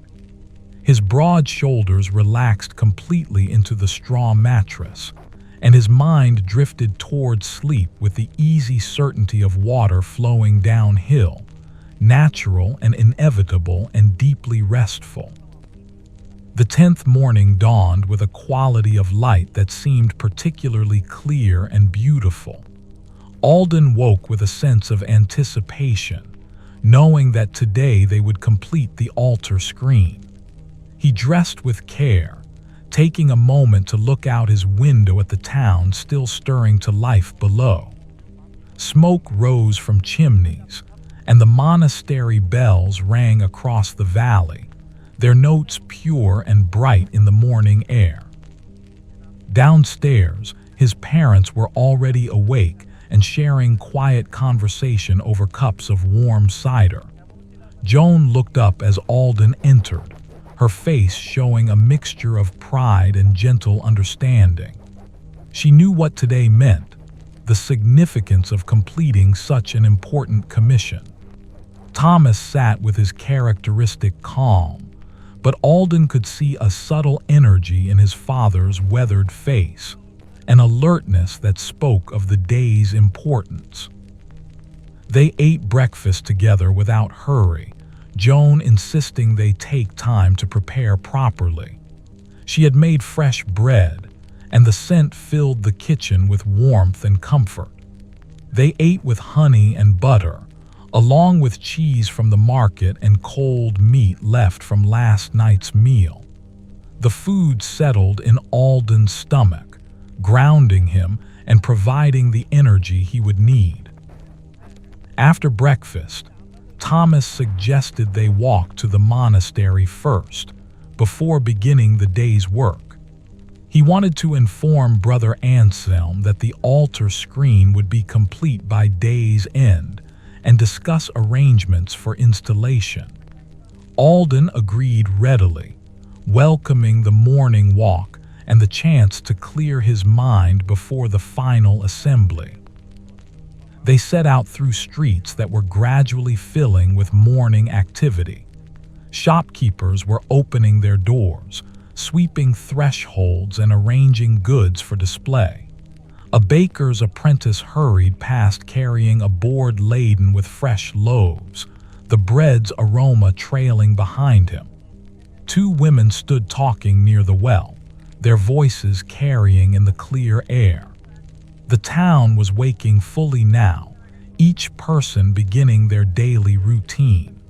His broad shoulders relaxed completely into the straw mattress, and his mind drifted toward sleep with the easy certainty of water flowing downhill, natural and inevitable and deeply restful. The 10th morning dawned with a quality of light that seemed particularly clear and beautiful. Alden woke with a sense of anticipation, knowing that today they would complete the altar screen. He dressed with care, taking a moment to look out his window at the town still stirring to life below. Smoke rose from chimneys, and the monastery bells rang across the valley, their notes pure and bright in the morning air. Downstairs, his parents were already awake and sharing quiet conversation over cups of warm cider. Joan looked up as Alden entered, her face showing a mixture of pride and gentle understanding. She knew what today meant, the significance of completing such an important commission. Thomas sat with his characteristic calm, but Alden could see a subtle energy in his father's weathered face, an alertness that spoke of the day's importance. They ate breakfast together without hurry, Joan insisting they take time to prepare properly. She had made fresh bread, and the scent filled the kitchen with warmth and comfort. They ate with honey and butter, along with cheese from the market and cold meat left from last night's meal. The food settled in Alden's stomach, grounding him and providing the energy he would need. After breakfast, Thomas suggested they walk to the monastery first, before beginning the day's work. He wanted to inform Brother Anselm that the altar screen would be complete by day's end and discuss arrangements for installation. Alden agreed readily, welcoming the morning walk and the chance to clear his mind before the final assembly. They set out through streets that were gradually filling with morning activity. Shopkeepers were opening their doors, sweeping thresholds and arranging goods for display. A baker's apprentice hurried past carrying a board laden with fresh loaves, the bread's aroma trailing behind him. Two women stood talking near the well, their voices carrying in the clear air. The town was waking fully now, each person beginning their daily routine.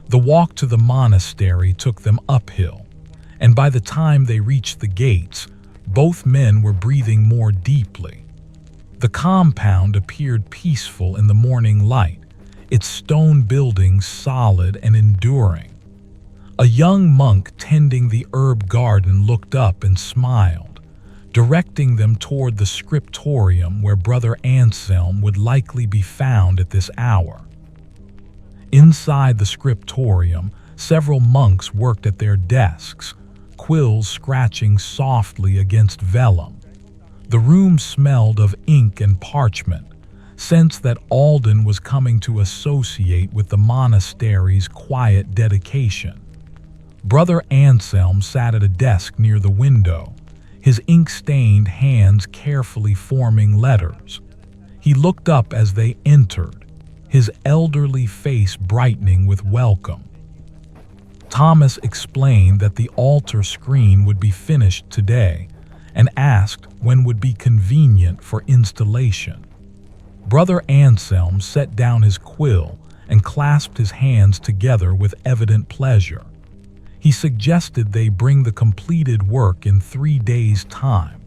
The walk to the monastery took them uphill, and by the time they reached the gates, both men were breathing more deeply. The compound appeared peaceful in the morning light, its stone buildings solid and enduring. A young monk tending the herb garden looked up and smiled, directing them toward the scriptorium where Brother Anselm would likely be found at this hour. Inside the scriptorium, several monks worked at their desks, quills scratching softly against vellum. The room smelled of ink and parchment, sense that Alden was coming to associate with the monastery's quiet dedication. Brother Anselm sat at a desk near the window, his ink-stained hands carefully forming letters. He looked up as they entered, his elderly face brightening with welcome. Thomas explained that the altar screen would be finished today and asked when would be convenient for installation. Brother Anselm set down his quill and clasped his hands together with evident pleasure. He suggested they bring the completed work in 3 days' time,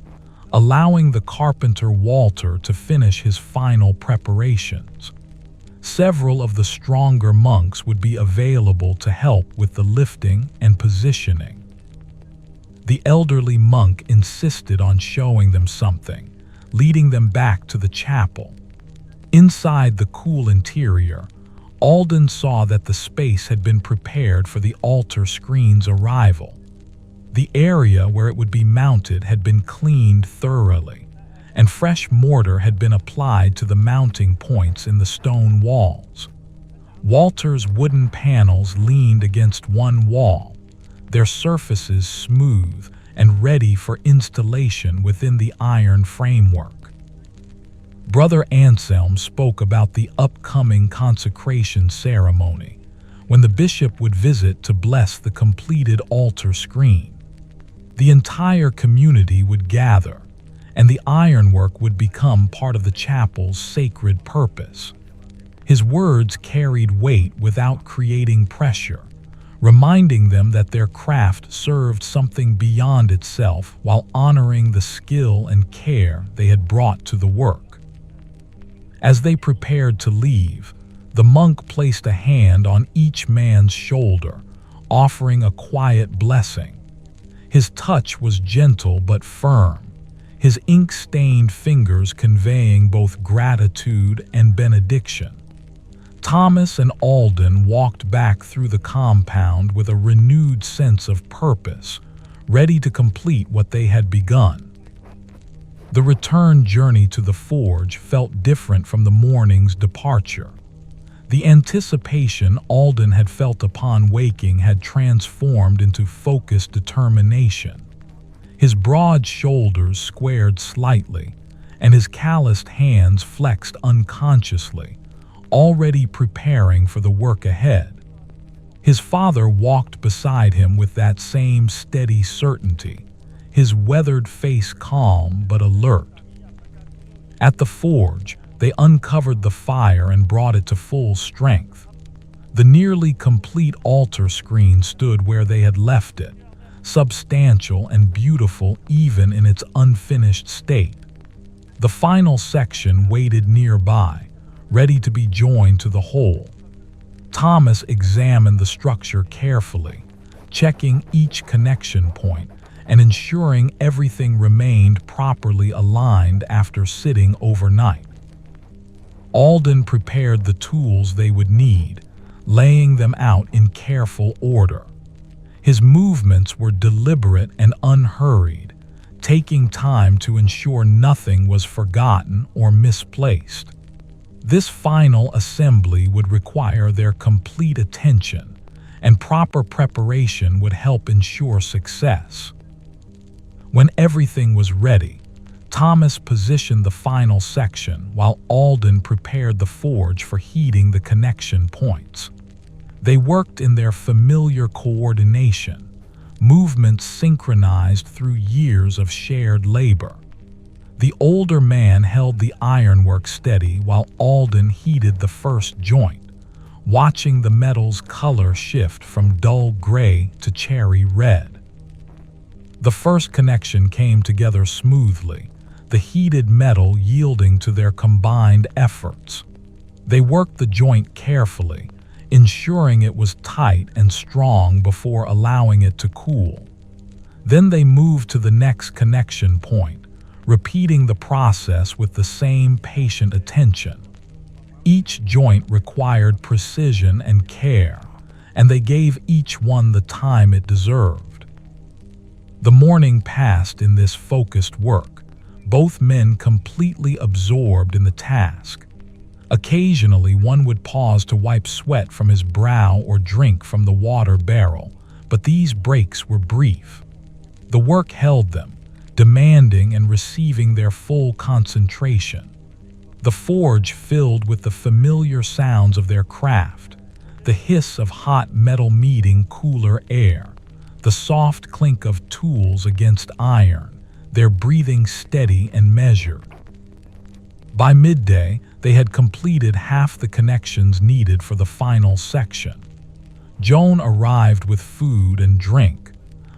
allowing the carpenter Walter to finish his final preparations. Several of the stronger monks would be available to help with the lifting and positioning. The elderly monk insisted on showing them something, leading them back to the chapel. Inside the cool interior, Alden saw that the space had been prepared for the altar screen's arrival. The area where it would be mounted had been cleaned thoroughly, and fresh mortar had been applied to the mounting points in the stone walls. Walter's wooden panels leaned against one wall, their surfaces smooth and ready for installation within the iron framework. Brother Anselm spoke about the upcoming consecration ceremony, when the bishop would visit to bless the completed altar screen. The entire community would gather, and the ironwork would become part of the chapel's sacred purpose. His words carried weight without creating pressure, reminding them that their craft served something beyond itself while honoring the skill and care they had brought to the work. As they prepared to leave, the monk placed a hand on each man's shoulder, offering a quiet blessing. His touch was gentle but firm, his ink-stained fingers conveying both gratitude and benediction. Thomas and Alden walked back through the compound with a renewed sense of purpose, ready to complete what they had begun. The return journey to the forge felt different from the morning's departure. The anticipation Alden had felt upon waking had transformed into focused determination. His broad shoulders squared slightly, and his calloused hands flexed unconsciously, already preparing for the work ahead. His father walked beside him with that same steady certainty, his weathered face calm but alert. At the forge, they uncovered the fire and brought it to full strength. The nearly complete altar screen stood where they had left it, substantial and beautiful even in its unfinished state. The final section waited nearby, ready to be joined to the whole. Thomas examined the structure carefully, checking each connection point and ensuring everything remained properly aligned after sitting overnight. Alden prepared the tools they would need, laying them out in careful order. His movements were deliberate and unhurried, taking time to ensure nothing was forgotten or misplaced. This final assembly would require their complete attention, and proper preparation would help ensure success. When everything was ready, Thomas positioned the final section while Alden prepared the forge for heating the connection points. They worked in their familiar coordination, movements synchronized through years of shared labor. The older man held the ironwork steady while Alden heated the first joint, watching the metal's color shift from dull gray to cherry red. The first connection came together smoothly, the heated metal yielding to their combined efforts. They worked the joint carefully, ensuring it was tight and strong before allowing it to cool. Then they moved to the next connection point, repeating the process with the same patient attention. Each joint required precision and care, and they gave each one the time it deserved. The morning passed in this focused work, both men completely absorbed in the task. Occasionally, one would pause to wipe sweat from his brow or drink from the water barrel, but these breaks were brief. The work held them, demanding and receiving their full concentration. The forge filled with the familiar sounds of their craft, the hiss of hot metal meeting cooler air, the soft clink of tools against iron, their breathing steady and measured. By midday, they had completed half the connections needed for the final section. Joan arrived with food and drink,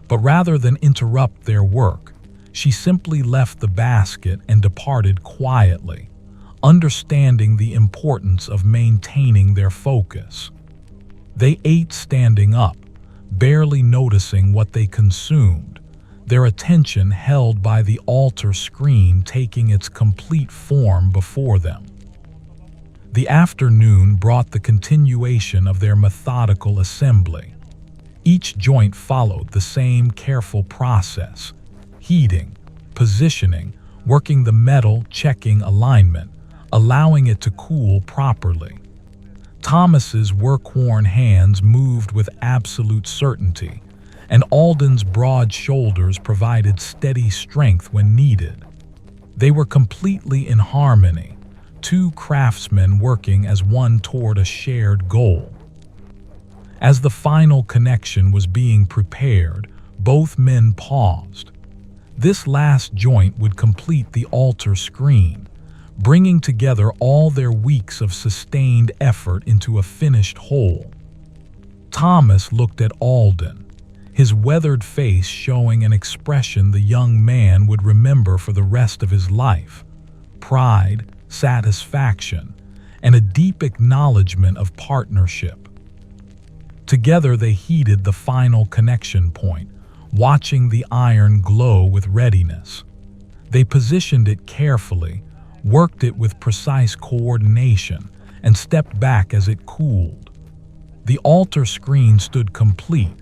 but rather than interrupt their work, she simply left the basket and departed quietly, understanding the importance of maintaining their focus. They ate standing up, barely noticing what they consumed, their attention held by the altar screen taking its complete form before them. The afternoon brought the continuation of their methodical assembly. Each joint followed the same careful process: heating, positioning, working the metal, checking alignment, allowing it to cool properly. Thomas's work-worn hands moved with absolute certainty, and Alden's broad shoulders provided steady strength when needed. They were completely in harmony, two craftsmen working as one toward a shared goal. As the final connection was being prepared, both men paused. This last joint would complete the altar screen, bringing together all their weeks of sustained effort into a finished whole. Thomas looked at Alden, his weathered face showing an expression the young man would remember for the rest of his life: pride, satisfaction, and a deep acknowledgement of partnership. Together they heeded the final connection point, watching the iron glow with readiness. They positioned it carefully, worked it with precise coordination, and stepped back as it cooled. The altar screen stood complete,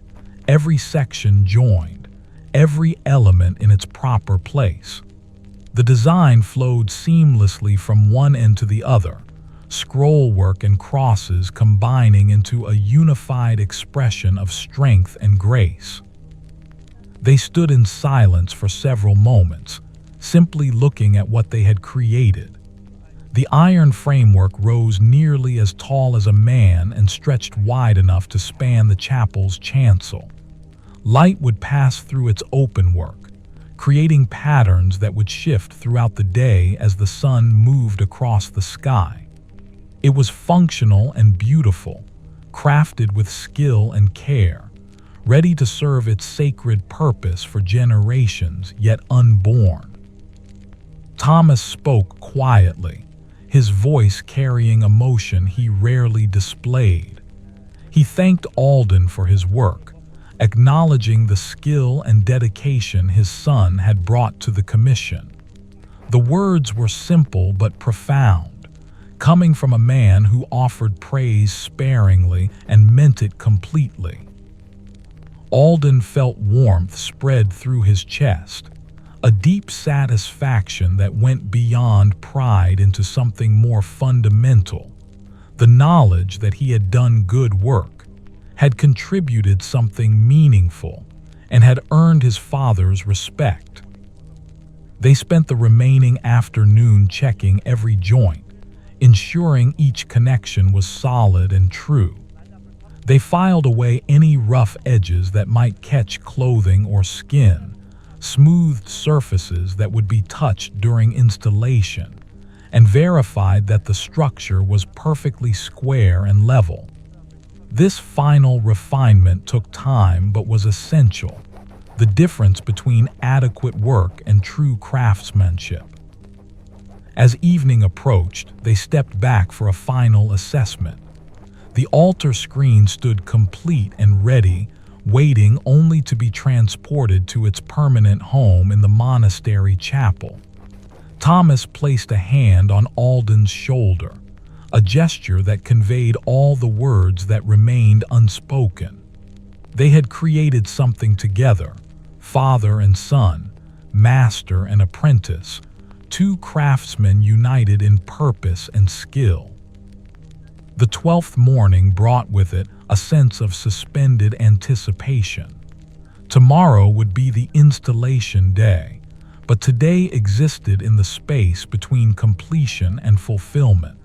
every section joined, every element in its proper place. The design flowed seamlessly from one end to the other, scrollwork and crosses combining into a unified expression of strength and grace. They stood in silence for several moments, simply looking at what they had created. The iron framework rose nearly as tall as a man and stretched wide enough to span the chapel's chancel. Light would pass through its openwork, creating patterns that would shift throughout the day as the sun moved across the sky. It was functional and beautiful, crafted with skill and care, ready to serve its sacred purpose for generations yet unborn. Thomas spoke quietly, his voice carrying emotion he rarely displayed. He thanked Alden for his work, acknowledging the skill and dedication his son had brought to the commission. The words were simple but profound, coming from a man who offered praise sparingly and meant it completely. Alden felt warmth spread through his chest, a deep satisfaction that went beyond pride into something more fundamental: the knowledge that he had done good work, had contributed something meaningful, and had earned his father's respect. They spent the remaining afternoon checking every joint, ensuring each connection was solid and true. They filed away any rough edges that might catch clothing or skin, smoothed surfaces that would be touched during installation, and verified that the structure was perfectly square and level. This final refinement took time but was essential, the difference between adequate work and true craftsmanship. As evening approached, they stepped back for a final assessment. The altar screen stood complete and ready, waiting only to be transported to its permanent home in the monastery chapel. Thomas placed a hand on Alden's shoulder, a gesture that conveyed all the words that remained unspoken. They had created something together, father and son, master and apprentice, two craftsmen united in purpose and skill. The 12th morning brought with it a sense of suspended anticipation. Tomorrow would be the installation day, but today existed in the space between completion and fulfillment.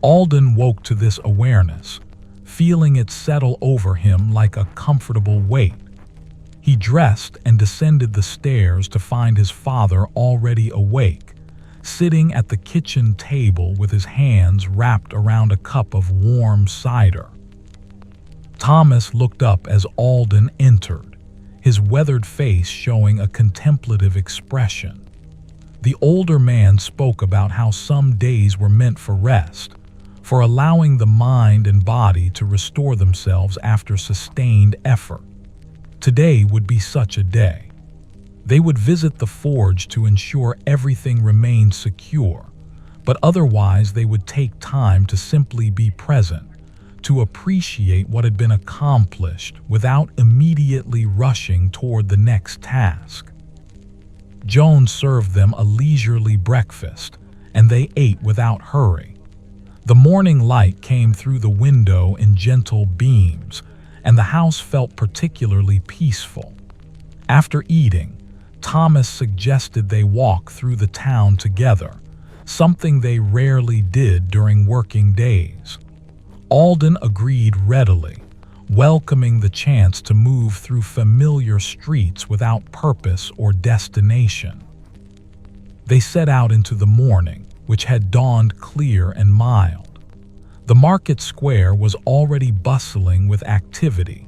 Alden woke to this awareness, feeling it settle over him like a comfortable weight. He dressed and descended the stairs to find his father already awake, sitting at the kitchen table with his hands wrapped around a cup of warm cider. Thomas looked up as Alden entered, his weathered face showing a contemplative expression. The older man spoke about how some days were meant for rest, for allowing the mind and body to restore themselves after sustained effort. Today would be such a day. They would visit the forge to ensure everything remained secure, but otherwise they would take time to simply be present, to appreciate what had been accomplished without immediately rushing toward the next task. Joan served them a leisurely breakfast, and they ate without hurry. The morning light came through the window in gentle beams, and the house felt particularly peaceful. After eating, Thomas suggested they walk through the town together, something they rarely did during working days. Alden agreed readily, welcoming the chance to move through familiar streets without purpose or destination. They set out into the morning, which had dawned clear and mild. The market square was already bustling with activity,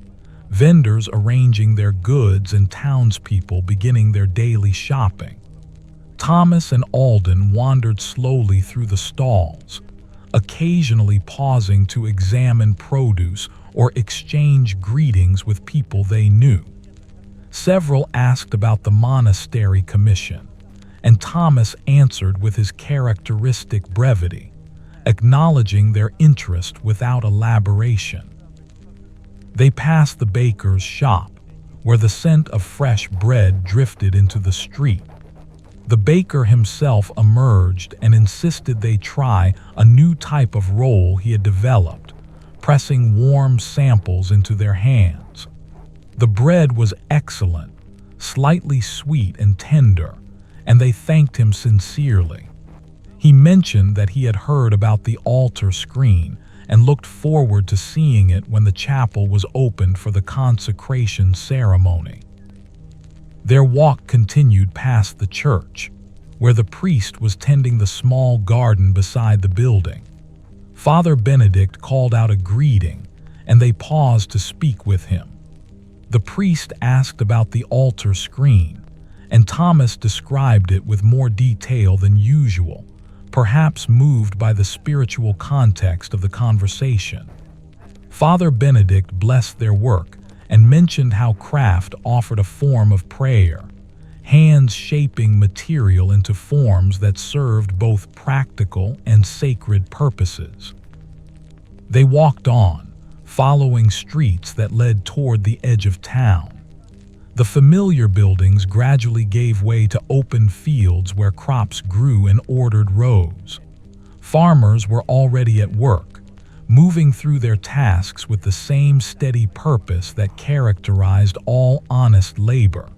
vendors arranging their goods and townspeople beginning their daily shopping. Thomas and Alden wandered slowly through the stalls, occasionally pausing to examine produce or exchange greetings with people they knew. Several asked about the monastery commission, and Thomas answered with his characteristic brevity, acknowledging their interest without elaboration. They passed the baker's shop, where the scent of fresh bread drifted into the street. The baker himself emerged and insisted they try a new type of roll he had developed, pressing warm samples into their hands. The bread was excellent, slightly sweet and tender, and they thanked him sincerely. He mentioned that he had heard about the altar screen and looked forward to seeing it when the chapel was opened for the consecration ceremony. Their walk continued past the church, where the priest was tending the small garden beside the building. Father Benedict called out a greeting, and they paused to speak with him. The priest asked about the altar screen, and Thomas described it with more detail than usual, perhaps moved by the spiritual context of the conversation. Father Benedict blessed their work and mentioned how craft offered a form of prayer, hands shaping material into forms that served both practical and sacred purposes. They walked on, following streets that led toward the edge of town. The familiar buildings gradually gave way to open fields where crops grew in ordered rows. Farmers were already at work, moving through their tasks with the same steady purpose that characterized all honest labor.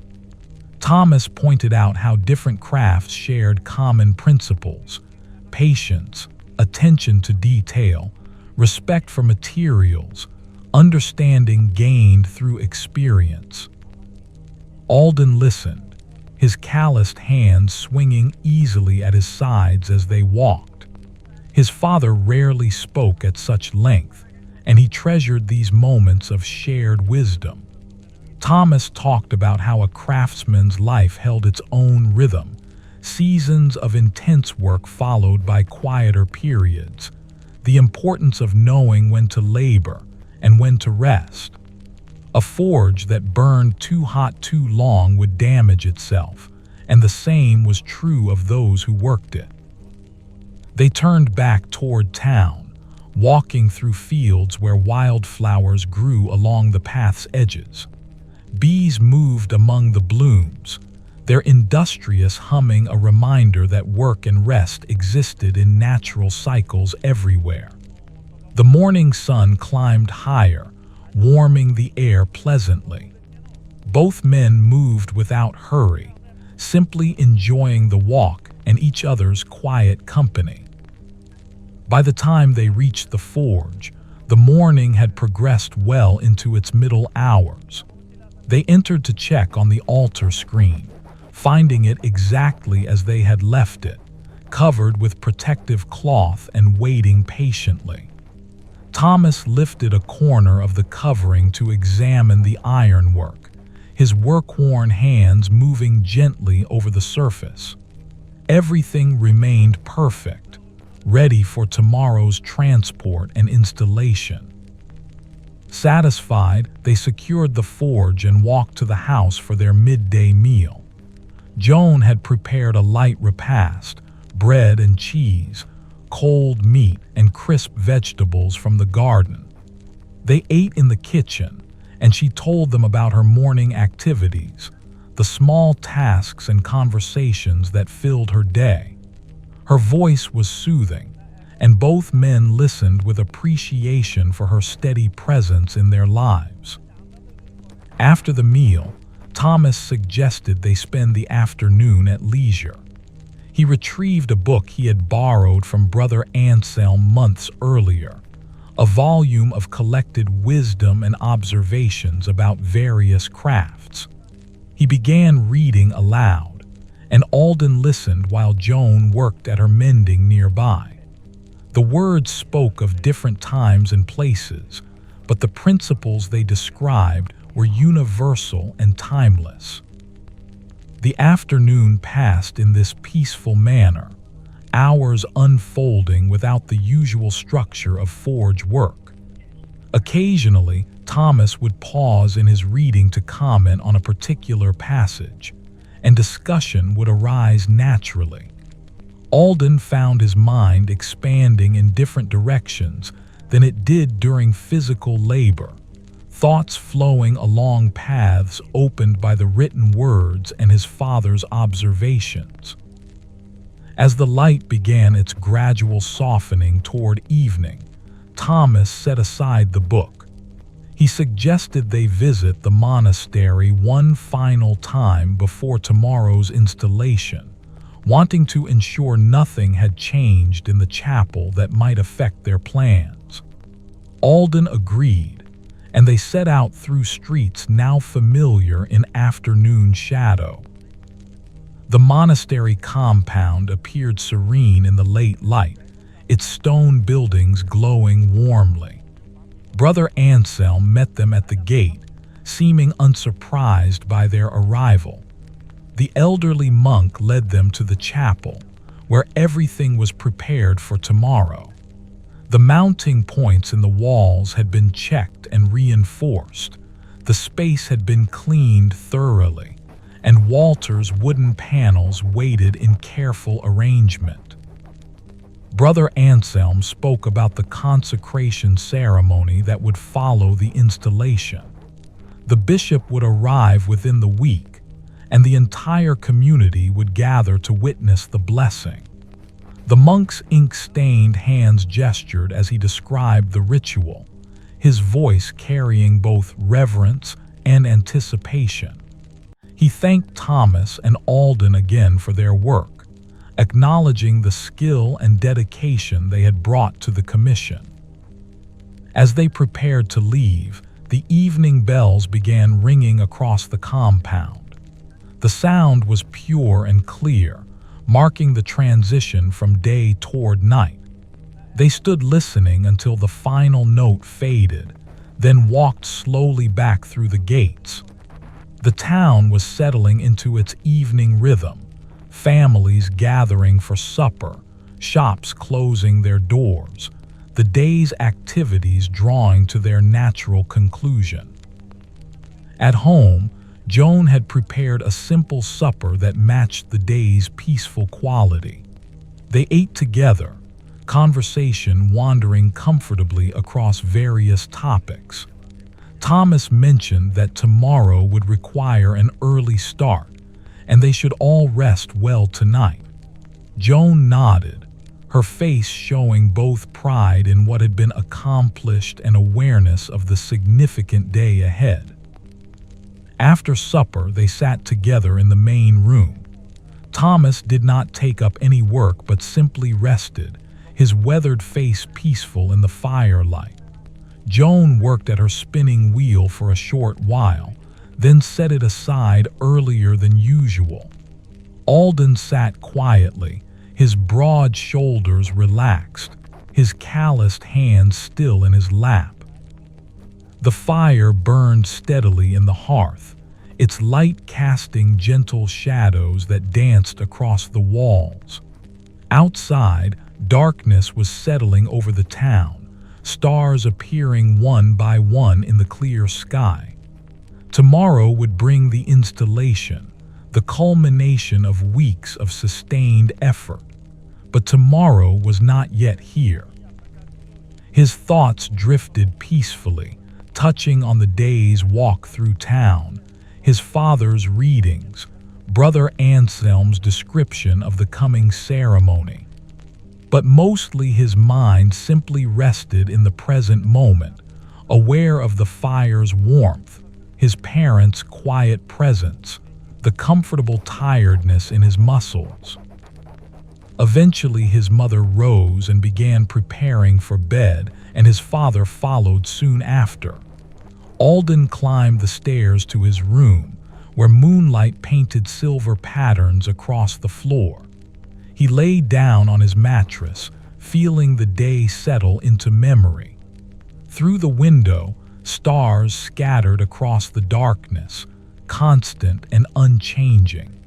Thomas pointed out how different crafts shared common principles: patience, attention to detail, respect for materials, understanding gained through experience. Alden listened, his calloused hands swinging easily at his sides as they walked. His father rarely spoke at such length, and he treasured these moments of shared wisdom. Thomas talked about how a craftsman's life held its own rhythm, Seasons of intense work followed by quieter periods. The importance of knowing when to labor and when to rest. A forge that burned too hot too long would damage itself, and the same was true of those who worked it. They turned back toward town, walking through fields where wildflowers grew along the path's edges. Bees moved among the blooms, their industrious humming a reminder that work and rest existed in natural cycles everywhere. The morning sun climbed higher, warming the air pleasantly. Both men moved without hurry, simply enjoying the walk and each other's quiet company. By the time they reached the forge, the morning had progressed well into its middle hours. They entered to check on the altar screen, finding it exactly as they had left it, covered with protective cloth and waiting patiently. Thomas lifted a corner of the covering to examine the ironwork, his work-worn hands moving gently over the surface. Everything remained perfect, ready for tomorrow's transport and installation. Satisfied, they secured the forge and walked to the house for their midday meal. Joan had prepared a light repast, bread and cheese, cold meat, and crisp vegetables from the garden. They ate in the kitchen, and she told them about her morning activities, the small tasks and conversations that filled her day. Her voice was soothing, and both men listened with appreciation for her steady presence in their lives. After the meal, Thomas suggested they spend the afternoon at leisure. He retrieved a book he had borrowed from Brother Anselm months earlier, a volume of collected wisdom and observations about various crafts. He began reading aloud, and Alden listened while Joan worked at her mending nearby. The words spoke of different times and places, but the principles they described were universal and timeless. The afternoon passed in this peaceful manner, hours unfolding without the usual structure of forge work. Occasionally, Thomas would pause in his reading to comment on a particular passage, and discussion would arise naturally. Alden found his mind expanding in different directions than it did during physical labor, thoughts flowing along paths opened by the written words and his father's observations. As the light began its gradual softening toward evening, Thomas set aside the book. He suggested they visit the monastery one final time before tomorrow's installation, wanting to ensure nothing had changed in the chapel that might affect their plans. Alden agreed, and they set out through streets now familiar in afternoon shadow. The monastery compound appeared serene in the late light, its stone buildings glowing warmly. Brother Anselm met them at the gate, seeming unsurprised by their arrival. The elderly monk led them to the chapel, where everything was prepared for tomorrow. The mounting points in the walls had been checked and reinforced. The space had been cleaned thoroughly, and Walter's wooden panels waited in careful arrangement. Brother Anselm spoke about the consecration ceremony that would follow the installation. The bishop would arrive within the week, and the entire community would gather to witness the blessing. The monk's ink-stained hands gestured as he described the ritual, his voice carrying both reverence and anticipation. He thanked Thomas and Alden again for their work, acknowledging the skill and dedication they had brought to the commission. As they prepared to leave, the evening bells began ringing across the compound. The sound was pure and clear, marking the transition from day toward night. They stood listening until the final note faded, then walked slowly back through the gates. The town was settling into its evening rhythm, families gathering for supper, shops closing their doors, the day's activities drawing to their natural conclusion. At home, Joan had prepared a simple supper that matched the day's peaceful quality. They ate together, conversation wandering comfortably across various topics. Thomas mentioned that tomorrow would require an early start, and they should all rest well tonight. Joan nodded, her face showing both pride in what had been accomplished and awareness of the significant day ahead. After supper, they sat together in the main room. Thomas did not take up any work but simply rested, his weathered face peaceful in the firelight. Joan worked at her spinning wheel for a short while, then set it aside earlier than usual. Alden sat quietly, his broad shoulders relaxed, his calloused hands still in his lap. The fire burned steadily in the hearth, its light casting gentle shadows that danced across the walls. Outside, darkness was settling over the town, stars appearing one by one in the clear sky. Tomorrow would bring the installation, the culmination of weeks of sustained effort. But tomorrow was not yet here. His thoughts drifted peacefully, touching on the day's walk through town, his father's readings, Brother Anselm's description of the coming ceremony. But mostly his mind simply rested in the present moment, aware of the fire's warmth, his parents' quiet presence, the comfortable tiredness in his muscles. Eventually his mother rose and began preparing for bed, and his father followed soon after. Alden climbed the stairs to his room, where moonlight painted silver patterns across the floor. He lay down on his mattress, feeling the day settle into memory. Through the window, stars scattered across the darkness, constant and unchanging.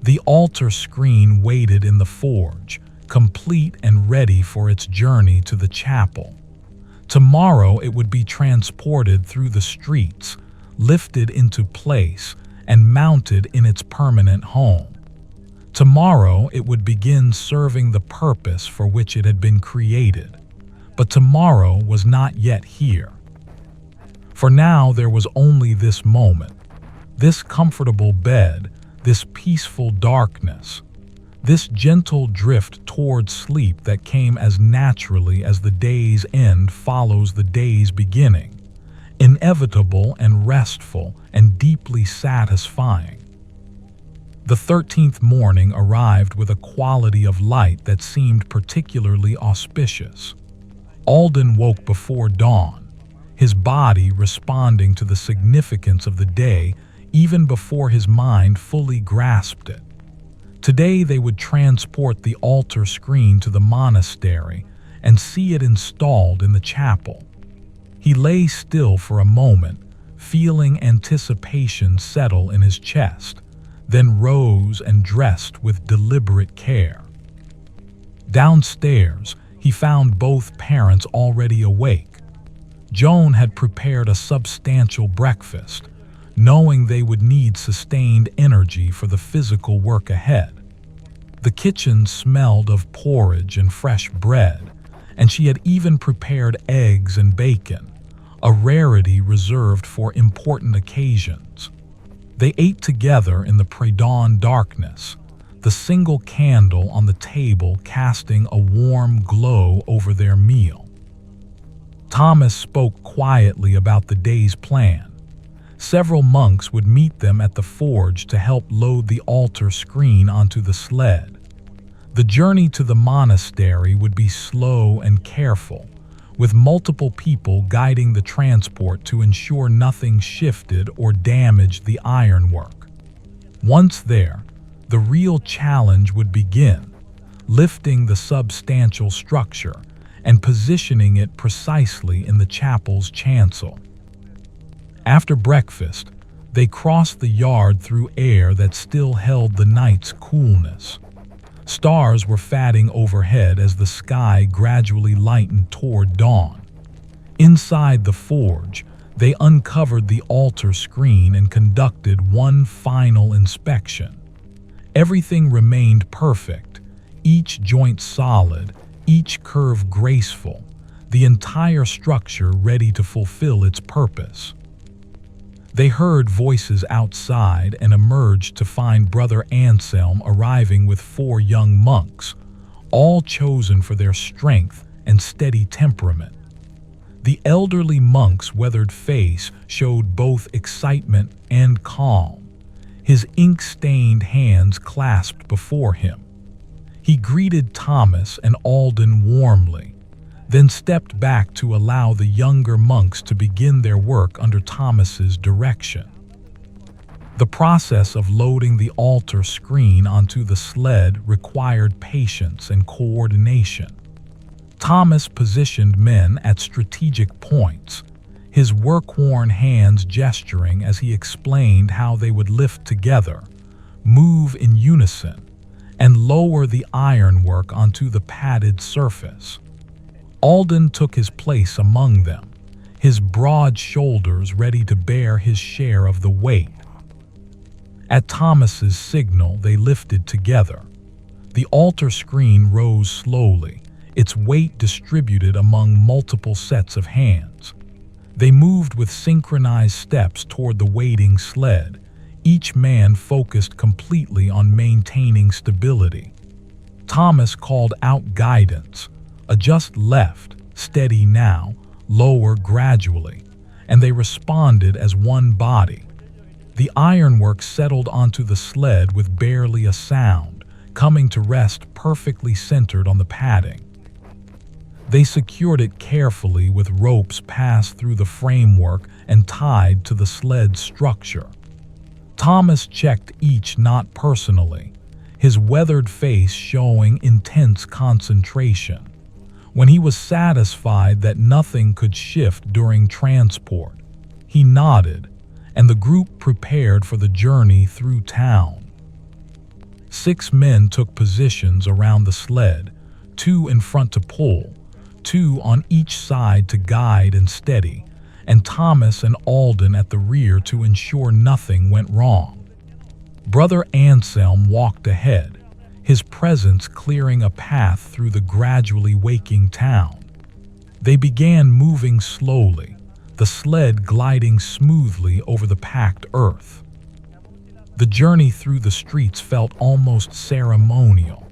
The altar screen waited in the forge, complete and ready for its journey to the chapel. Tomorrow it would be transported through the streets, lifted into place, and mounted in its permanent home. Tomorrow it would begin serving the purpose for which it had been created. But tomorrow was not yet here. For now there was only this moment, this comfortable bed, this peaceful darkness, this gentle drift toward sleep that came as naturally as the day's end follows the day's beginning, inevitable and restful and deeply satisfying. The 13th morning arrived with a quality of light that seemed particularly auspicious. Alden woke before dawn, his body responding to the significance of the day even before his mind fully grasped it. Today they would transport the altar screen to the monastery and see it installed in the chapel. He lay still for a moment, feeling anticipation settle in his chest, then rose and dressed with deliberate care. Downstairs, he found both parents already awake. Joan had prepared a substantial breakfast, knowing they would need sustained energy for the physical work ahead. The kitchen smelled of porridge and fresh bread, and she had even prepared eggs and bacon, a rarity reserved for important occasions. They ate together in the pre-dawn darkness, the single candle on the table casting a warm glow over their meal. Thomas spoke quietly about the day's plan. Several monks would meet them at the forge to help load the altar screen onto the sled. The journey to the monastery would be slow and careful, with multiple people guiding the transport to ensure nothing shifted or damaged the ironwork. Once there, the real challenge would begin, lifting the substantial structure and positioning it precisely in the chapel's chancel. After breakfast, They crossed the yard through air that still held the night's coolness. Stars were fading overhead as the sky gradually lightened toward dawn. Inside the forge, they uncovered the altar screen and conducted one final inspection. Everything remained perfect, each joint solid, each curve graceful, the entire structure ready to fulfill its purpose. They heard voices outside and emerged to find Brother Anselm arriving with 4 young monks, all chosen for their strength and steady temperament. The elderly monk's weathered face showed both excitement and calm, his ink-stained hands clasped before him. He greeted Thomas and Alden warmly, then stepped back to allow the younger monks to begin their work under Thomas's direction. The process of loading the altar screen onto the sled required patience and coordination. Thomas positioned men at strategic points, his work-worn hands gesturing as he explained how they would lift together, move in unison, and lower the ironwork onto the padded surface. Alden took his place among them, his broad shoulders ready to bear his share of the weight. At Thomas's signal, they lifted together. The altar screen rose slowly, its weight distributed among multiple sets of hands. They moved with synchronized steps toward the waiting sled, each man focused completely on maintaining stability. Thomas called out guidance, adjust left, steady now, lower gradually, and they responded as one body. The ironwork settled onto the sled with barely a sound, coming to rest perfectly centered on the padding. They secured it carefully with ropes passed through the framework and tied to the sled's structure. Thomas checked each knot personally, his weathered face showing intense concentration. When he was satisfied that nothing could shift during transport, he nodded, and the group prepared for the journey through town. 6 men took positions around the sled, 2 in front to pull, 2 on each side to guide and steady, and Thomas and Alden at the rear to ensure nothing went wrong. Brother Anselm walked ahead, his presence clearing a path through the gradually waking town. They began moving slowly, the sled gliding smoothly over the packed earth. The journey through the streets felt almost ceremonial.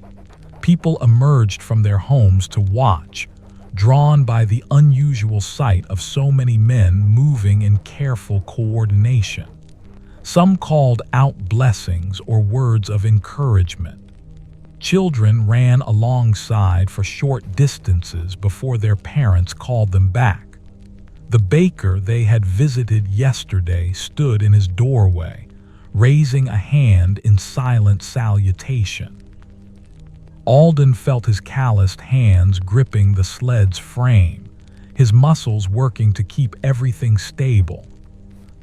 People emerged from their homes to watch, drawn by the unusual sight of so many men moving in careful coordination. Some called out blessings or words of encouragement. Children ran alongside for short distances before their parents called them back. The baker they had visited yesterday stood in his doorway, raising a hand in silent salutation. Alden felt his calloused hands gripping the sled's frame, his muscles working to keep everything stable.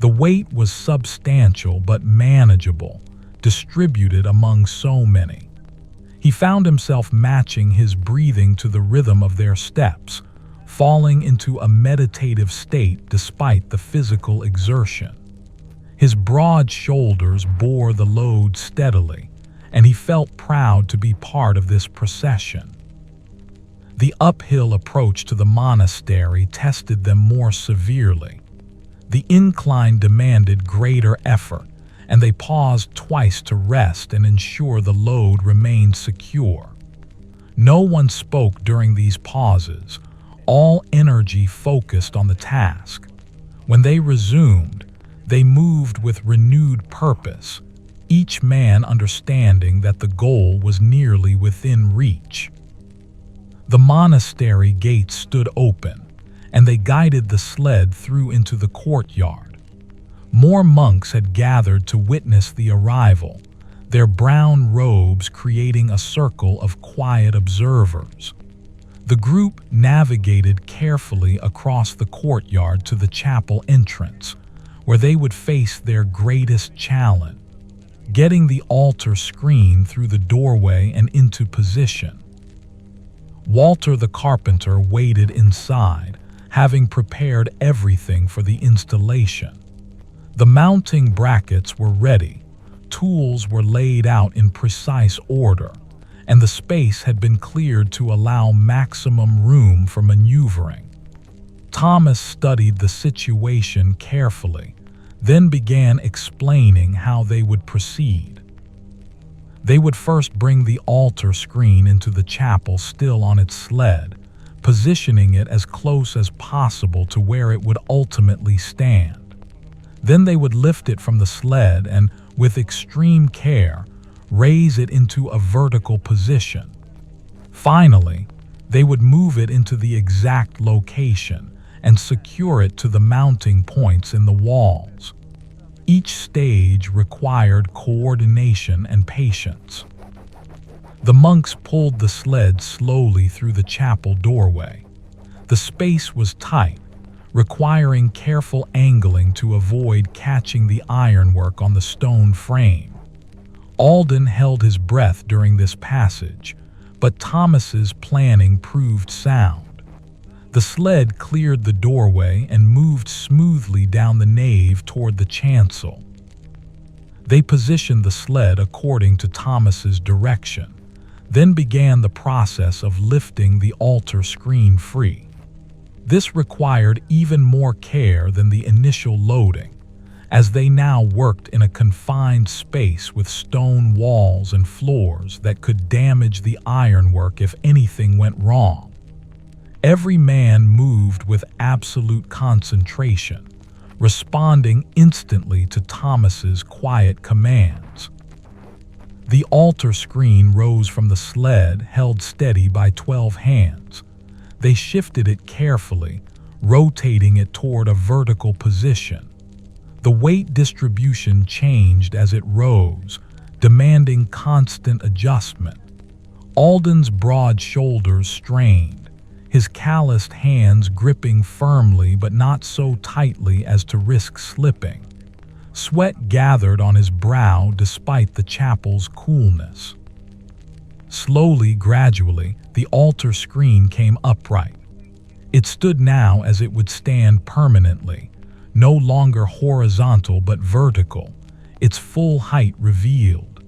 The weight was substantial but manageable, distributed among so many. He found himself matching his breathing to the rhythm of their steps, falling into a meditative state despite the physical exertion. His broad shoulders bore the load steadily, and he felt proud to be part of this procession. The uphill approach to the monastery tested them more severely. The incline demanded greater effort, and they paused twice to rest and ensure the load remained secure. No one spoke during these pauses, all energy focused on the task. When they resumed, they moved with renewed purpose, each man understanding that the goal was nearly within reach. The monastery gates stood open, and they guided the sled through into the courtyard. More monks had gathered to witness the arrival, their brown robes creating a circle of quiet observers. The group navigated carefully across the courtyard to the chapel entrance, where they would face their greatest challenge, getting the altar screen through the doorway and into position. Walter the carpenter waited inside, having prepared everything for the installation. The mounting brackets were ready, tools were laid out in precise order, and the space had been cleared to allow maximum room for maneuvering. Thomas studied the situation carefully, then began explaining how they would proceed. They would first bring the altar screen into the chapel still on its sled, positioning it as close as possible to where it would ultimately stand. Then they would lift it from the sled and, with extreme care, raise it into a vertical position. Finally, they would move it into the exact location and secure it to the mounting points in the walls. Each stage required coordination and patience. The monks pulled the sled slowly through the chapel doorway. The space was tight, requiring careful angling to avoid catching the ironwork on the stone frame. Alden held his breath during this passage, but Thomas's planning proved sound. The sled cleared the doorway and moved smoothly down the nave toward the chancel. They positioned the sled according to Thomas's direction, then began the process of lifting the altar screen free. This required even more care than the initial loading, as they now worked in a confined space with stone walls and floors that could damage the ironwork if anything went wrong. Every man moved with absolute concentration, responding instantly to Thomas's quiet commands. The altar screen rose from the sled, held steady by 12 hands. They shifted it carefully, rotating it toward a vertical position. The weight distribution changed as it rose, demanding constant adjustment. Alden's broad shoulders strained, his calloused hands gripping firmly but not so tightly as to risk slipping. Sweat gathered on his brow despite the chapel's coolness. Slowly, gradually, the altar screen came upright. It stood now as it would stand permanently, no longer horizontal but vertical, its full height revealed.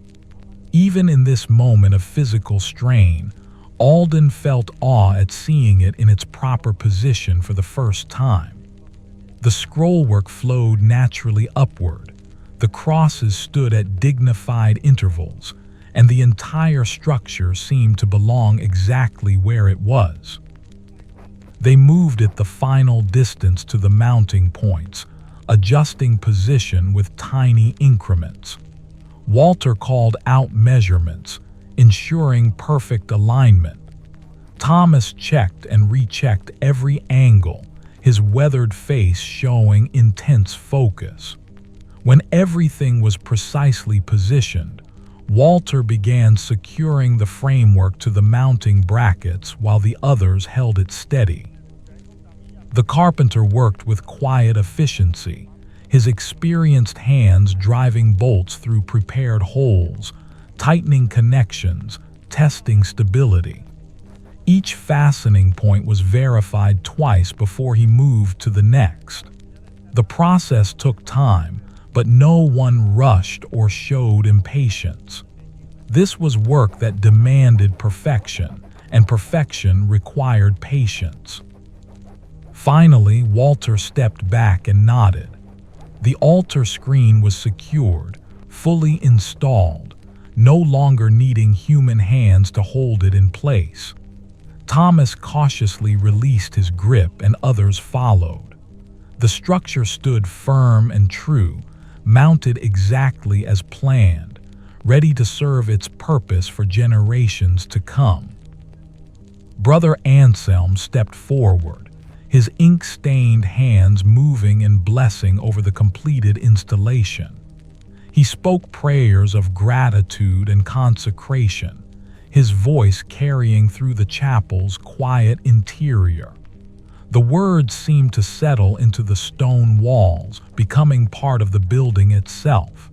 Even in this moment of physical strain, Alden felt awe at seeing it in its proper position for the first time. The scrollwork flowed naturally upward, the crosses stood at dignified intervals, and the entire structure seemed to belong exactly where it was. They moved it the final distance to the mounting points, adjusting position with tiny increments. Walter called out measurements, ensuring perfect alignment. Thomas checked and rechecked every angle, his weathered face showing intense focus. When everything was precisely positioned, Walter began securing the framework to the mounting brackets while the others held it steady. The carpenter worked with quiet efficiency, his experienced hands driving bolts through prepared holes, tightening connections, testing stability. Each fastening point was verified twice before he moved to the next. The process took time, but no one rushed or showed impatience. This was work that demanded perfection, and perfection required patience. Finally, Walter stepped back and nodded. The altar screen was secured, fully installed, no longer needing human hands to hold it in place. Thomas cautiously released his grip and others followed. The structure stood firm and true, mounted exactly as planned, ready to serve its purpose for generations to come. Brother Anselm stepped forward, his ink-stained hands moving in blessing over the completed installation. He spoke prayers of gratitude and consecration, his voice carrying through the chapel's quiet interior. The words seemed to settle into the stone walls, becoming part of the building itself.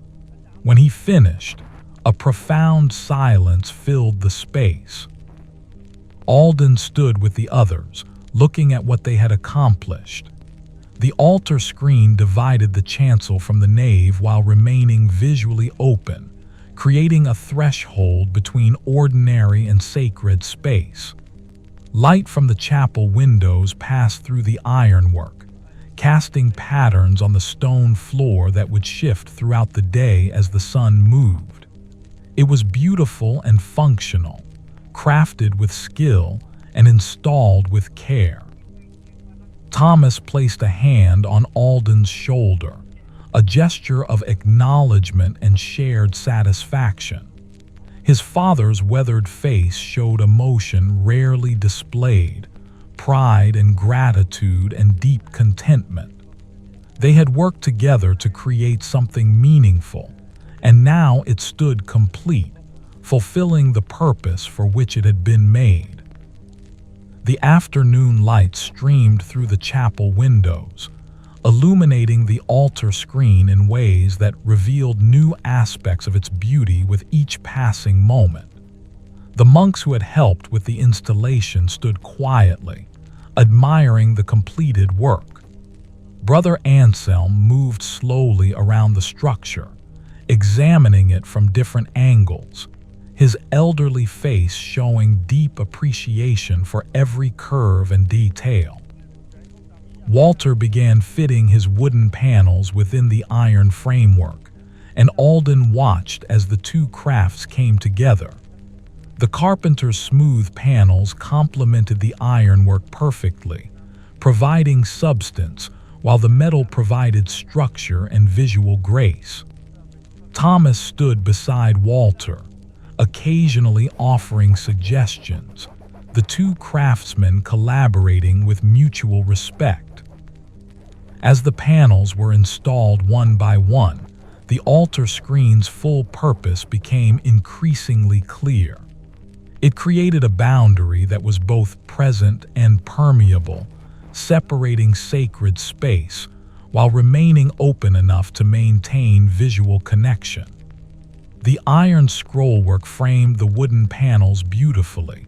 When he finished, a profound silence filled the space. Alden stood with the others, looking at what they had accomplished. The altar screen divided the chancel from the nave while remaining visually open, creating a threshold between ordinary and sacred space. Light from the chapel windows passed through the ironwork, casting patterns on the stone floor that would shift throughout the day as the sun moved. It was beautiful and functional, crafted with skill and installed with care. Thomas placed a hand on Alden's shoulder, a gesture of acknowledgement and shared satisfaction. His father's weathered face showed emotion rarely displayed, pride and gratitude and deep contentment. They had worked together to create something meaningful, and now it stood complete, fulfilling the purpose for which it had been made. The afternoon light streamed through the chapel windows, illuminating the altar screen in ways that revealed new aspects of its beauty with each passing moment. The monks who had helped with the installation stood quietly, admiring the completed work. Brother Anselm moved slowly around the structure, examining it from different angles, his elderly face showing deep appreciation for every curve and detail. Walter began fitting his wooden panels within the iron framework, and Alden watched as the two crafts came together. The carpenter's smooth panels complemented the ironwork perfectly, providing substance, while the metal provided structure and visual grace. Thomas stood beside Walter, occasionally offering suggestions, the two craftsmen collaborating with mutual respect. As the panels were installed one by one, the altar screen's full purpose became increasingly clear. It created a boundary that was both present and permeable, separating sacred space while remaining open enough to maintain visual connection. The iron scrollwork framed the wooden panels beautifully,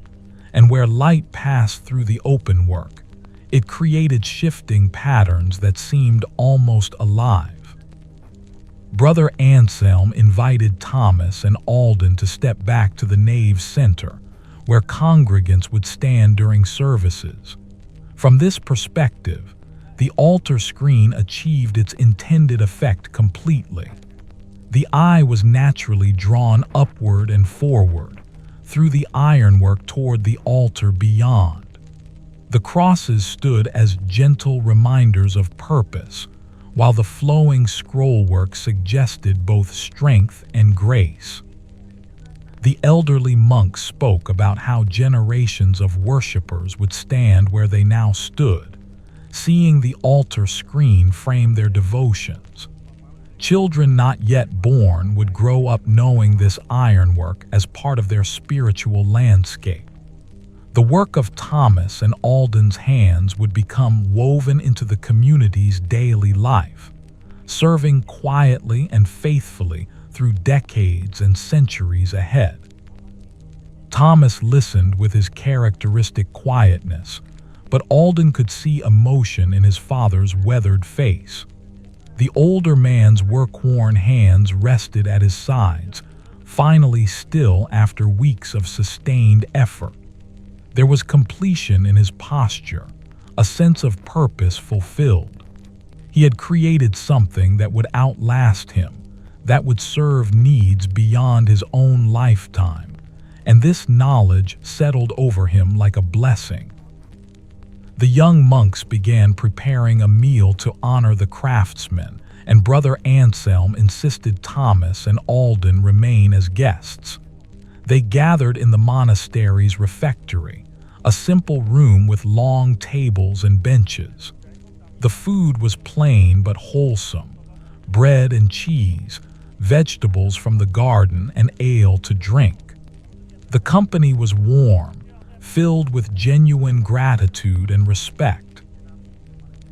and where light passed through the open work, it created shifting patterns that seemed almost alive. Brother Anselm invited Thomas and Alden to step back to the nave's center, where congregants would stand during services. From this perspective, the altar screen achieved its intended effect completely. The eye was naturally drawn upward and forward, through the ironwork toward the altar beyond. The crosses stood as gentle reminders of purpose, while the flowing scrollwork suggested both strength and grace. The elderly monks spoke about how generations of worshippers would stand where they now stood, seeing the altar screen frame their devotions. Children not yet born would grow up knowing this ironwork as part of their spiritual landscape. The work of Thomas and Alden's hands would become woven into the community's daily life, serving quietly and faithfully through decades and centuries ahead. Thomas listened with his characteristic quietness, but Alden could see emotion in his father's weathered face. The older man's work-worn hands rested at his sides, finally still after weeks of sustained effort. There was completion in his posture, a sense of purpose fulfilled. He had created something that would outlast him, that would serve needs beyond his own lifetime, and this knowledge settled over him like a blessing. The young monks began preparing a meal to honor the craftsmen, and Brother Anselm insisted Thomas and Alden remain as guests. They gathered in the monastery's refectory, a simple room with long tables and benches. The food was plain but wholesome: bread and cheese, vegetables from the garden, and ale to drink. The company was warm, filled with genuine gratitude and respect.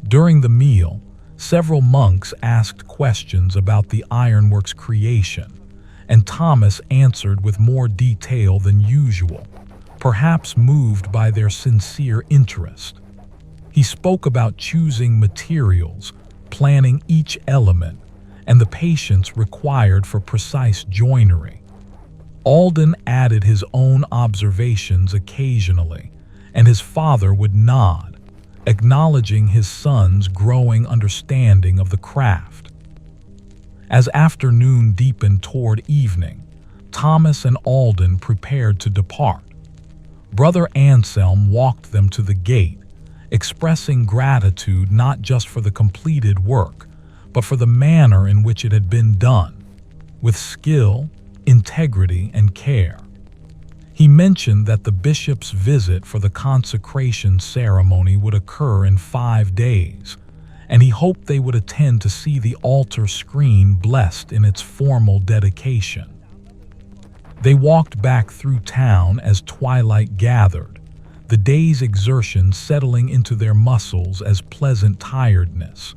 During the meal, several monks asked questions about the ironwork's creation, and Thomas answered with more detail than usual, perhaps moved by their sincere interest. He spoke about choosing materials, planning each element, and the patience required for precise joinery. Alden added his own observations occasionally, and his father would nod, acknowledging his son's growing understanding of the craft. As afternoon deepened toward evening, Thomas and Alden prepared to depart. Brother Anselm walked them to the gate, expressing gratitude not just for the completed work, but for the manner in which it had been done, with skill, integrity, and care. He mentioned that the bishop's visit for the consecration ceremony would occur in 5 days, and he hoped they would attend to see the altar screen blessed in its formal dedication. They walked back through town as twilight gathered, the day's exertion settling into their muscles as pleasant tiredness.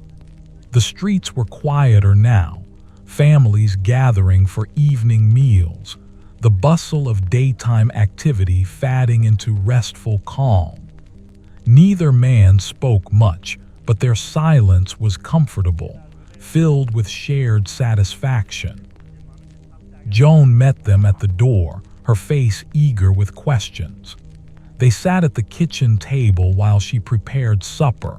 The streets were quieter now, families gathering for evening meals, the bustle of daytime activity fading into restful calm. Neither man spoke much, but their silence was comfortable, filled with shared satisfaction. Joan met them at the door, her face eager with questions. They sat at the kitchen table while she prepared supper,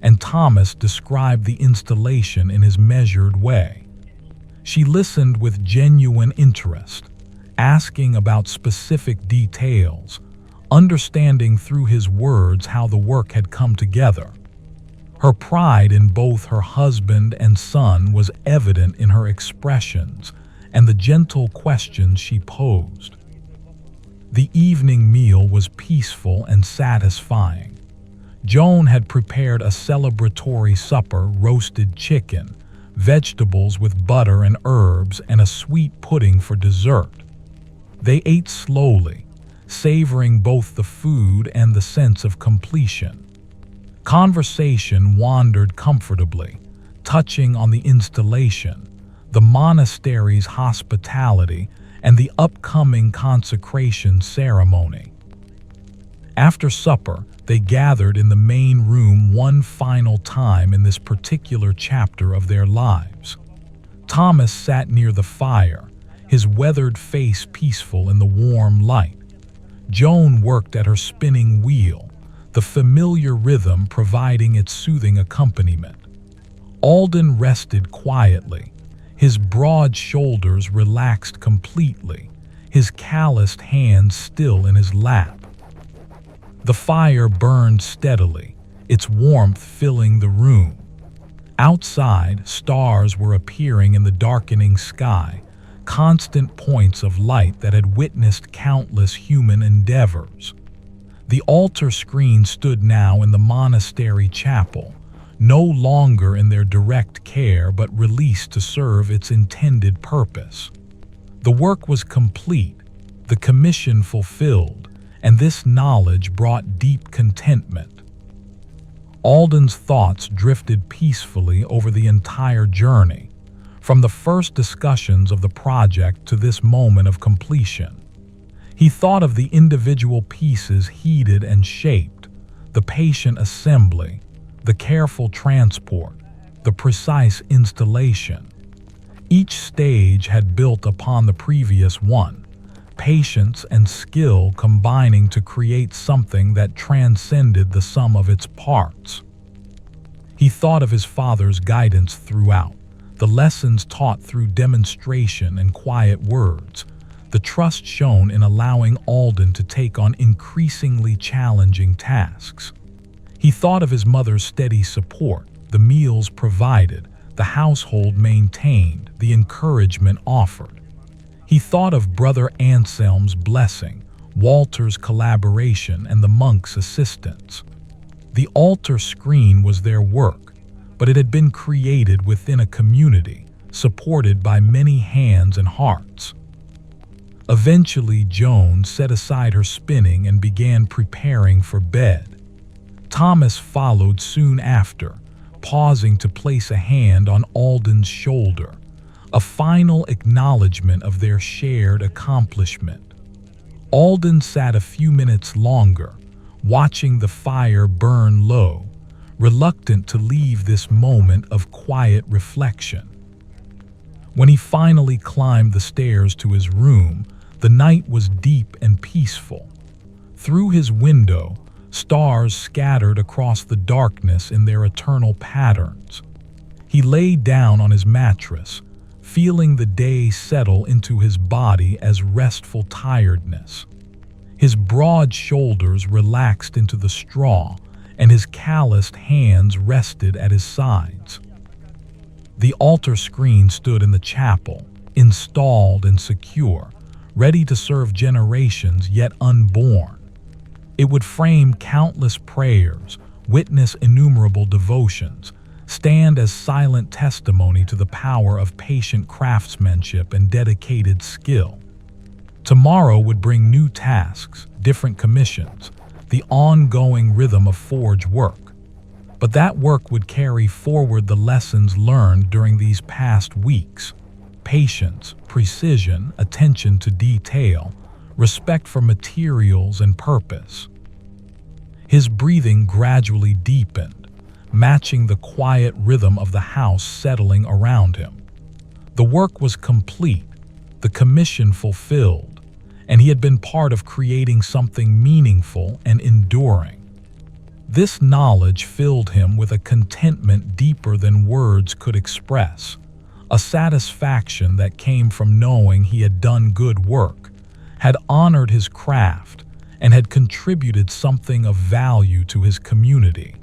and Thomas described the installation in his measured way. She listened with genuine interest, asking about specific details, understanding through his words how the work had come together. Her pride in both her husband and son was evident in her expressions and the gentle questions she posed. The evening meal was peaceful and satisfying. Joan had prepared a celebratory supper: roasted chicken, vegetables with butter and herbs, and a sweet pudding for dessert. They ate slowly, savoring both the food and the sense of completion. Conversation wandered comfortably, touching on the installation, the monastery's hospitality, and the upcoming consecration ceremony. After supper, they gathered in the main room one final time in this particular chapter of their lives. Thomas sat near the fire, his weathered face peaceful in the warm light. Joan worked at her spinning wheel, the familiar rhythm providing its soothing accompaniment. Alden rested quietly, his broad shoulders relaxed completely, his calloused hands still in his lap. The fire burned steadily, its warmth filling the room. Outside, stars were appearing in the darkening sky, constant points of light that had witnessed countless human endeavors. The altar screen stood now in the monastery chapel, no longer in their direct care but released to serve its intended purpose. The work was complete, the commission fulfilled, and this knowledge brought deep contentment. Alden's thoughts drifted peacefully over the entire journey, from the first discussions of the project to this moment of completion. He thought of the individual pieces heated and shaped, the patient assembly, the careful transport, the precise installation. Each stage had built upon the previous one, patience and skill combining to create something that transcended the sum of its parts. He thought of his father's guidance throughout, the lessons taught through demonstration and quiet words, the trust shown in allowing Alden to take on increasingly challenging tasks. He thought of his mother's steady support, the meals provided, the household maintained, the encouragement offered. He thought of Brother Anselm's blessing, Walter's collaboration, and the monk's assistance. The altar screen was their work, but it had been created within a community, supported by many hands and hearts. Eventually, Joan set aside her spinning and began preparing for bed. Thomas followed soon after, pausing to place a hand on Alden's shoulder, a final acknowledgement of their shared accomplishment. Alden sat a few minutes longer, watching the fire burn low, reluctant to leave this moment of quiet reflection. When he finally climbed the stairs to his room, the night was deep and peaceful. Through his window, stars scattered across the darkness in their eternal patterns. He lay down on his mattress, feeling the day settle into his body as restful tiredness. His broad shoulders relaxed into the straw, and his calloused hands rested at his sides. The altar screen stood in the chapel, installed and secure, ready to serve generations yet unborn. It would frame countless prayers, witness innumerable devotions, stand as silent testimony to the power of patient craftsmanship and dedicated skill. Tomorrow would bring new tasks, different commissions, the ongoing rhythm of forge work. But that work would carry forward the lessons learned during these past weeks: patience, precision, attention to detail, respect for materials and purpose. His breathing gradually deepened, matching the quiet rhythm of the house settling around him. The work was complete, the commission fulfilled, and he had been part of creating something meaningful and enduring. This knowledge filled him with a contentment deeper than words could express, a satisfaction that came from knowing he had done good work, had honored his craft, and had contributed something of value to his community.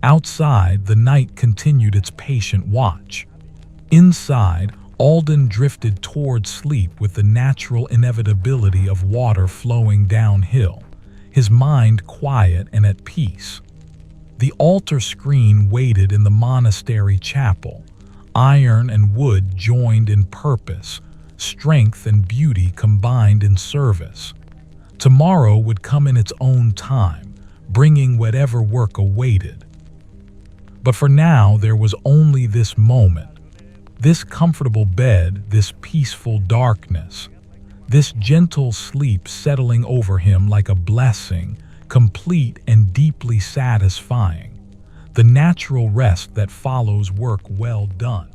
Outside, the night continued its patient watch. Inside, Alden drifted toward sleep with the natural inevitability of water flowing downhill, his mind quiet and at peace. The altar screen waited in the monastery chapel, iron and wood joined in purpose, strength and beauty combined in service. Tomorrow would come in its own time, bringing whatever work awaited. But for now, there was only this moment, this comfortable bed, this peaceful darkness, this gentle sleep settling over him like a blessing, complete and deeply satisfying, the natural rest that follows work well done.